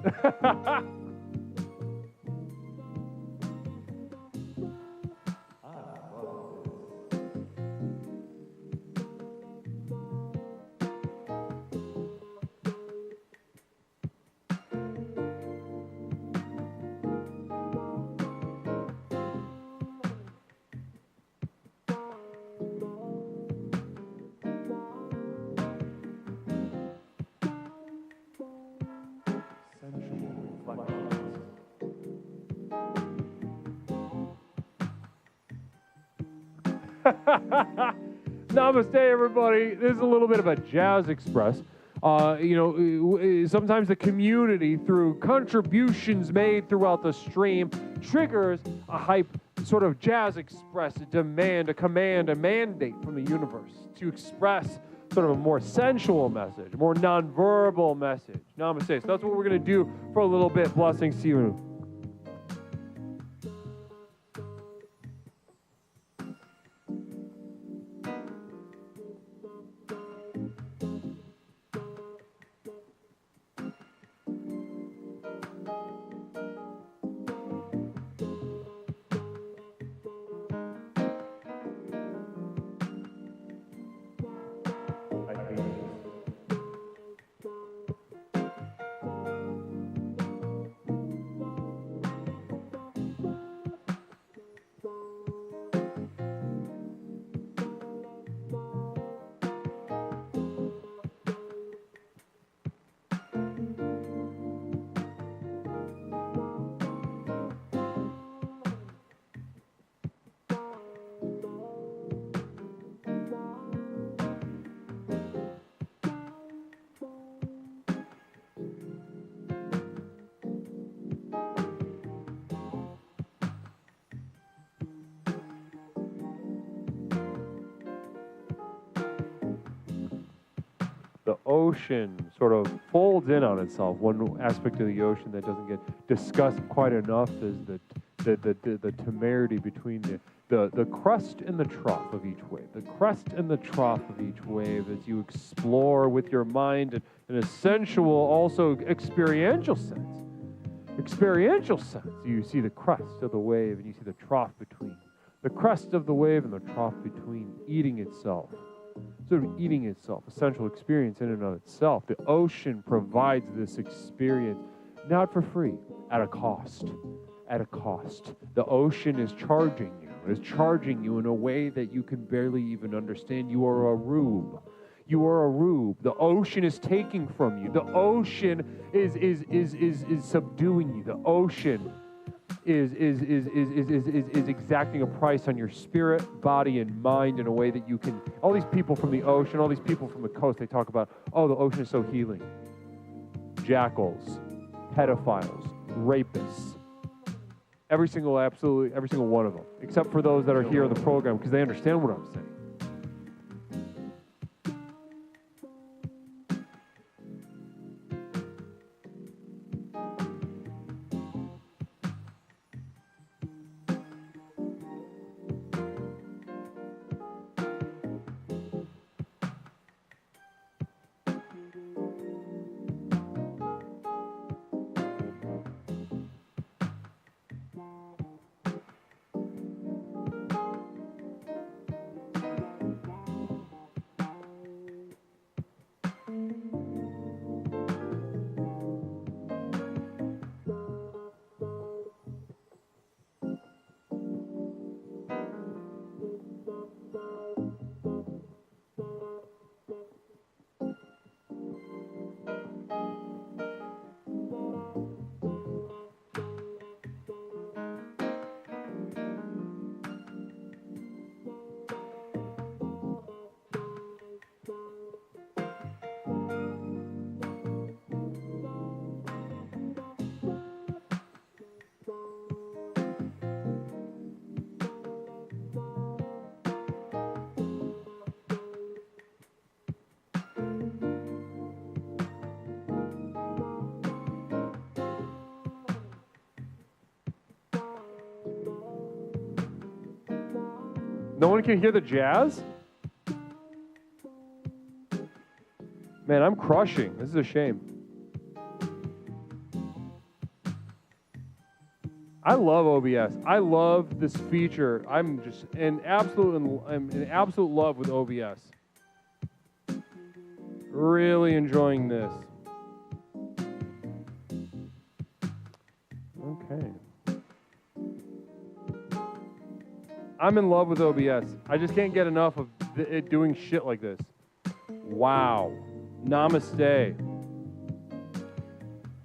S5: Namaste, everybody. This is a little bit of a Jazz Express. Sometimes the community, through contributions made throughout the stream, triggers a hype sort of Jazz Express, a demand, a command, a mandate from the universe to express sort of a more sensual message, a more nonverbal message. Namaste. So that's what we're going to do for a little bit. Blessings to you. The ocean sort of folds in on itself. One aspect of the ocean that doesn't get discussed quite enough is the temerity between the crest and the trough of each wave. The crest and the trough of each wave as you explore with your mind and in a sensual, also experiential sense. Experiential sense. You see the crest of the wave and you see the trough between. The crest of the wave and the trough between eating itself. Sort of eating itself, a sensual experience in and of itself. The ocean provides this experience, not for free, at a cost. At a cost. The ocean is charging you. and is charging you in a way that you can barely even understand. You are a rube. You are a rube. The ocean is taking from you. The ocean is subduing you. The ocean is exacting a price on your spirit, body, and mind in a way that you can. All these people from the ocean, all these people from the coast, they talk about, oh, the ocean is so healing. Jackals, pedophiles, rapists. Absolutely every single one of them, except for those that are here in the program because they understand what I'm saying. No one can hear the jazz? Man, I'm crushing. This is a shame. I love OBS. I love this feature. I'm in absolute love with OBS. Really enjoying this. Okay. I'm in love with OBS. I just can't get enough of it doing shit like this. Wow. Namaste.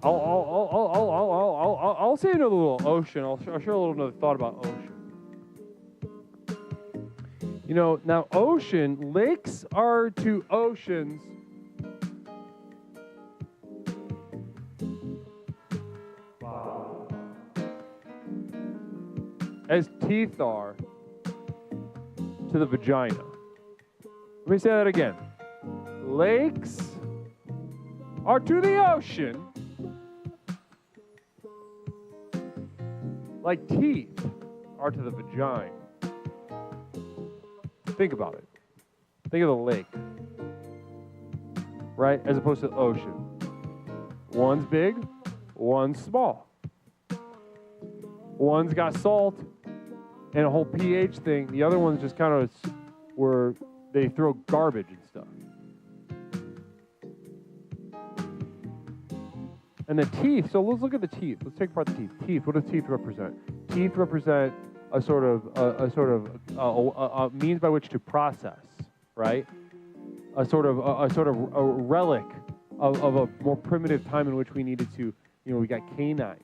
S5: I'll say another little ocean. I'll share a little another thought about ocean. You know, now ocean, lakes are to oceans as teeth are to the vagina. Let me say that again. Lakes are to the ocean like teeth are to the vagina. Think about it. Think of the lake, right? As opposed to the ocean. One's big, one's small. One's got salt and a whole pH thing. The other one's just kind of where they throw garbage and stuff. And the teeth, so let's look at the teeth. Let's take apart the teeth. Teeth, what do teeth represent? Teeth represent a means by which to process, right? A relic of a more primitive time in which we needed to, we got canines.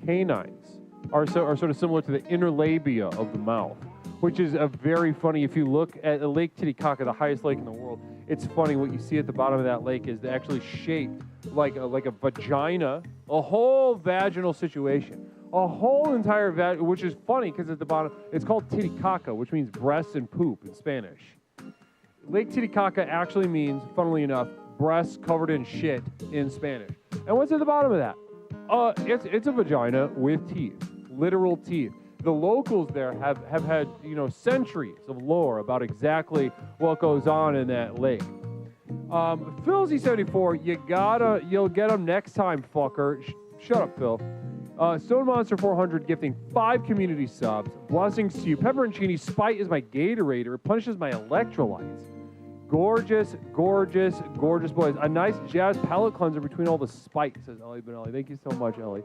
S5: Canines are sort of similar to the inner labia of the mouth, which is a very funny. If you look at Lake Titicaca, the highest lake in the world, it's funny what you see at the bottom of that lake is actually shaped like a vagina, a whole vaginal situation, a whole entire which is funny because at the bottom it's called Titicaca, which means breasts and poop in Spanish. Lake Titicaca actually means, funnily enough, breasts covered in shit in Spanish. And what's at the bottom of that? It's a vagina with teeth, literal teeth. The locals there have had centuries of lore about exactly what goes on in that lake. Phil Z74, you'll get him next time, fucker. Shut up, Phil. Stone Monster 400 gifting 5 community subs. Blessings to you. Pepperoncini, Spite is my Gatorade. It replenishes my electrolytes. Gorgeous, gorgeous, gorgeous boys. A nice jazz palate cleanser between all the Spite, says Ellie Benelli. Thank you so much, Ellie.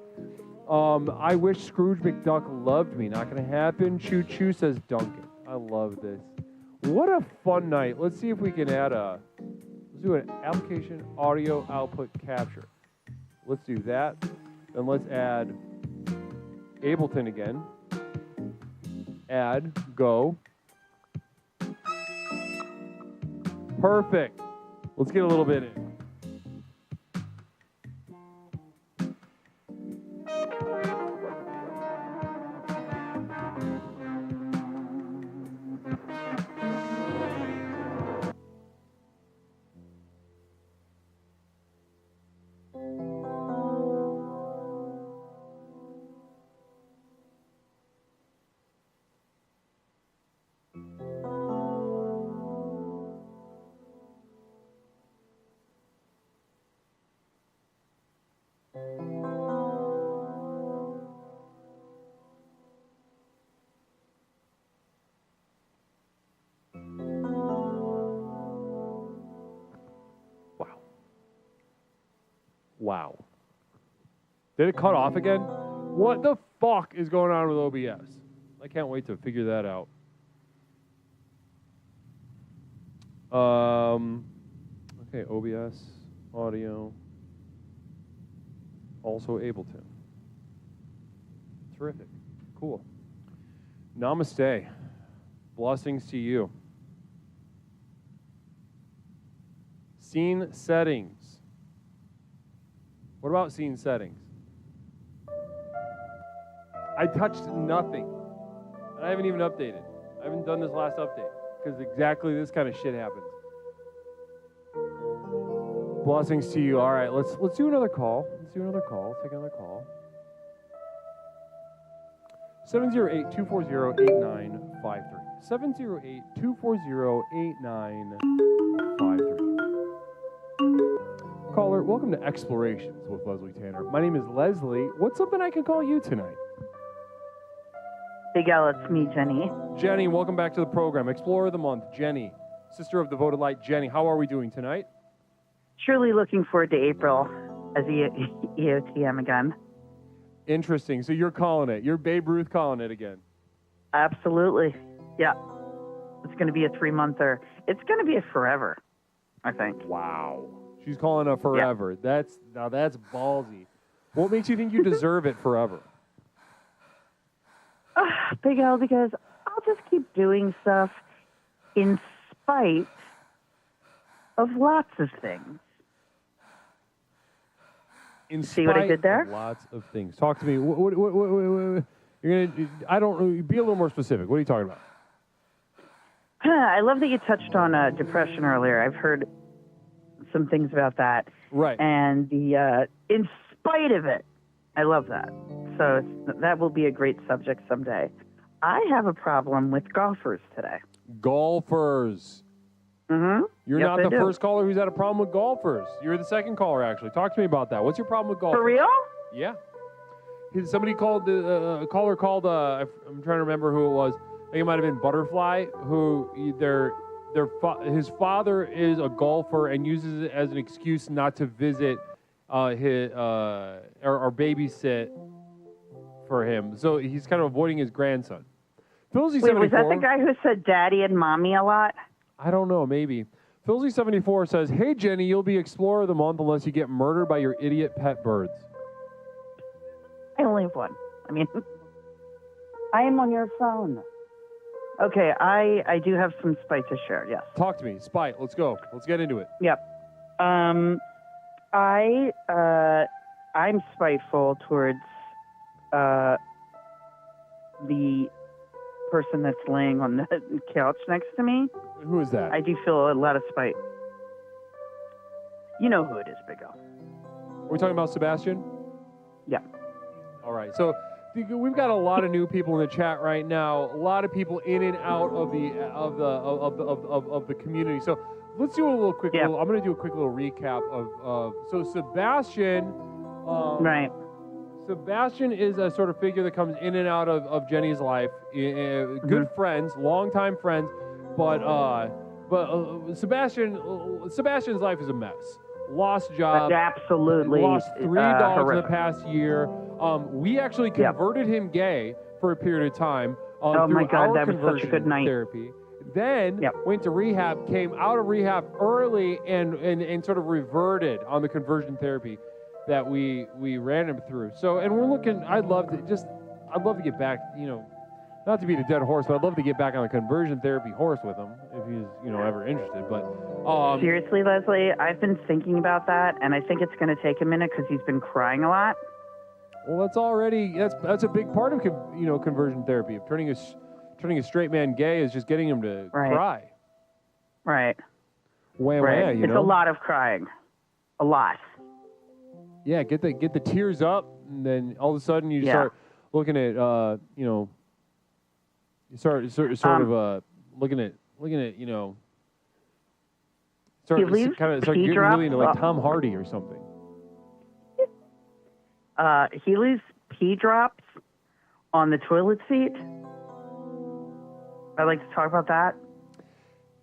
S5: I wish Scrooge McDuck loved me. Not going to happen. Choo choo, says Duncan. I love this. What a fun night. Let's see if we can let's do an application audio output capture. Let's do that. Then let's add Ableton again. Add, go. Perfect. Let's get a little bit in. Wow. Did it cut off again? What the fuck is going on with OBS? I can't wait to figure that out. Okay, OBS, audio, also Ableton. Terrific. Cool. Namaste. Blessings to you. Scene settings. What about scene settings? I touched nothing. And I haven't even updated. I haven't done this last update because exactly this kind of shit happens. Blessings to you. All right, let's do another call. Let's do another call. Let's take another call. 708-240-8953. 708-240-8953. Caller, welcome to Explorations with Leslie Tanner. My name is Leslie. What's something I can call you tonight?
S13: Big L, it's me, Jenny.
S5: Jenny, welcome back to the program. Explorer of the Month, Jenny. Sister of Devoted Light, Jenny. How are we doing tonight?
S13: Truly looking forward to April as EOTM again.
S5: Interesting. So you're calling it. You're Babe Ruth calling it again.
S13: Absolutely. Yeah. It's going to be a 3-monther. It's going to be a forever, I think.
S5: Wow. She's calling it forever. Yeah. That's ballsy. What makes you think you deserve it forever?
S13: Big L, because I'll just keep doing stuff in spite of lots of things. See what I did there?
S5: Lots of things. Talk to me. What you're gonna? I don't. Be a little more specific. What are you talking about?
S13: I love that you touched on depression earlier. I've heard some things about that.
S5: Right.
S13: And the in spite of it, I love that. So that will be a great subject someday. I have a problem with golfers today.
S5: Golfers.
S13: Mm-hmm.
S5: You're not the first caller who's had a problem with golfers. You're the second caller, actually. Talk to me about that. What's your problem with golfers?
S13: For real?
S5: Yeah. Somebody called, a caller called, I'm trying to remember who it was. I think it might have been Butterfly, who his father is a golfer and uses it as an excuse not to visit his or babysit for him. So he's kind of avoiding his grandson.
S13: Wait, was that the guy who said daddy and mommy a lot?
S5: I don't know, maybe. Philzy74 says, hey, Jenny, you'll be Explorer of the Month unless you get murdered by your idiot pet birds.
S13: I only have one. I mean, I am on your phone. Okay, I do have some spite to share, yes.
S5: Talk to me. Spite. Let's go. Let's get into it.
S13: Yep. I'm spiteful towards the person that's laying on the couch next to me.
S5: Who is that?
S13: I do feel a lot of spite. You know who it is, Big O.
S5: Are we talking about Sebastian?
S13: Yeah.
S5: All right. So we've got a lot of new people in the chat right now. A lot of people in and out of the community. So let's do a little quick. I'm going to do a quick little recap of. So Sebastian.
S13: Right.
S5: Sebastian is a sort of figure that comes in and out of Jenny's life. Good friends, longtime friends, but Sebastian's life is a mess. Lost job.
S13: Absolutely.
S5: Lost 3 dogs in the
S13: horrific.
S5: past year. We actually converted him gay for a period of time.
S13: Oh
S5: through
S13: my God,
S5: our
S13: that was such a
S5: conversion
S13: good night.
S5: therapy. Then went to rehab, came out of rehab early, and sort of reverted on the conversion therapy that we ran him through. So, and we're looking. I'd love to get back. Not to beat a dead horse, but I'd love to get back on the conversion therapy horse with him if he's ever interested. But
S13: seriously, Leslie, I've been thinking about that, and I think it's going to take a minute because he's been crying a lot.
S5: Well, that's a big part of conversion therapy. Of turning a straight man gay is just getting him to cry.
S13: Right.
S5: Wah,
S13: right.
S5: Wah,
S13: it's a lot of crying. A lot.
S5: Yeah, get the tears up, and then all of a sudden you start looking at you start looking at start getting really into like Tom Hardy or something.
S13: He leaves pee drops on the toilet seat. I'd like to talk about that.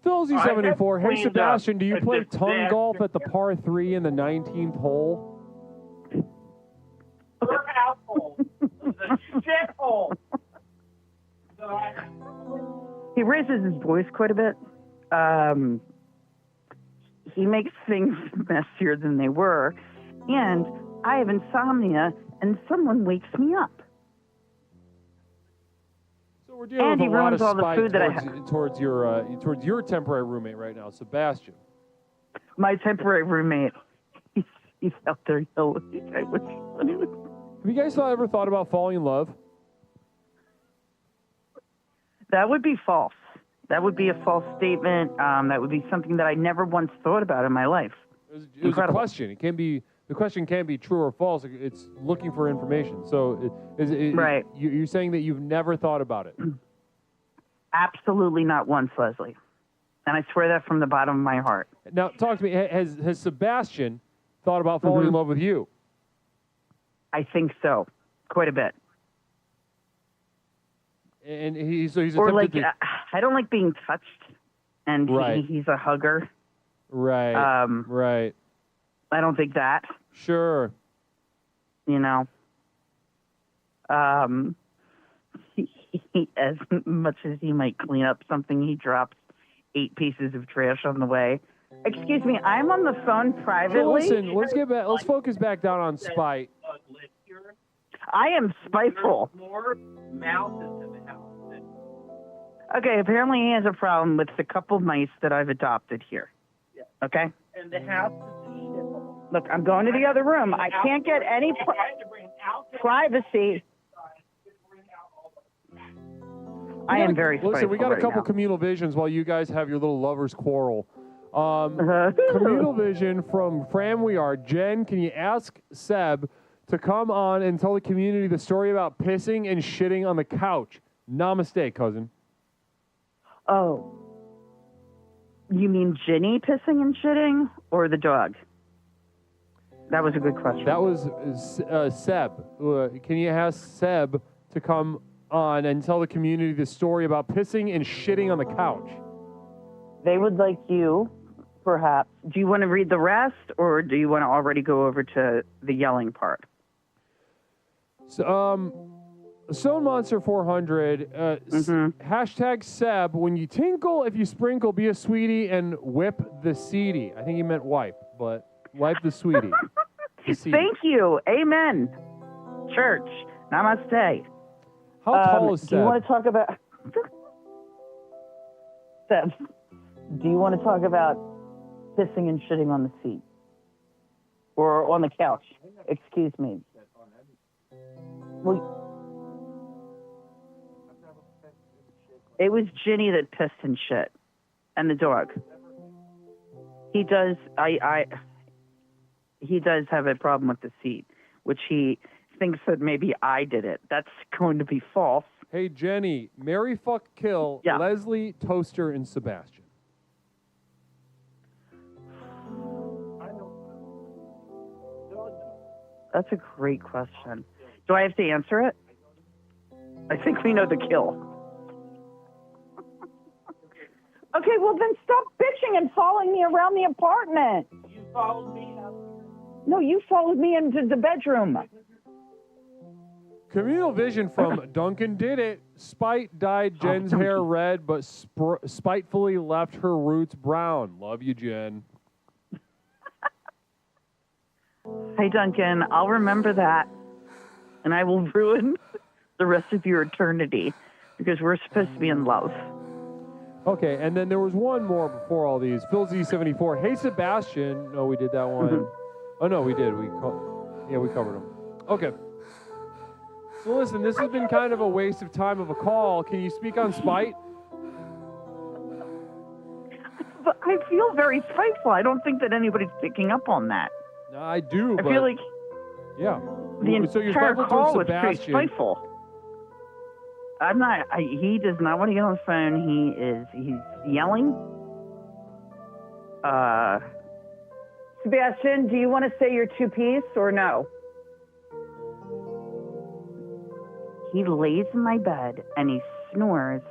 S5: Philzy74, hey Sebastian, do you play tongue golf at the par 3 in the 19th hole?
S14: Asshole. The shithole.
S13: He raises his voice quite a bit. He makes things messier than they were. And I have insomnia, and someone wakes me up.
S5: So we're dealing with a lot of spite towards your temporary roommate right now, Sebastian.
S13: My temporary roommate. He's out there yelling. I wish somebody would.
S5: Have you guys ever thought about falling in love?
S13: That would be false. That would be a false statement. That would be something that I never once thought about in my life.
S5: It was a question. The question can't be true or false. It's looking for information. So
S13: right.
S5: You're saying that you've never thought about it?
S13: Absolutely not once, Leslie. And I swear that from the bottom of my heart.
S5: Now, talk to me. Has Sebastian thought about falling in love with you?
S13: I think so. Quite a bit.
S5: And he's attempted
S13: to... I don't like being touched, and he's a hugger.
S5: Right, right.
S13: I don't think that.
S5: Sure.
S13: As much as he might clean up something, he drops 8 pieces of trash on the way. Excuse me, I'm on the phone privately.
S5: So listen, let's get back. Let's focus back down on spite.
S13: I am spiteful.
S14: More mouths into the house.
S13: Okay, apparently he has a problem with the couple mice that I've adopted here.
S14: Yeah.
S13: Okay?
S14: And the house is a shithole.
S13: Look, I'm going to the other room. I can't get any privacy. I am very spiteful.
S5: Listen, we got a couple communal visions while you guys have your little lovers quarrel. Communal vision from Fram We Are. Jen, can you ask Seb to come on and tell the community the story about pissing and shitting on the couch? Namaste, cousin.
S13: Oh. You mean Ginny pissing and shitting or the dog? That was a good question.
S5: That was Seb. Can you ask Seb to come on and tell the community the story about pissing and shitting on the couch?
S13: They would like you, perhaps. Do you want to read the rest, or do you want to already go over to the yelling part?
S5: So, Stone Monster 400, hashtag Seb, when you tinkle, if you sprinkle, be a sweetie and whip the seedy. I think he meant wipe, but wipe the sweetie.
S13: Thank you. Amen. Church. Namaste.
S5: How tall is Seb?
S13: Do you want to talk about... Seb, do you want to talk about pissing and shitting on the seat? Or on the couch? Excuse me. Well, it was Ginny that pissed and shit, and the dog. He does. He does have a problem with the seat, which he thinks that maybe I did it. That's going to be false.
S5: Hey Jenny, marry, fuck, kill Leslie, Toaster, and Sebastian.
S13: That's a great question. Do I have to answer it? I think we know the kill. Okay, well then stop bitching and following me around the apartment.
S14: You followed me out.
S13: No, you followed me into the bedroom.
S5: Communal vision from Duncan did it. Spite dyed Jen's hair red, but spitefully left her roots brown. Love you, Jen.
S13: Hey, Duncan, I'll remember that, and I will ruin the rest of your eternity because we're supposed to be in love.
S5: Okay, and then there was one more before all these. Phil Z74. Hey, Sebastian. No, we did that one. Oh, no, we did. We covered them. Okay. So listen, this has been kind of a waste of time of a call. Can you speak on spite?
S13: But I feel very spiteful. I don't think that anybody's picking up on that.
S5: No, I do.
S13: I feel like
S5: yeah.
S13: the
S5: So you're
S13: entire
S5: spiteful
S13: call
S5: towards
S13: was pretty
S5: Sebastian.
S13: spiteful. I'm not. He does not want to get on the phone. He's yelling.
S15: Sebastian, do you want to say your two-piece or no?
S13: He lays in my bed and he snores,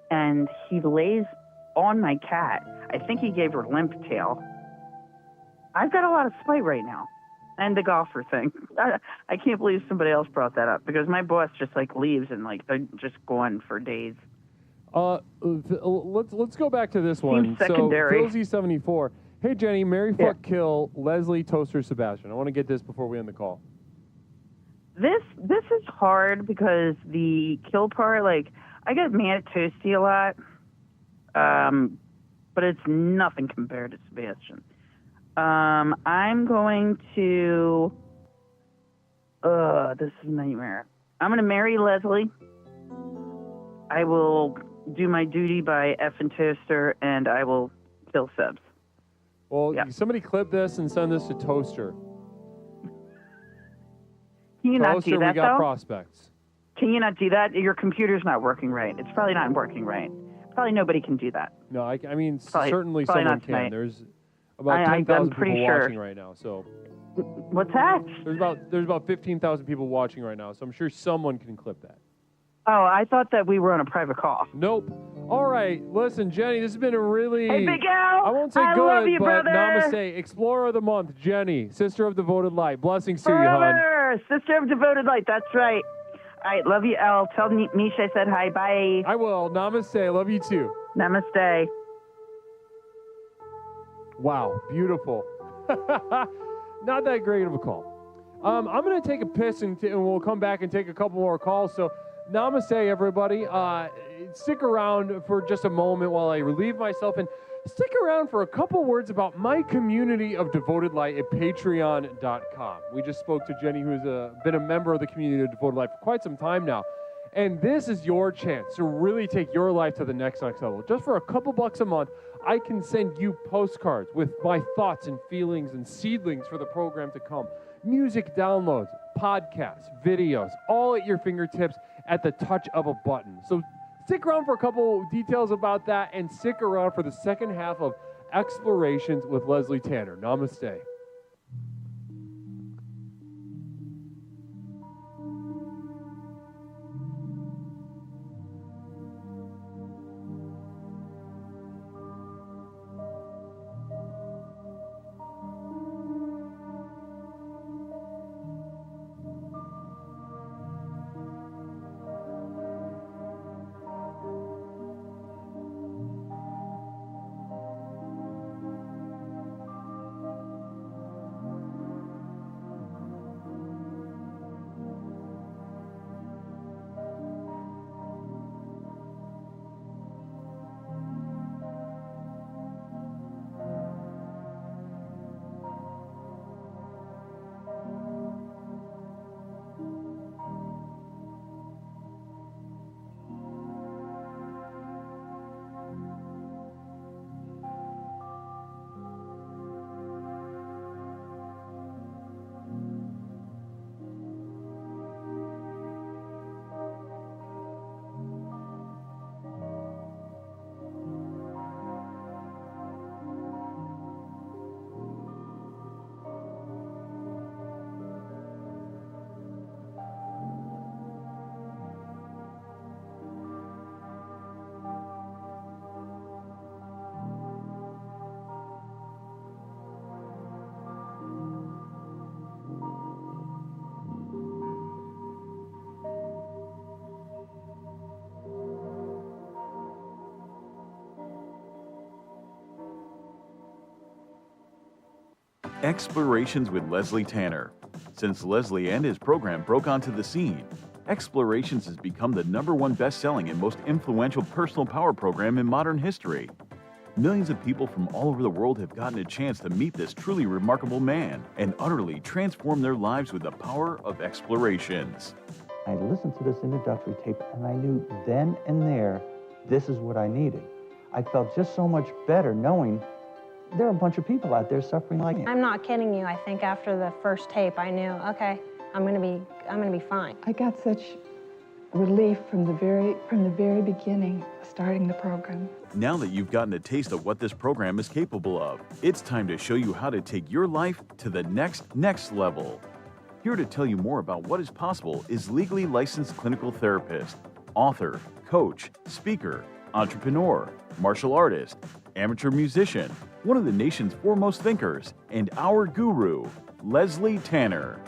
S13: and he lays on my cat. I think he gave her limp tail. I've got a lot of spite right now. And the golfer thing. I can't believe somebody else brought that up because my boss just like leaves and like they're just gone for days.
S5: Let's go back to this one.
S13: Seems secondary.
S5: So Phil Z74. Hey Jenny, marry, fuck, kill, Leslie, Toaster, Sebastian. I want to get this before we end the call.
S13: This is hard because the kill part, like I get mad at Toasty a lot, but it's nothing compared to Sebastian. I'm going to. This is a nightmare. I'm going to marry Leslie. I will do my duty by effing Toaster, and I will kill Sebs.
S5: Well, somebody clip this and send this to Toaster.
S13: Can you not
S5: Toaster,
S13: do that,
S5: we got
S13: though?
S5: prospects.
S13: Can you not do that? Your computer's not working right. It's probably not working right. Probably nobody can do that.
S5: No, I mean,
S13: Probably
S5: certainly
S13: not
S5: someone can.
S13: tonight.
S5: There's about
S13: I'm
S5: 10,000
S13: pretty
S5: people
S13: sure.
S5: watching right now. So
S13: What's that?
S5: there's about 15,000 people watching right now. So I'm sure someone can clip that.
S13: Oh, I thought that we were on a private call.
S5: Nope. All right, listen, Jenny, this has been a really...
S13: Hey, Big Al!
S5: I won't say
S13: I
S5: good,
S13: love you,
S5: but
S13: brother!
S5: namaste. Explorer of the month, Jenny, sister of devoted light. Blessings to you, hon.
S13: Forever! Sister of devoted light, that's right. All right, love you, Al. Tell Misha I said hi. Bye.
S5: I will. Namaste. Love you too.
S13: Namaste.
S5: Wow, beautiful. Not that great of a call. I'm going to take a piss and we'll come back and take a couple more calls. So namaste, everybody. Stick around for just a moment while I relieve myself, and stick around for a couple words about my community of devoted light at patreon.com. We just spoke to Jenny, who's been a member of the community of devoted light for quite some time now. And this is your chance to really take your life to the next level. Just for a couple bucks a month, I can send you postcards with my thoughts and feelings and seedlings for the program to come. Music downloads, podcasts, videos, all at your fingertips at the touch of a button. So stick around for a couple details about that, and stick around for the second half of Explorations with Leslie Tanner. Namaste.
S1: Explorations with Leslie Tanner. Since Leslie and his program broke onto the scene, Explorations has become the #1 best-selling and most influential personal power program in modern history. Millions of people from all over the world have gotten a chance to meet this truly remarkable man and utterly transform their lives with the power of Explorations.
S16: I listened to this introductory tape and I knew then and there, this is what I needed. I felt just so much better knowing there are a bunch of people out there suffering like me.
S17: I'm not kidding you. I think after the first tape, I knew, okay, I'm gonna be fine.
S18: I got such relief from the very beginning, starting the program.
S1: Now that you've gotten a taste of what this program is capable of, it's time to show you how to take your life to the next level. Here to tell you more about what is possible is legally licensed clinical therapist, author, coach, speaker, entrepreneur, martial artist, amateur musician, one of the nation's foremost thinkers, and our guru, Leslie Tanner.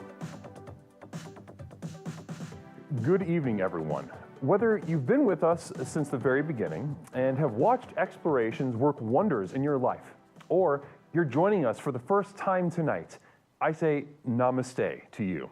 S6: Good evening, everyone. Whether you've been with us since the very beginning and have watched Explorations work wonders in your life, or you're joining us for the first time tonight, I say namaste to you.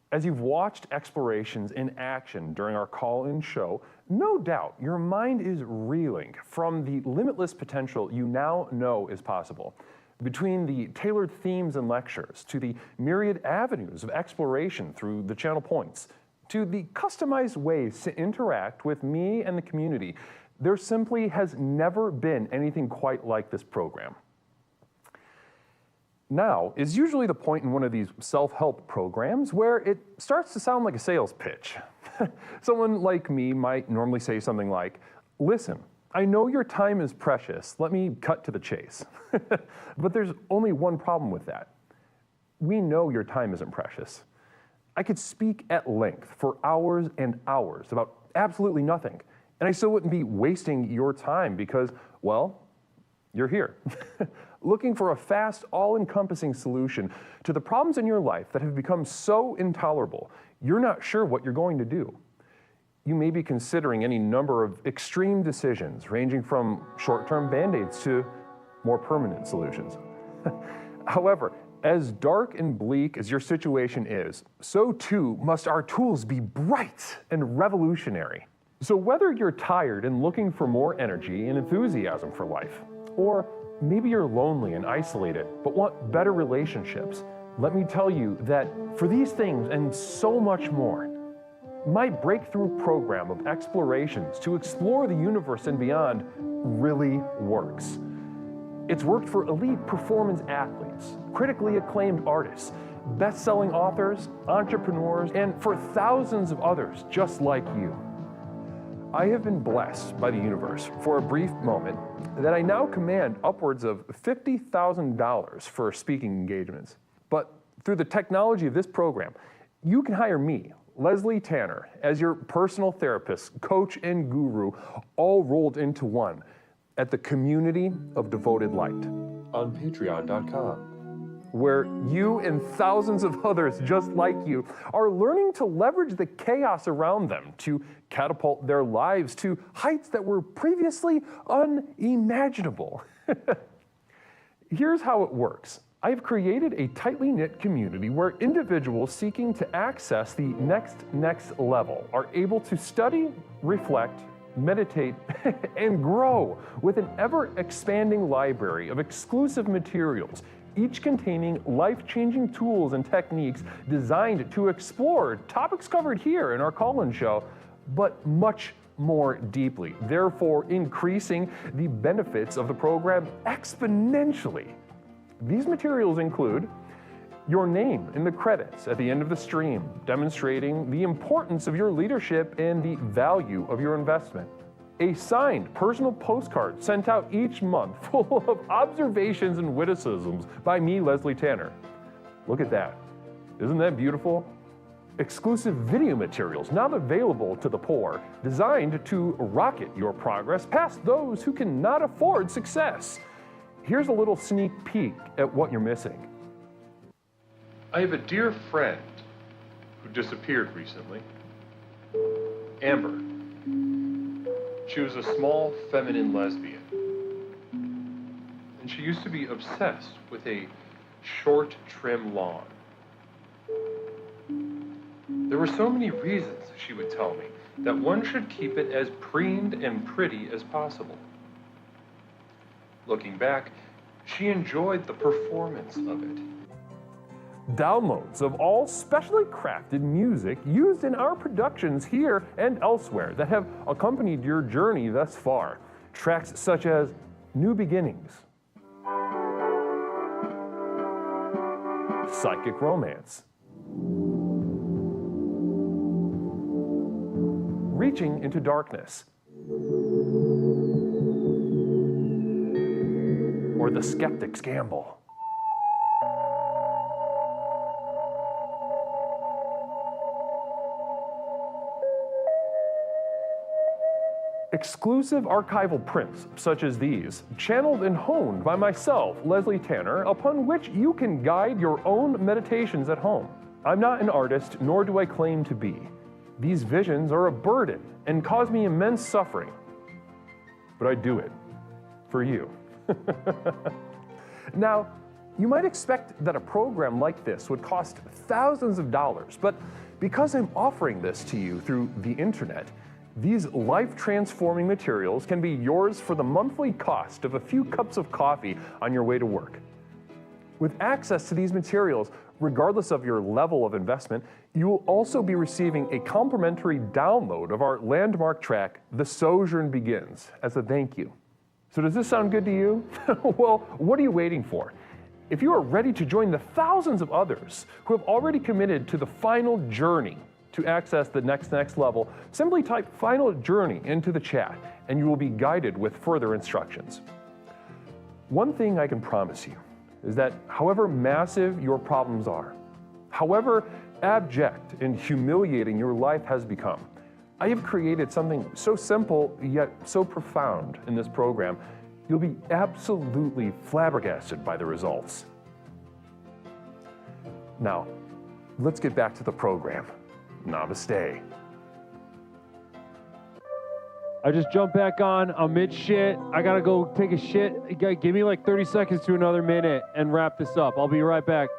S6: As you've watched Explorations in action during our call-in show, no doubt your mind is reeling from the limitless potential you now know is possible. Between the tailored themes and lectures, to the myriad avenues of exploration through the channel points, to the customized ways to interact with me and the community, there simply has never been anything quite like this program. Now is usually the point in one of these self-help programs where it starts to sound like a sales pitch. Someone like me might normally say something like, listen, I know your time is precious, let me cut to the chase. But there's only one problem with that. We know your time isn't precious. I could speak at length for hours and hours about absolutely nothing, and I still wouldn't be wasting your time because, well, you're here. Looking for a fast, all-encompassing solution to the problems in your life that have become so intolerable, you're not sure what you're going to do. You may be considering any number of extreme decisions, ranging from short-term band-aids to more permanent solutions. However, as dark and bleak as your situation is, so too must our tools be bright and revolutionary. So whether you're tired and looking for more energy and enthusiasm for life, or maybe you're lonely and isolated but want better relationships, let me tell you that for these things and so much more, my breakthrough program of explorations to explore the universe and beyond really works. It's worked for elite performance athletes, critically acclaimed artists, best-selling authors, entrepreneurs, and for thousands of others just like you. I have been blessed by the universe for a brief moment that I now command upwards of $50,000 for speaking engagements. But through the technology of this program, you can hire me, Leslie Tanner, as your personal therapist, coach, and guru, all rolled into one at the Community of Devoted Light on patreon.com, where you and thousands of others just like you are learning to leverage the chaos around them to catapult their lives to heights that were previously unimaginable. Here's how it works. I've created a tightly knit community where individuals seeking to access the next level are able to study, reflect, meditate, and grow with an ever-expanding library of exclusive materials, each containing life-changing tools and techniques designed to explore topics covered here in our call-in show, but much more deeply, therefore increasing the benefits of the program exponentially. These materials include your name in the credits at the end of the stream, demonstrating the importance of your leadership and the value of your investment. A signed personal postcard sent out each month full of observations and witticisms by me, Leslie Tanner. Look at that. Isn't that beautiful? Exclusive video materials now available to the poor, designed to rocket your progress past those who cannot afford success. Here's a little sneak peek at what you're missing. I have a dear friend who disappeared recently. Amber. She was a small, feminine lesbian. And she used to be obsessed with a short trim lawn. There were so many reasons, she would tell me, that one should keep it as preened and pretty as possible. Looking back, she enjoyed the performance of it. Downloads of all specially crafted music used in our productions here and elsewhere that have accompanied your journey thus far. Tracks such as New Beginnings, Psychic Romance, Reaching into Darkness, or The Skeptic's Gamble. Exclusive archival prints, such as these, channeled and honed by myself, Leslie Tanner, upon which you can guide your own meditations at home. I'm not an artist, nor do I claim to be. These visions are a burden and cause me immense suffering. But I do it for you. Now, you might expect that a program like this would cost thousands of dollars, but because I'm offering this to you through the internet, these life-transforming materials can be yours for the monthly cost of a few cups of coffee on your way to work. With access to these materials, regardless of your level of investment, you will also be receiving a complimentary download of our landmark track, The Sojourn Begins, as a thank you. So does this sound good to you? Well, what are you waiting for? If you are ready to join the thousands of others who have already committed to the final journey to access the next level, simply type Final Journey into the chat and you will be guided with further instructions. One thing I can promise you is that however massive your problems are, however abject and humiliating your life has become, I have created something so simple yet so profound in this program, you'll be absolutely flabbergasted by the results. Now, let's get back to the program. Namaste.
S5: I just jumped back on. I'm mid shit. I gotta go take a shit. Give me like 30 seconds to another minute and wrap this up. I'll be right back.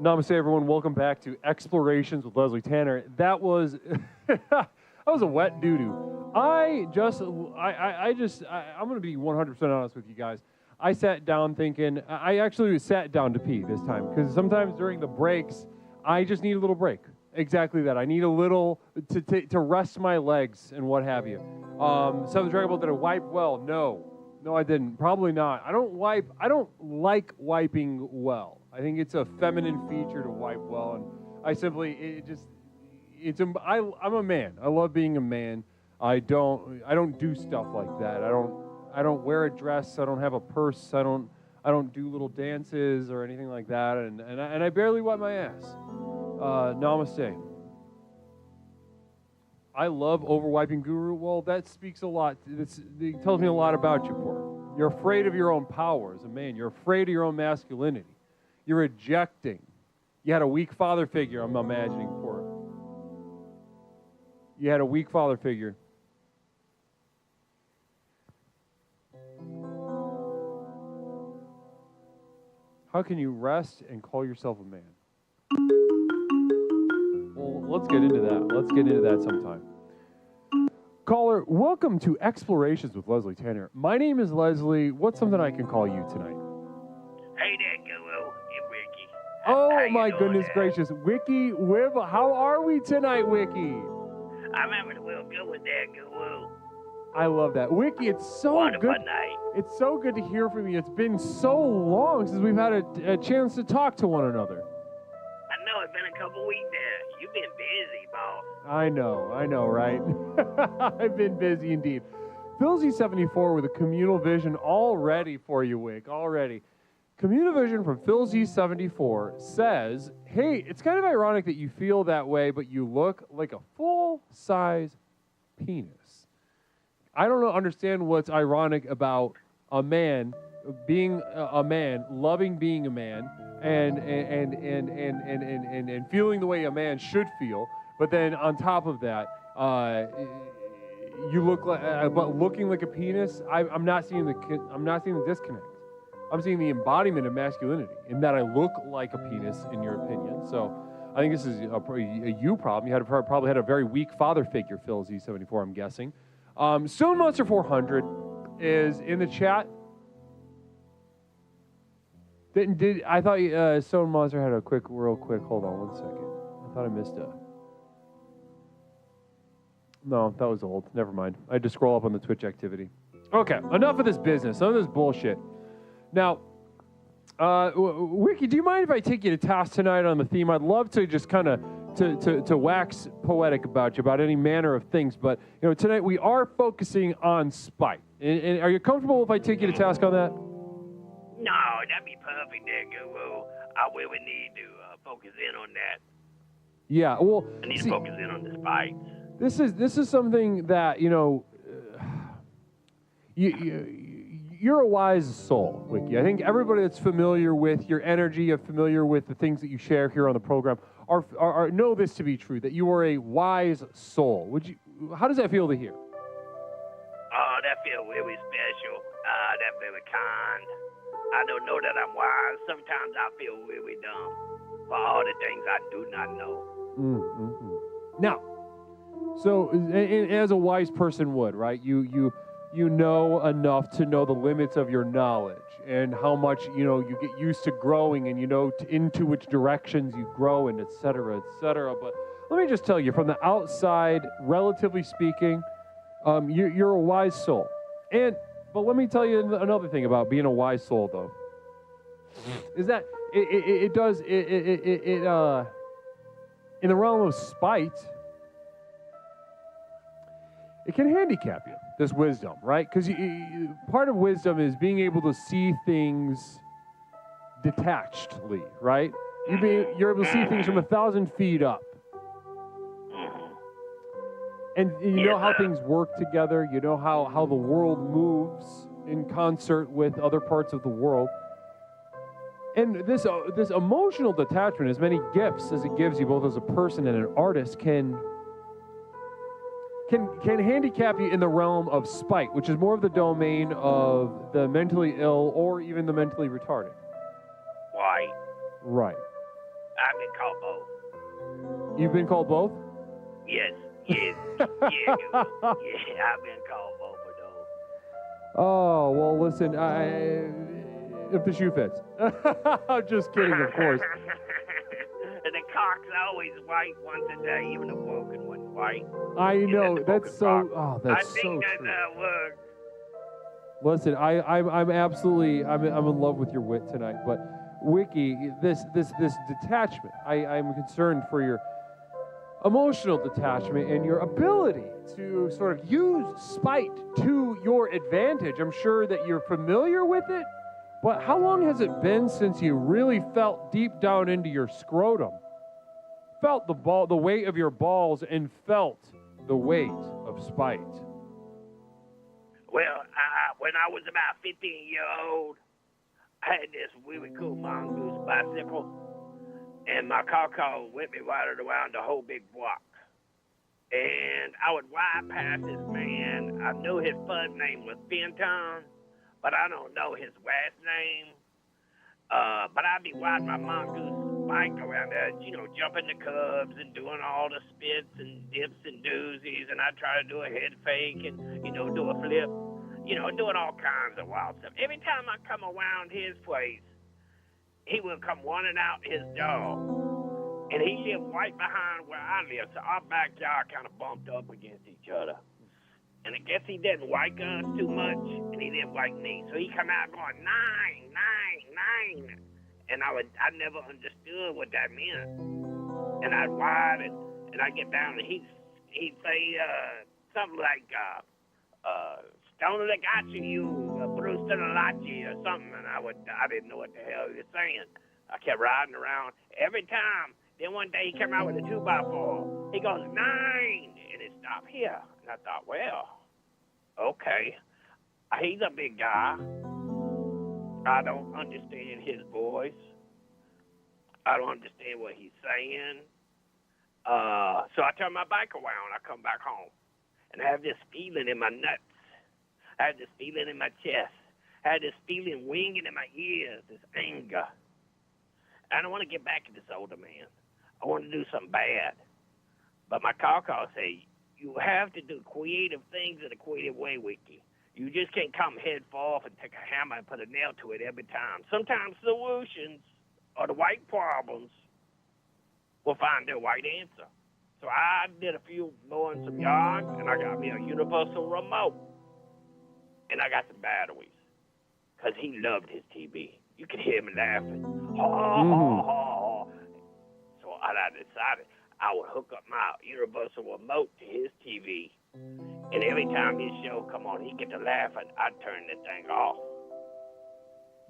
S5: Namaste, everyone. Welcome back to Explorations with Leslie Tanner. That was that was a wet doo-doo. I'm going to be 100% honest with you guys. I sat down thinking, I actually sat down to pee this time, because sometimes during the breaks, I just need a little break. Exactly that. I need a little to rest my legs and what have you. Seventh Dragon Ball, did I wipe well? No, I didn't. Probably not. I don't like wiping well. I think it's a feminine feature to wipe well, and I'm a man. I love being a man. I don't do stuff like that. I don't wear a dress. I don't have a purse. I don't do little dances or anything like that, and I barely wipe my ass. Namaste. I love overwiping Guru. Well, that speaks a lot. It tells me a lot about you, Porter. You're afraid of your own power as a man. You're afraid of your own masculinity. You're rejecting. You had a weak father figure, I'm imagining, Porter. You had a weak father figure. How can you rest and call yourself a man? Well, let's get into that. Let's get into that sometime. Caller, welcome to Explorations with Leslie Tanner. My name is Leslie. What's something I can call you tonight?
S14: Hey there, Guru. It's Ricky.
S5: Oh, my goodness gracious. Wiki, how are we tonight, Wiki?
S14: I'm having a real good with that, Guru.
S5: I love that. Wiki, it's so
S14: Wonderful
S5: good.
S14: night.
S5: It's so good to hear from you. It's been so long since we've had a chance to talk to one another.
S14: I know, it's been a couple weeks now. You've been busy, boss.
S5: I know, right? I've been busy indeed. Phil Z74 with a communal vision all ready for you, Wick, already. Communal vision from Phil Z74 says, hey, it's kind of ironic that you feel that way, but you look like a full-size penis. I don't understand what's ironic about a man being a man, loving being a man, and feeling the way a man should feel. But then on top of that, you look like, but looking like a penis. I'm not seeing the disconnect. I'm seeing the embodiment of masculinity in that I look like a penis, in your opinion. So I think this is a you problem. You probably had a very weak father figure, Phil Z74. I'm guessing. Stone Monster 400 is in the chat. I thought Stone Monster had a real quick. Hold on 1 second. I thought I missed a. No, that was old. Never mind. I had to scroll up on the Twitch activity. Okay, enough of this business. Enough of this bullshit. Now, Wiki, do you mind if I take you to task tonight on the theme? I'd love to just kind of to wax poetic about you, about any manner of things. But, tonight we are focusing on spite. And are you comfortable if I take you to task on that?
S14: No, that'd be perfect there, Guru. I really need to focus in on that.
S5: Yeah, well,
S14: I need to focus in on the spite.
S5: This is something that, you're a wise soul, Wiki. I think everybody that's familiar with your energy, familiar with the things that you share here on the program, are know this to be true, that you are a wise soul. How does that feel to hear?
S14: Oh, that feels really special. That very kind. I don't know that I'm wise. Sometimes I feel really dumb for all the things I do not know.
S5: Now, so as a wise person would, right? You know enough to know the limits of your knowledge and how much you get used to growing, and into which directions you grow in, et cetera, et cetera. But let me just tell you, from the outside, relatively speaking, you're a wise soul. But let me tell you another thing about being a wise soul, though, is that it does in the realm of spite, it can handicap you, this wisdom, right? Because part of wisdom is being able to see things detachedly, right? You're able to see things from 1,000 feet up. And you know how things work together. You know how the world moves in concert with other parts of the world. And this emotional detachment, as many gifts as it gives you, both as a person and an artist, can handicap you in the realm of spite, which is more of the domain of the mentally ill or even the mentally retarded.
S14: Why?
S5: Right.
S14: I've been called both.
S5: You've been called both?
S14: Yes. Yeah, I've been called both of those.
S5: Oh, well, listen, if the shoe fits. I'm just kidding, of course.
S14: And the cock's always white once a day, even the woken one's white.
S5: I know, that's so,
S14: I
S5: that's so
S14: think
S5: true.
S14: that works.
S5: Listen, I'm absolutely, I'm in love with your wit tonight, but Wiki, this detachment, I'm concerned for your emotional detachment and your ability to sort of use spite to your advantage. I'm sure that you're familiar with it, but how long has it been since you really felt deep down into your scrotum, felt the weight of your balls, and felt the weight of spite?
S14: Well, when I was about 15-year-old, I had this really cool mongoose bicycle, and my car whipped me right around the whole big block. And I would ride past this man. I knew his first name was Fenton, but I don't know his last name. But I'd be riding my mongoose bike around there, jumping the curves and doing all the spits and dips and doozies, and I'd try to do a head fake and, do a flip, doing all kinds of wild stuff. Every time I come around his place, he would come running out his door, and he lived right behind where I live, so our backyard kind of bumped up against each other. And I guess he didn't like us too much, and he didn't like me, so he come out going, 9, 9, 9. And I never understood what that meant. And I'd ride, and I'd get down, and he'd say something like, Stoner that got you, Bruce Donalachi or something, and I didn't know what the hell he was saying. I kept riding around every time. Then one day he came out with a 2x4. He goes, 9, and it stopped here. And I thought, well, okay. He's a big guy. I don't understand his voice. I don't understand what he's saying. So I turn my bike around. I come back home, and I have this feeling in my nuts. I had this feeling in my chest. I had this feeling ringing in my ears, this anger. I don't want to get back to this older man. I want to do something bad. But my car say, you have to do creative things in a creative way, Wiki. You just can't come head off and take a hammer and put a nail to it every time. Sometimes solutions or the right problems will find their right answer. So I did a few mowing some yards, and I got me a universal remote. And I got some batteries, because he loved his TV. You could hear him laughing. So I decided I would hook up my universal remote to his TV. And every time his show come on, he'd get to laughing. I'd turn the thing off.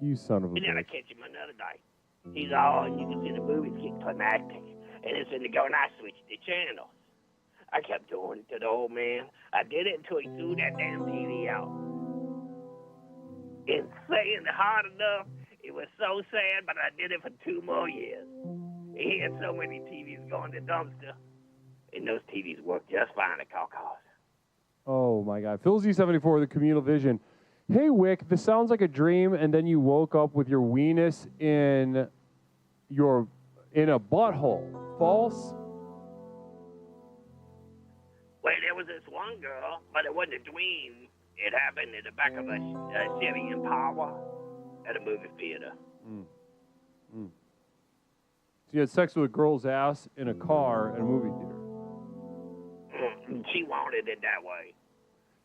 S5: You son of a
S14: And then I
S5: bitch.
S14: catch him another night. He's on, you can see the movies get climactic. And it's in the go, and I switched the channels. I kept doing it to the old man. I did it until he threw that damn TV out. And saying hard enough, it was so sad, but I did it for 2 more years. He had so many TVs going to dumpster, and those TVs worked just fine at Caucus.
S5: Oh my God. Phil Z74, the communal vision. Hey, Wick, this sounds like a dream, and then you woke up with your weenus in a butthole. False?
S14: Well, there was this one girl, but it wasn't a dream. It happened in the back of a Chevy Impala at a movie theater.
S5: So you had sex with a girl's ass in a car at a movie theater.
S14: She wanted it that way.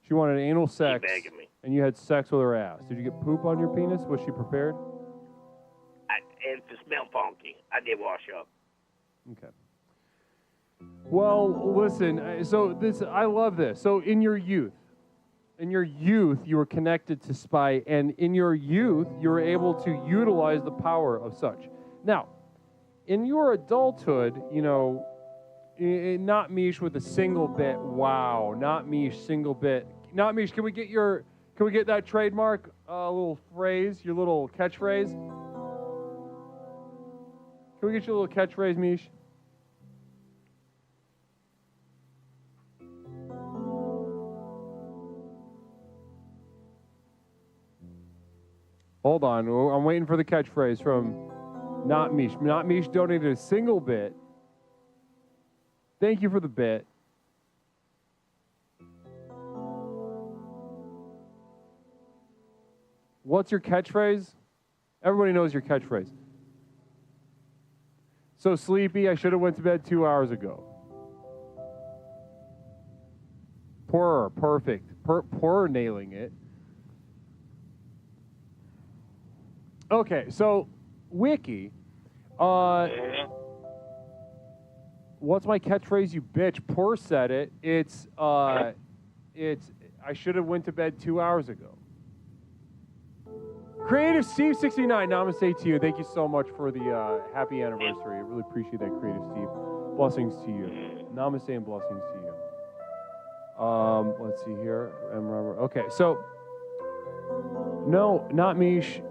S5: She wanted anal sex,
S14: begged me.
S5: and you had sex with her ass. Did you get poop on your penis? Was she prepared?
S14: It smelled funky. I did wash up.
S5: Okay. Well, listen, I love this. So in your youth, you were connected to spite, and in your youth, you were able to utilize the power of such. Now, in your adulthood, not Mish with a single bit. Wow, not Mish, single bit. Not Mish. Can we get that trademark little phrase, your little catchphrase? Can we get your little catchphrase, Mish? Hold on, I'm waiting for the catchphrase from Not Mish. Not Mish donated a single bit. Thank you for the bit. What's your catchphrase? Everybody knows your catchphrase. So sleepy, I should have went to bed 2 hours ago. Perfect. Poor nailing it. Okay, so Wiki, what's my catchphrase, you bitch? Poor said it. It's I should have went to bed 2 hours ago. Creative Steve 69, namaste to you. Thank you so much for the happy anniversary. I really appreciate that, Creative Steve. Blessings to you. Namaste and blessings to you. Let's see here. Okay, so no, not Mish.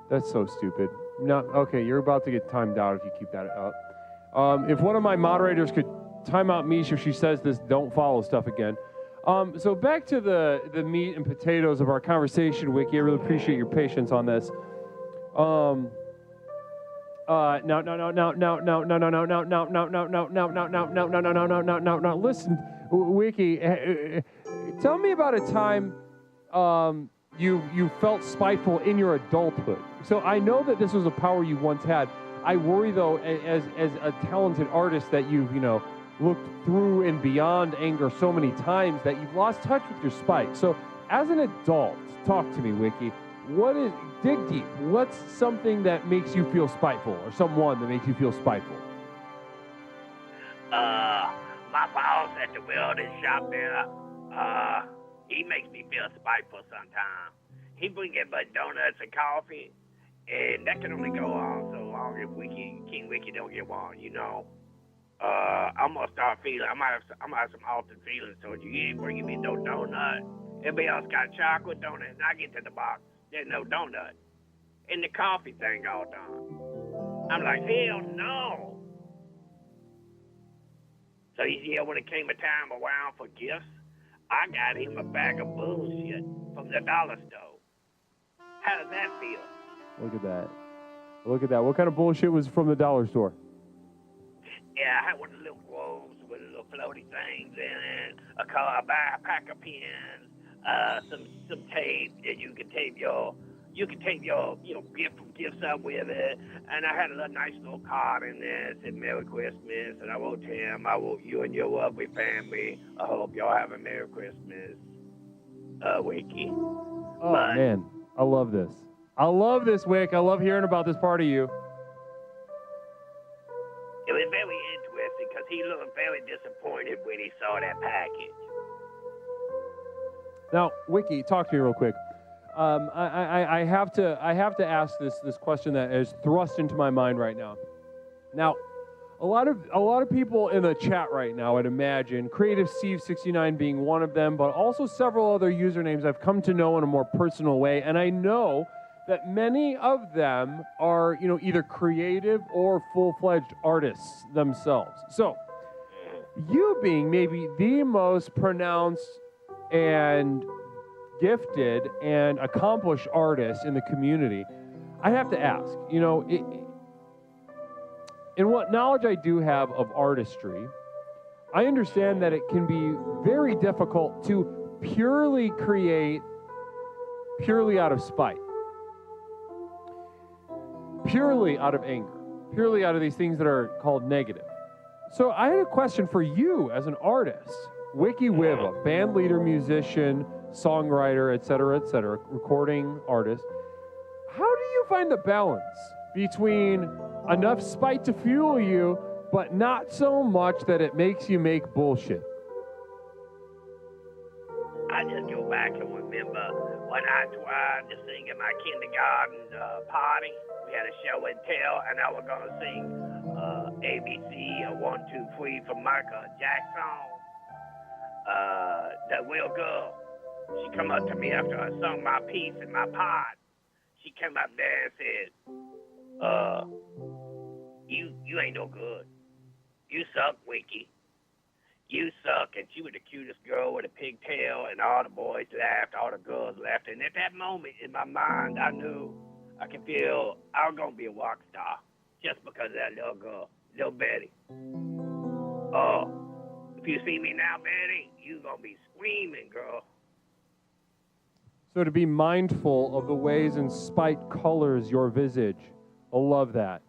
S5: That's so stupid. Okay, you're about to get timed out if you keep that up. If one of my moderators could time out Mish if she says this don't follow stuff again. So back to the meat and potatoes of our conversation, Wiki. I really appreciate your patience on this. Listen, Wiki, tell me about a time you felt spiteful in your adulthood. So I know that this was a power you once had. I worry though, as a talented artist, that you've looked through and beyond anger so many times that you've lost touch with your spite. So as an adult, talk to me, Wiki. Dig deep. What's something that makes you feel spiteful, or someone that makes you feel spiteful?
S14: My boss at the welding shop there, he makes me feel spiteful sometimes. He bring in my donuts and coffee, and that can only go on so long if King Wiki don't get one, I'm gonna start feeling. I might have some altered feelings towards you. You ain't bringing me no donut. Everybody else got chocolate donut, and I get to the box, there's no donut, and the coffee thing all done. I'm like, hell no. So when it came a time around for gifts, I got him a bag of bullshit from the dollar store. How does that feel?
S5: Look at that. Look at that. What kind of bullshit was from the dollar store?
S14: Yeah, I had one of the little globes with little floaty things in it, a pack of pens, some tape that you can tape your gifts up with it. And I had a nice little card in there that said Merry Christmas, and I wrote to him, I wrote you and your lovely family. I hope y'all have a Merry Christmas, Wiki.
S5: Oh, man. I love this. I love this, Wick. I love hearing about this part of you.
S14: It was very interesting because he looked very disappointed when he saw that package.
S5: Now, Wiki, talk to me real quick. I have to ask this question that is thrust into my mind right now. Now, a lot of people in the chat right now, I'd imagine, Creative Steve 69 being one of them, but also several other usernames I've come to know in a more personal way, and I know that many of them are, either creative or full-fledged artists themselves. So, you being maybe the most pronounced and gifted and accomplished artist in the community, I have to ask, in what knowledge I do have of artistry, I understand that it can be very difficult to purely create purely out of spite, purely out of anger, purely out of these things that are called negative. So I had a question for you as an artist, Wiki Wiva, band leader, musician, songwriter, etc., recording artist. How do you find the balance between enough spite to fuel you, but not so much that it makes you make bullshit?
S14: I just go back and remember when I tried to sing at my kindergarten party. We had a show and tell, and I was going to sing ABC, 1, 2, 3 from Michael Jackson. That little girl, she come up to me after I sung my piece in my part. She came up there and said, you ain't no good. You suck, Wiki. You suck. And she was the cutest girl with a pigtail, and all the boys laughed, all the girls laughed. And at that moment in my mind, I knew I can feel I'm gonna be a rock star just because of that little girl, little Betty. Oh, if you see me now, Betty, you gonna be screaming, girl.
S5: So to be mindful of the ways in spite colors your visage. I love that.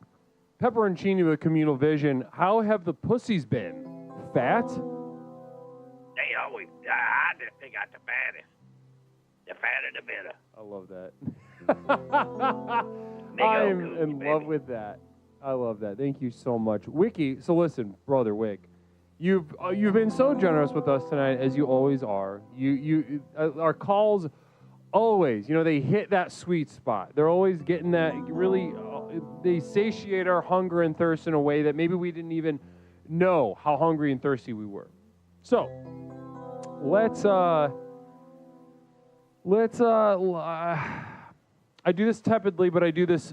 S5: Pepperoncini with communal vision. How have the pussies been? Fat?
S14: They always, I just think I'm the fattest. The fatter, the better.
S5: I love that. I'm in love with that. I love that. Thank you so much, Wiki. So listen, brother Wick, you've been so generous with us tonight, as you always are. Our calls always, they hit that sweet spot. They're always getting that really. They satiate our hunger and thirst in a way that maybe we didn't even know how hungry and thirsty we were. So let's. I do this tepidly, but I do this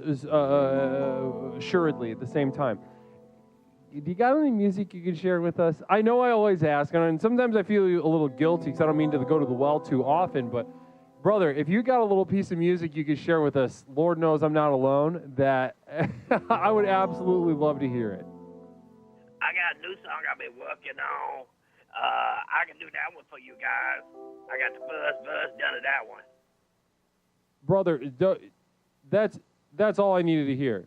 S5: assuredly at the same time. Do you got any music you can share with us? I know I always ask, and sometimes I feel a little guilty because I don't mean to go to the well too often, but brother, if you got a little piece of music you could share with us, Lord knows I'm not alone, that I would absolutely love to hear it.
S14: I got a new song I've been working on. I can do that one for you guys. I got the buzz done to that one.
S5: Brother, that's all I needed to hear.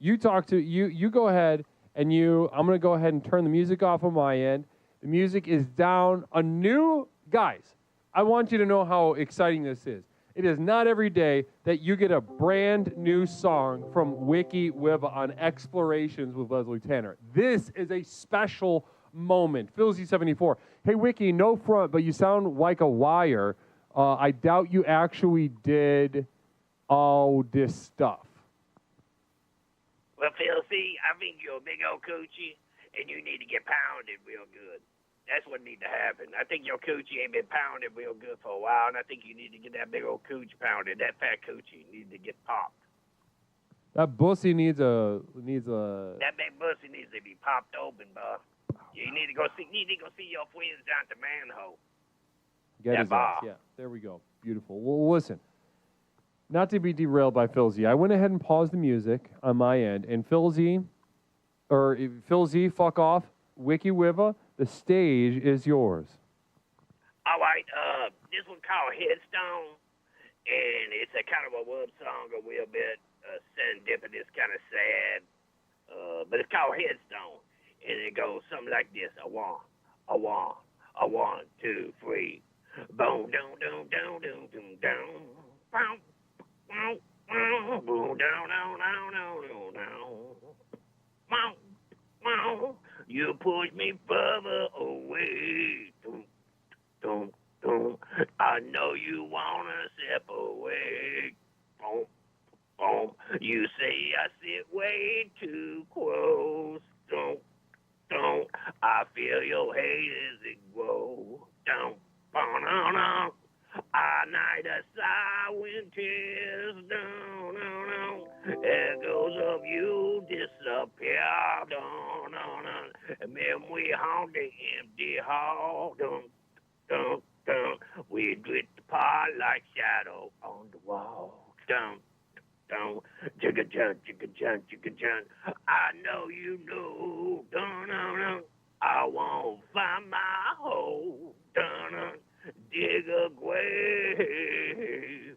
S5: You go ahead, and I'm going to go ahead and turn the music off on my end. The music is down. Guys, I want you to know how exciting this is. It is not every day that you get a brand new song from Wiki Wiva on Explorations with Leslie Tanner. This is a special moment. Philzy74. Hey, Wiki, no front, but you sound like a wire. I doubt you actually did all this stuff.
S14: Well, Phil, see, I think you're a big old coochie, and you need to get pounded real good. That's what needs to happen. I think your coochie ain't been pounded real good for a while, and I think you need to get that big old cooch pounded. That fat coochie needs to get popped.
S5: That bussy needs a.
S14: That big pussy needs to be popped open, bro. You need to go see your friends down at the manhole.
S5: Get his ass. Yeah, there we go. Beautiful. Well, listen, not to be derailed by Phil Z, I went ahead and paused the music on my end, and Phil Z, fuck off. Wiki Wiva, the stage is yours.
S14: All right, this one called Headstone, and it's a kind of a love song, a real bit serendipitous, kind of sad, but it's called Headstone, and it goes something like this: a one, 2, 3. Boom, down, down, down, down, down, down. Boom, boom, boom, boom, down, down, down, down, down. Boom, boom. You push me further away. Doom, doom, doom. I know you wanna separate. Boom, boom. You say I sit way too close. Doom, doom. I feel your hate as it grows. Down. I neither silent tears down, echoes of you disappear, and then we haunt the empty hall, we drift apart like shadow on the wall, jigga jun, I know you know, I won't find my hole, dig a grave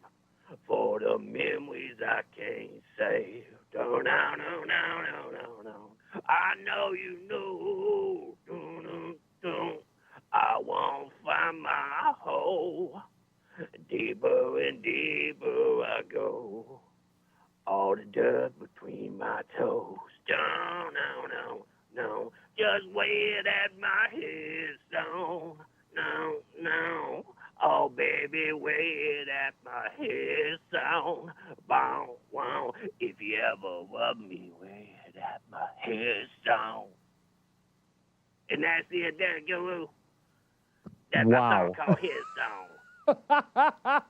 S14: for the memories I can't save. No. I know you know. I won't find my hole. Deeper and deeper I go. All the dirt between my toes. No. Just wait at my headstone. No. Oh, baby, wait at my headstone. Bow, wow. If you ever rub me, wait at my headstone. And that's it there, Guru. That's
S5: wow.
S14: my song called Headstone.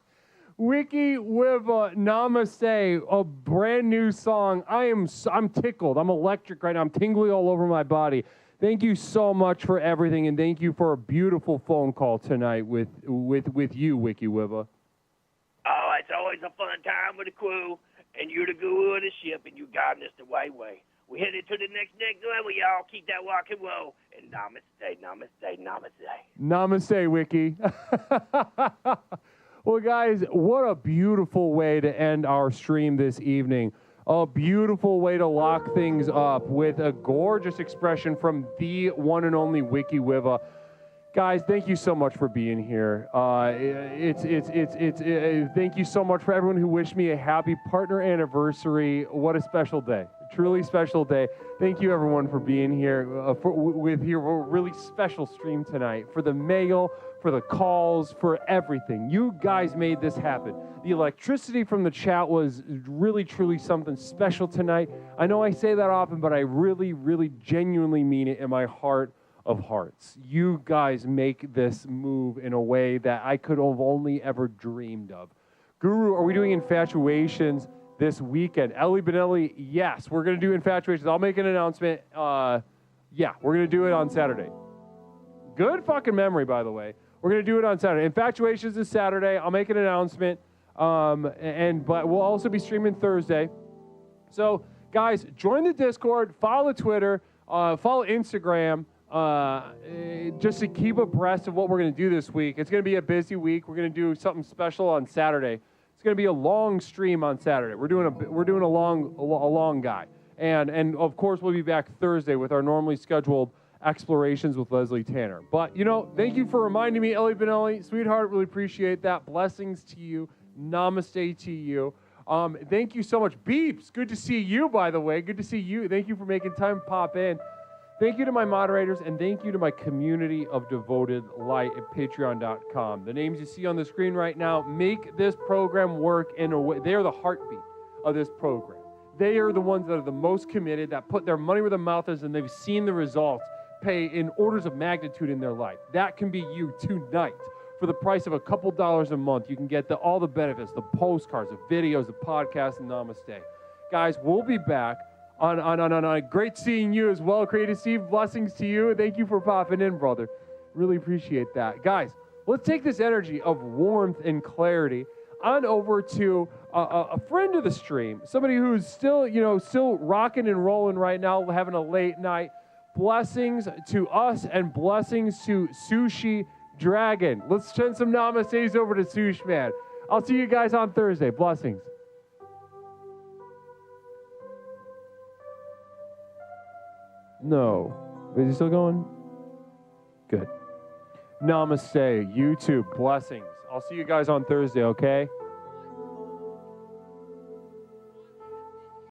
S5: Wiki Wiva, Namaste, a brand new song. I'm tickled. I'm electric right now. I'm tingly all over my body. Thank you so much for everything, and thank you for a beautiful phone call tonight with you, Wiki Wiva.
S14: Oh, it's always a fun time with the crew. and you're the guru of the ship, and you guiding us the right way. We headed to the next level, y'all. Keep that rock and roll. And namaste, namaste, namaste.
S5: Namaste, Wiki. Well, guys, what a beautiful way to end our stream this evening. A beautiful way to lock things up with a gorgeous expression from the one and only Wiki Wiva. Guys, thank you so much for being here. Thank you so much for everyone who wished me a happy partner anniversary. What a special day. Truly special day. Thank you, everyone, for being here with a really special stream tonight. For the mail, for the calls, for everything. You guys made this happen. The electricity from the chat was really, truly something special tonight. I know I say that often, but I really, really genuinely mean it in my heart of hearts. You guys make this move in a way that I could have only ever dreamed of. Guru, are we doing infatuations this weekend? Ellie Benelli, yes, we're going to do infatuations. I'll make an announcement. Yeah, we're going to do it on Saturday. Good fucking memory, by the way. We're going to do it on Saturday. Infatuations is Saturday. I'll make an announcement. But we'll also be streaming Thursday. So, guys, join the Discord, follow Twitter, follow Instagram, just to keep abreast of what we're going to do this week. It's going to be a busy week. We're going to do something special on Saturday. It's going to be a long stream on Saturday. We're doing a long guy, and of course we'll be back Thursday with our normally scheduled explorations with Leslie Tanner. But thank you for reminding me, Ellie Benelli, sweetheart. Really appreciate that. Blessings to you. Namaste to you. Thank you so much, Beeps. Good to see you, by the way. Good to see you. Thank you for making time to pop in. Thank you to my moderators, and thank you to my community of devoted light at patreon.com. The names you see on the screen right now make this program work in a way. They are the heartbeat of this program. They are the ones that are the most committed, that put their money where their mouth is, and they've seen the results pay in orders of magnitude in their life. That can be you tonight. For the price of a couple dollars a month, you can get all the benefits, the postcards, the videos, the podcast, and namaste. Guys, we'll be back on great seeing you as well. Creative Steve, blessings to you. Thank you for popping in, brother. Really appreciate that. Guys, let's take this energy of warmth and clarity on over to a friend of the stream, somebody who's still rocking and rolling right now, having a late night. Blessings to us and blessings to Sushi Dragon. Let's send some namastes over to Sush, man. I'll see you guys on Thursday. Blessings. No. Is he still going? Good. Namaste. YouTube. Blessings. I'll see you guys on Thursday, okay?